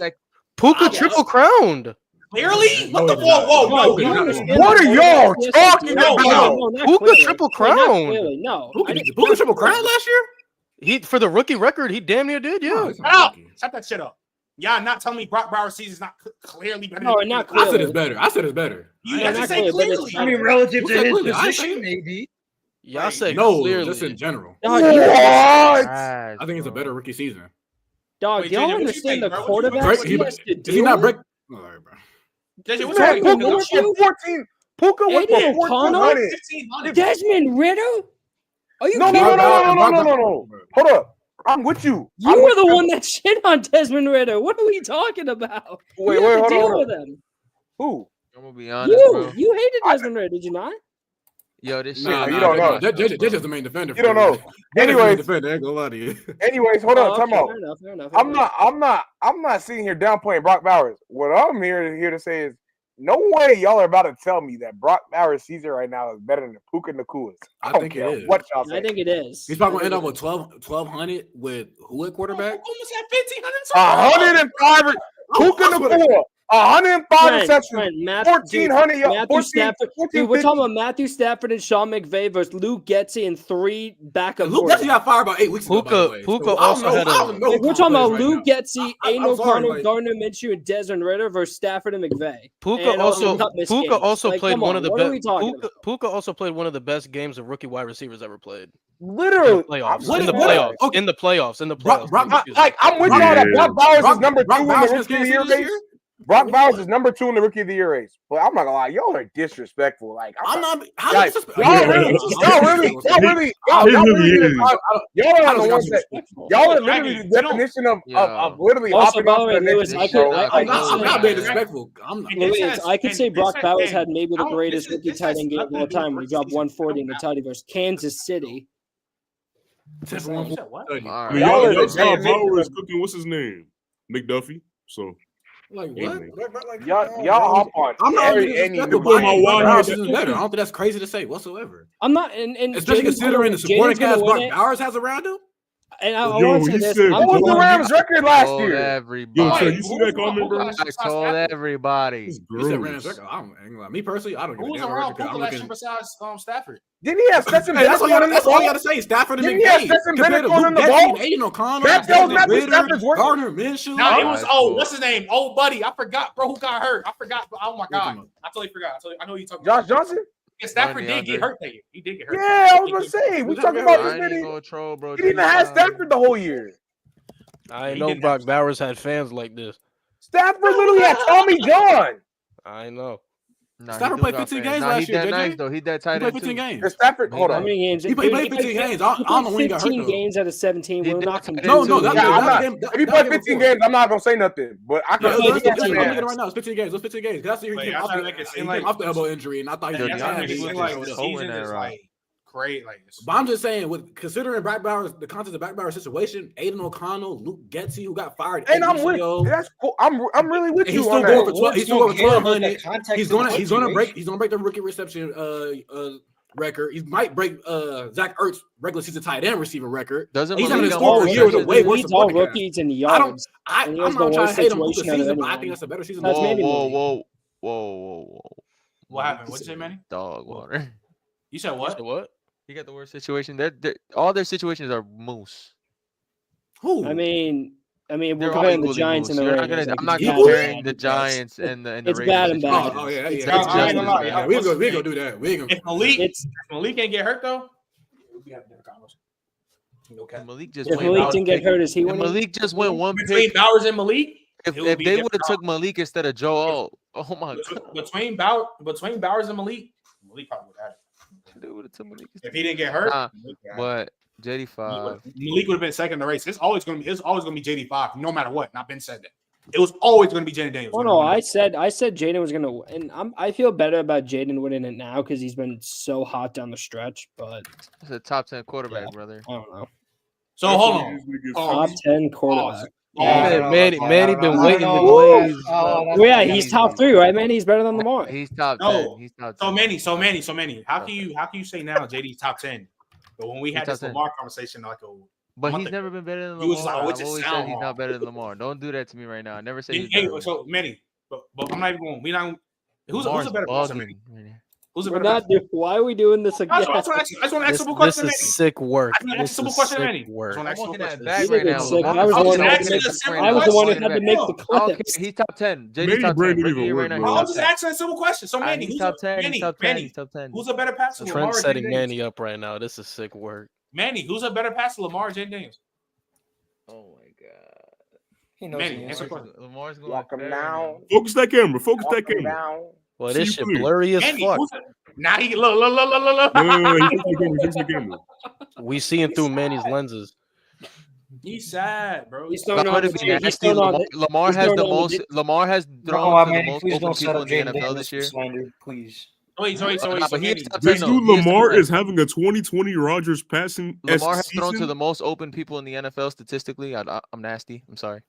Puka triple crowned. Clearly, what the whoa? What are y'all talking about? Puka triple crowned. No, Puka triple crowned last year. He for the rookie record, he damn near did. Yeah, shut that shit up. Y'all not telling me Brock Bowers' season's not clearly better. No, not clearly. I said it's better. You have to say clearly. I mean, relative to his position, maybe. Y'all say no, clearly. just in general. What? I think it's a better rookie season. Dog, y'all understand the quarterback? Did he not break? All right, bro. JJ, what's your 14. Puka went for 1,400. Desmond Ritter? Are you No. Hold up. I'm with you. You were the one that shit on Desmond Ritter. What are we talking about? Wait, hold on. With him. Who? I'm gonna be honest, bro. You hated Desmond Ritter, did you not? Yo, this shit. You don't know. That's just the main defender. You don't know. Anyways, defender. I ain't gonna lie to you. Anyways, hold on. Time out. Fair enough. I'm not sitting here downplaying Brock Bowers. What I'm here to say is, no way y'all are about to tell me that Brock Bowers' season right now is better than Puka Nakua's. I think it is. What y'all say? I think it is. He's probably gonna end up with 1,200 with who at quarterback? Almost had 105. Puka Nakua. 105 receptions, 1,400 yards. Dude, we're talking about Matthew Stafford and Sean McVay versus Luke Getzey and 3 backup. Luke Getzey got fired about 8 weeks ago. Puka also had a. We're talking about Luke Getzey, Aiden O'Connell, Gardner Minshew, and Desmond Ritter versus Stafford and McVay. Puka also played one of the best. Puka also played one of the best games of rookie wide receivers ever played. Literally, in the playoffs. Like I'm with y'all that Brock Bowers is number 2 in the rookie of the year race. Brock Bowers is number 2 in the rookie of the year race, but I'm not gonna lie, y'all are disrespectful. Like I'm not. Y'all are literally the definition of literally hopping off the next I'm not being disrespectful. I could say Brock Bowers had maybe the greatest rookie tight end game of all time when he dropped 140 in the title versus Kansas City. Y'all is cooking. What's his name? McDuffie. So. Like what? Y'all hop on. I'm not I don't think that's crazy to say whatsoever. I'm not, and especially considering the supporting cast Brock Bowers has around him. And I want to say this. What was the Rams' record last year? Everybody. You see that comment, bro? I told everybody. You said Rams' record. Me personally, I don't give a damn record. Who's around last year besides Stafford? Didn't he have Stetson Bennett? That's all you got to say. Stafford and McVay. Compared to Luke Getzey, Aiden O'Connell, Gardner Minshew. No, it was what's his name? Old buddy. I forgot, bro. Who got hurt? I forgot. Oh my god, I totally forgot. I know you talking. Josh Johnson. Yeah, Stafford did get hurt that year. He did get hurt. Yeah, I was gonna say we talking about this. He didn't even have Stafford the whole year. I know Brock Bowers had fans like this. Stafford literally had Tommy John. I know. Stafford played 15 games last year. Nice, though. He that tight end. He played 15 games. Stafford, hold on. How many games? He played 15 games. I don't know when he got hurt. 15 games out of 17. We'll knock him. No. If he played 15 games, I'm not gonna say nothing. But I can. Let's get it right now. It's 15 games. Let's 15 games. That's he came off the elbow injury, and I thought he was great. But I'm just saying, with considering Brock Bowers, the context of Brock Bowers' situation, Aiden O'Connell, Luke Getzey, who got fired, and I'm with you. That's cool. I'm really with you. He's still going for 12. He's still going for 1,200. He's gonna break the rookie reception record. He might break Zach Ertz's regular season tight end receiver record. He's having his score year with a way worse supporting cast. Rookies in the yards. I'm not trying to hate him for the season, but I think that's a better season. Whoa. What happened? What'd you say, Manny? Dog water. You said what? What? He got the worst situation. All their situations are moose. Who? I mean, we're comparing the Giants and the Raiders. I'm not comparing the Giants and the Raiders. It's bad and bad. Oh yeah. We ain't gonna do that. If Malik can't get hurt though, if Malik didn't get hurt, is he winning? Malik just went one pick. Between Bowers and Malik, if they would have took Malik instead of Joe, oh my god. Between Bowers and Malik probably would have had it. If he didn't get hurt, but JD5, Malik would have been second in the race. It's always gonna be JD5, no matter what. Not been said that. It was always gonna be Jaden Daniels. Oh no, I said Jaden was gonna win, and I feel better about Jaden winning it now because he's been so hot down the stretch. But it's a top 10 quarterback, brother. I don't know. So hold on, top 10 quarterback. Manny been waiting to glaze. Yeah, he's top 3, right, man? He's better than Lamar. He's top 10. He's top 10. So many. How can you say now JD's top 10? But when we had this Lamar conversation, but he's never been better than Lamar. I've always said he's not better than Lamar. Don't do that to me right now. I never say he's better. So many, but I'm not even going. Who's a better passer? Who's a better passer? Why are we doing this again? I just want to ask a simple question. This is sick work. I want to ask a simple question, Manny. I was the one who had to make the clips. He's top 10. JD's top 10. I'm just asking a simple question. So Manny, he's top 10. He's top 10. Who's a better passer? Trent setting Manny up right now. This is sick work. Manny, who's a better passer, Lamar or Jaden Daniels? Oh my god. He knows. Manny, answer the question. Lamar's going Walk him down. Focus that camera. Well, this shit blurry as fuck. Now he look. We seeing through Manny's lenses. He's sad, bro. Lamar has the most. Lamar has thrown to the most open people in the NFL this year. Please. But he's top 10, This though. dude He is Lamar top 10. is having a 2020 Rodgers passing. Lamar has thrown to season? the most open people in the NFL statistically. I'm nasty. I'm sorry.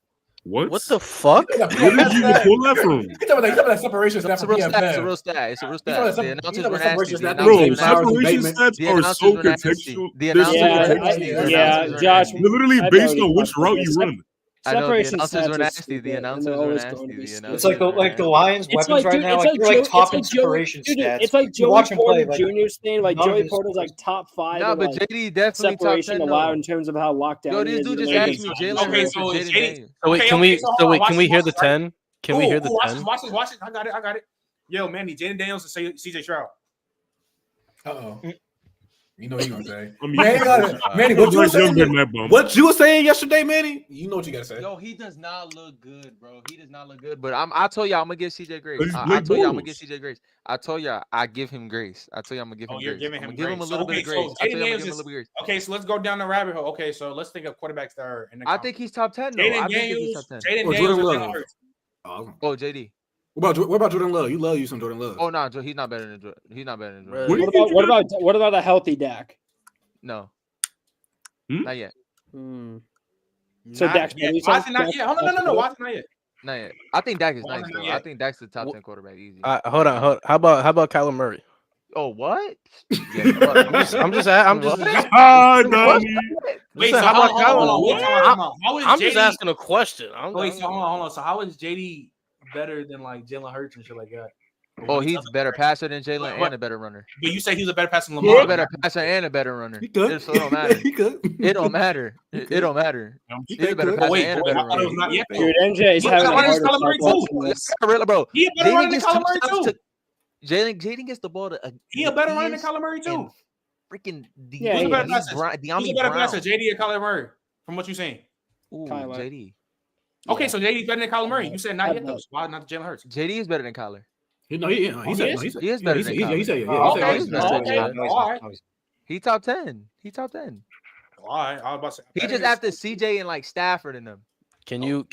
What? What the fuck? Where did you pull that from? You talking about that separation stat It's a from real stat. It's a PFF. real stat. It's a real You stat. talking The about announcers some- were you talking nasty. about The separation Bro, announcers were nasty. separation stats The are announcers so were nasty. contextual. The They're so announcers were contextual. nasty. The Yeah, announcers were Josh. nasty. They're literally I based know on what which you're route talking you about. run. I know the Separation announcers stats were are nasty. stupid, The and announcers they're were always nasty. going to be The stupid. It's announcers like were the nasty. Lions' It's weapons like, right dude, now. it's Like like they're like Joe, top it's in like Joe, separation dude, stats. it's like You Joey watch him play, Porter like Jr. saying like none of Joey his- Porter's like top 5 Nah, in but like JD definitely top separation 10 allowed though. in terms of how locked down Yo, he this is. dude in just the asked me range. Jalen Okay, Hurts so or it's Jaden Jaden. Daniels. So wait, Okay, can okay, we? so hold So on, wait, watch can we this, hear watch the this, right? 10? Can we hear the Watch 10? this, watch this, watch this. I got it. Yo, Manny, Jaden Daniels and CJ Stroud. Uh-oh. You know what you gonna say. I mean, Manny, what you were Bryce Young saying? getting that bump. What you were saying yesterday, Manny? You know what you gotta say. Yo, he does not look good, bro. He does not look good. But I told y'all I'm gonna give CJ grace. He's I Blake told y'all I'm gonna Bortles. give CJ grace. I told y'all I give him grace. I told y'all I'm gonna give him You're grace. giving I'm him gonna give him a grace. little bit of grace. I told Jaden you I'm gonna Daniels give him a is little bit of grace. okay. So let's go down the rabbit hole. Okay, so let's think of quarterbacks that are in the. I think he's top 10 though. I do think he's top 10. Jaden Or Daniels Jordan or Love. Jalen Hurts. Oh, JD. What about Jordan Love? You love you some Jordan Love. Oh no, he's not better than Jordan. He's not better than Jordan. What about a healthy Dak? No. Not yet. So Dak's better. Why is it not yet? No. Why is it not yet? Not yet. I think Dak is Why nice is it not though. yet? I think Dak's the top 10 quarterback easy. Hold on. How about Kyler Murray? Oh, what? I'm just. Ah, Donnie. Wait, so so how about hold Kyler? on. How is I'm JD? just asking a question. Wait, so hold on. So how is JD better than like Jalen Hurts and shit like that? Oh, he's a better passer than Jalen and a better runner. But you say he's a better passer than He's Lamar. a better passer and a better runner. He could. So it don't matter. He could. It don't matter. It don't matter. He's a better passer and a better runner. Dude, MJ is having a harder time watching this. Bro, He a better runner than Kyler Murray touchdowns too. Jaden gets the ball to. He a better runner than Kyler Murray too. Freaking Who's a better passer? Who's a better passer, Brown. JD or Kyler Murray? From what you're saying. Ooh, Kyler. JD. Okay, so JD's better than Kyler Murray. You said not yet though. So why not Jalen Hurts? JD is better than Kyler. He said He is better than Kyler. He said All right. He top 10. He top 10. All right. I was about to say. He just after CJ and like Stafford and them. Can you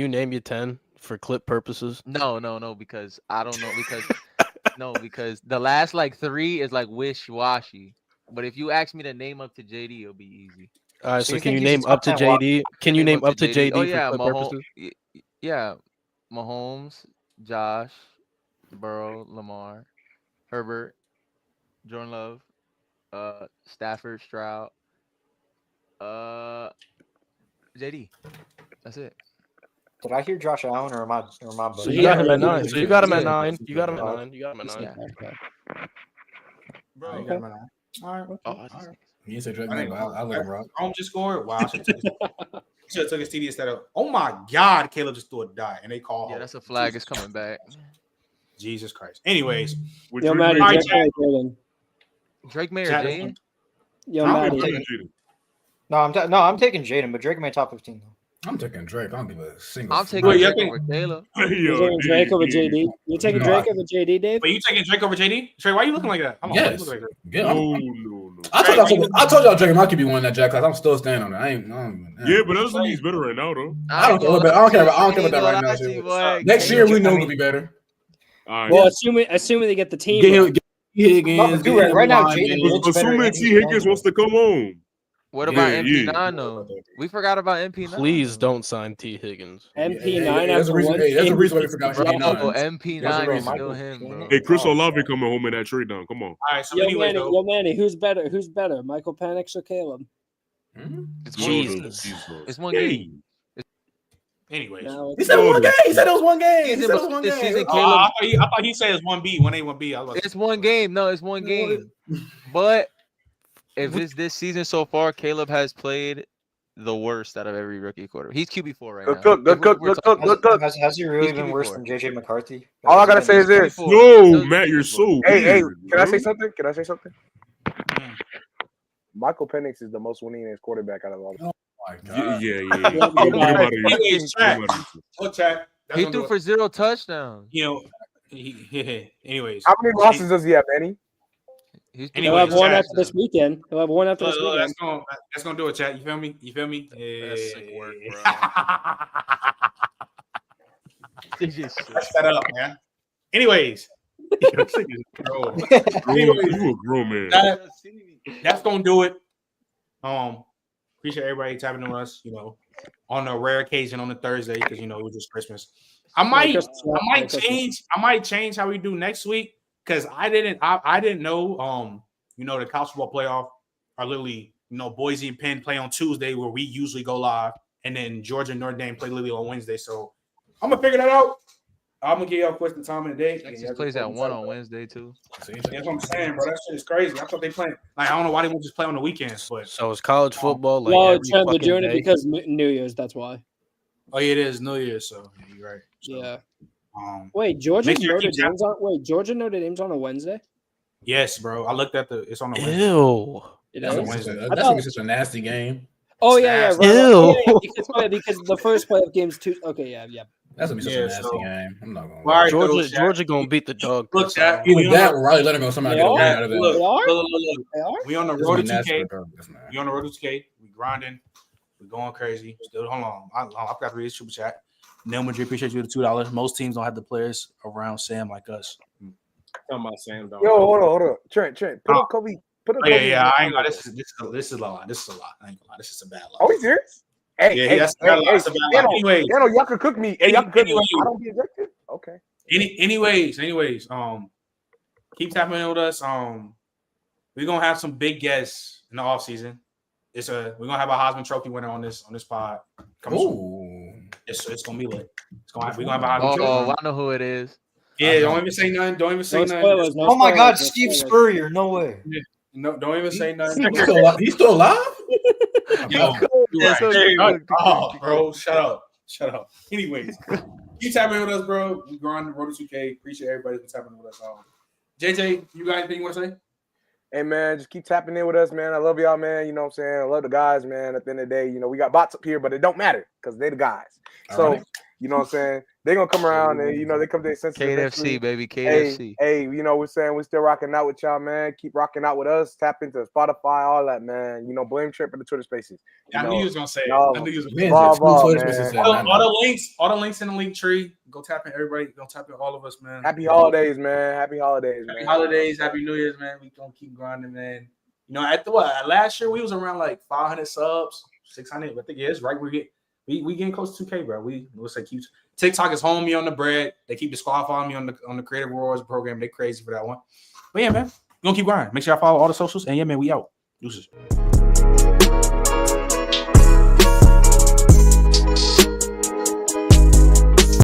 name your 10 for clip purposes? No, because I don't know because the last like 3 is like wish-washy. But if you ask me to name up to JD, it'll be easy. All right, so can you name up to JD? Can you name up to JD Oh yeah, for clip purposes? Yeah, Mahomes, Josh, Burrow, Lamar, Herbert, Jordan Love, Stafford, Stroud, JD. That's it. Did I hear Josh Allen or am I So you got him at 9. So you got him at 9. You got him at 9. You got him at 9. Yeah. Bro, Okay. all right. Oh, You said Drake May, but I'll let him rock. Mahomes just scored. Wow. Should have took his TD instead of. Oh my God, Caleb just threw a die and they call. Yeah, that's a flag. It's coming back. Jesus Christ. Anyways, Yo, Maddie, All right, Drake May, Jaden. Drake May or Chat. Jaden? Yo, I'm Maddie. taking- I'm taking Jaden, but Drake may top 15 though. I'm taking Drake. I don't give a single. I'm taking Drake over Caleb. You're taking Drake over JD. You're taking Drake over JD, Dave? but you taking Drake over JD? Trey, why are you looking like that? Hold on, why you Yes. look like that? Yeah, No. I told y'all Drake might could be one that Jack class. I'm still standing on it. I ain't. Yeah, but that doesn't mean he's better right now, though. I don't care about that right now. Shit. Next year we know it'll be better. All Well, right. assuming they get the team. Get Higgins. Right now, Jaden looks better. Assuming T. Higgins wants to come home. What about Yeah, MP9 though? We forgot about MP9. Please don't sign T. Higgins. MP9 That's a after reason. one That's a game. reason why we forgot Bro, MP9. MP9 is still him, bro. Hey, Chris Olave coming home in that trade down. Come on. All right, so Yo, anyway, Manny, who's better? Who's better, Michael Penix or Caleb? It's Jesus. It's one game. anyways. No, He said it was one game. He said it was one game. He Season, said it was one this season, game. Caleb. I thought he said it's 1B, 1A, 1B. I was like, It's one game. No, it's one game. But if it's this season so far, Caleb has played the worst out of every rookie quarterback. He's QB4 right now. Has he really He's been worse QB4. than JJ McCarthy? All I gotta say is this. No, Matt, you're so Hey, weird, can I bro. say something? Michael Penix is the most winningest quarterback out of all. Yeah. anyways, chat. Oh, chat. That's He gonna threw do for it. 0 touchdowns. You know, anyways. How many losses does he have, Manny? He's He'll have one after this weekend. He'll have one after this weekend. That's gonna do it, chat. You feel me? That's sick work, bro. Let's set up, man. Anyways, Anyway, you a grown man. That's gonna do it. Appreciate everybody tapping on us. On a rare occasion on a Thursday because it was just Christmas. I might change how we do next week because I didn't know the college football playoff are literally Boise and Penn play on Tuesday where we usually go live, and then Georgia and Notre Dame play literally on Wednesday. So I'm gonna figure that out. I'm gonna give y'all a question time of the day. Texas plays at 1 on Wednesday too. That's what I'm saying, bro. That shit is crazy. I thought they playing. Like, I don't know why they won't just play on the weekends. But so it's college football. Like well, they're doing it because New Year's. That's why. Oh yeah, it is New Year's. So yeah, you're right. So, yeah. Wait, Georgia Notre Dame's on a Wednesday. Yes, bro. I looked at it's on a Wednesday. Ew. That's gonna be such a nasty game. Oh yeah, right. Ew. Yeah, because the first playoff game's too. Okay, yeah. That's gonna be such a nasty game. I'm not gonna. Georgia gonna beat the dog. Look, Jack, either that or Riley Leonard gonna somehow get a win out of that. Look. We on the road to 2K. We on the road to 2K. We grinding. We going crazy. Still, hold on. I forgot to read this super chat. Neil Madrid, appreciate you the $2. Most teams don't have the players around Sam like us. Talking about Sam, though. Yo, hold on. Trent, put a Kobe. Yeah. I ain't gonna. This is a lot. This is a lot. I ain't gonna lie. This is a bad lot. Are we serious? Hey, that's a bad lot. Anyways, y'all can cook me. Hey, y'all can cook me. I don't be ejected. Okay. Anyways. Keep tapping in with us. We're gonna have some big guests in the offseason. We're gonna have a Heisman Trophy winner on this pod. It's gonna be lit. We're gonna have a Heisman Trophy. Oh, I know who it is. Yeah, don't even say nothing. Don't even say nothing. Oh my God, Steve Spurrier, no way. Yeah. No, don't even say nothing. He's still alive? Bro, shut up. Anyways, keep tapping with us, bro. We grind the road to 2K. Appreciate everybody for tapping with us. JJ, you got anything you want to say? Hey, man, just keep tapping in with us, man. I love y'all, man. You know what I'm saying? I love the guys, man. At the end of the day, we got bots up here, but it don't matter because they're the guys. So, you know what I'm saying? They're going to come around and, they come to their senses. KFC, baby, KFC. Hey, we're saying we're still rocking out with y'all, man. Keep rocking out with us. Tap into Spotify, all that, man. Blame Trent for the Twitter Spaces. I knew you was going to say it. I knew you was going to say it. All the links in the link tree. Go tap in everybody. Go tap in all of us, man. Happy holidays, man. Happy holidays, man. Happy holidays. Happy New Year's, man. We going to keep grinding, man. Last year we was around like 500 subs, 600. I think it's right. We getting close to 2K, bro. Let's say TikTok is holding me on the bread. They keep disqualifying me on the Creative Rewards program. They crazy for that one. But yeah, man, we're gonna keep grinding. Make sure y'all follow all the socials. And yeah, man, we out. Deuces.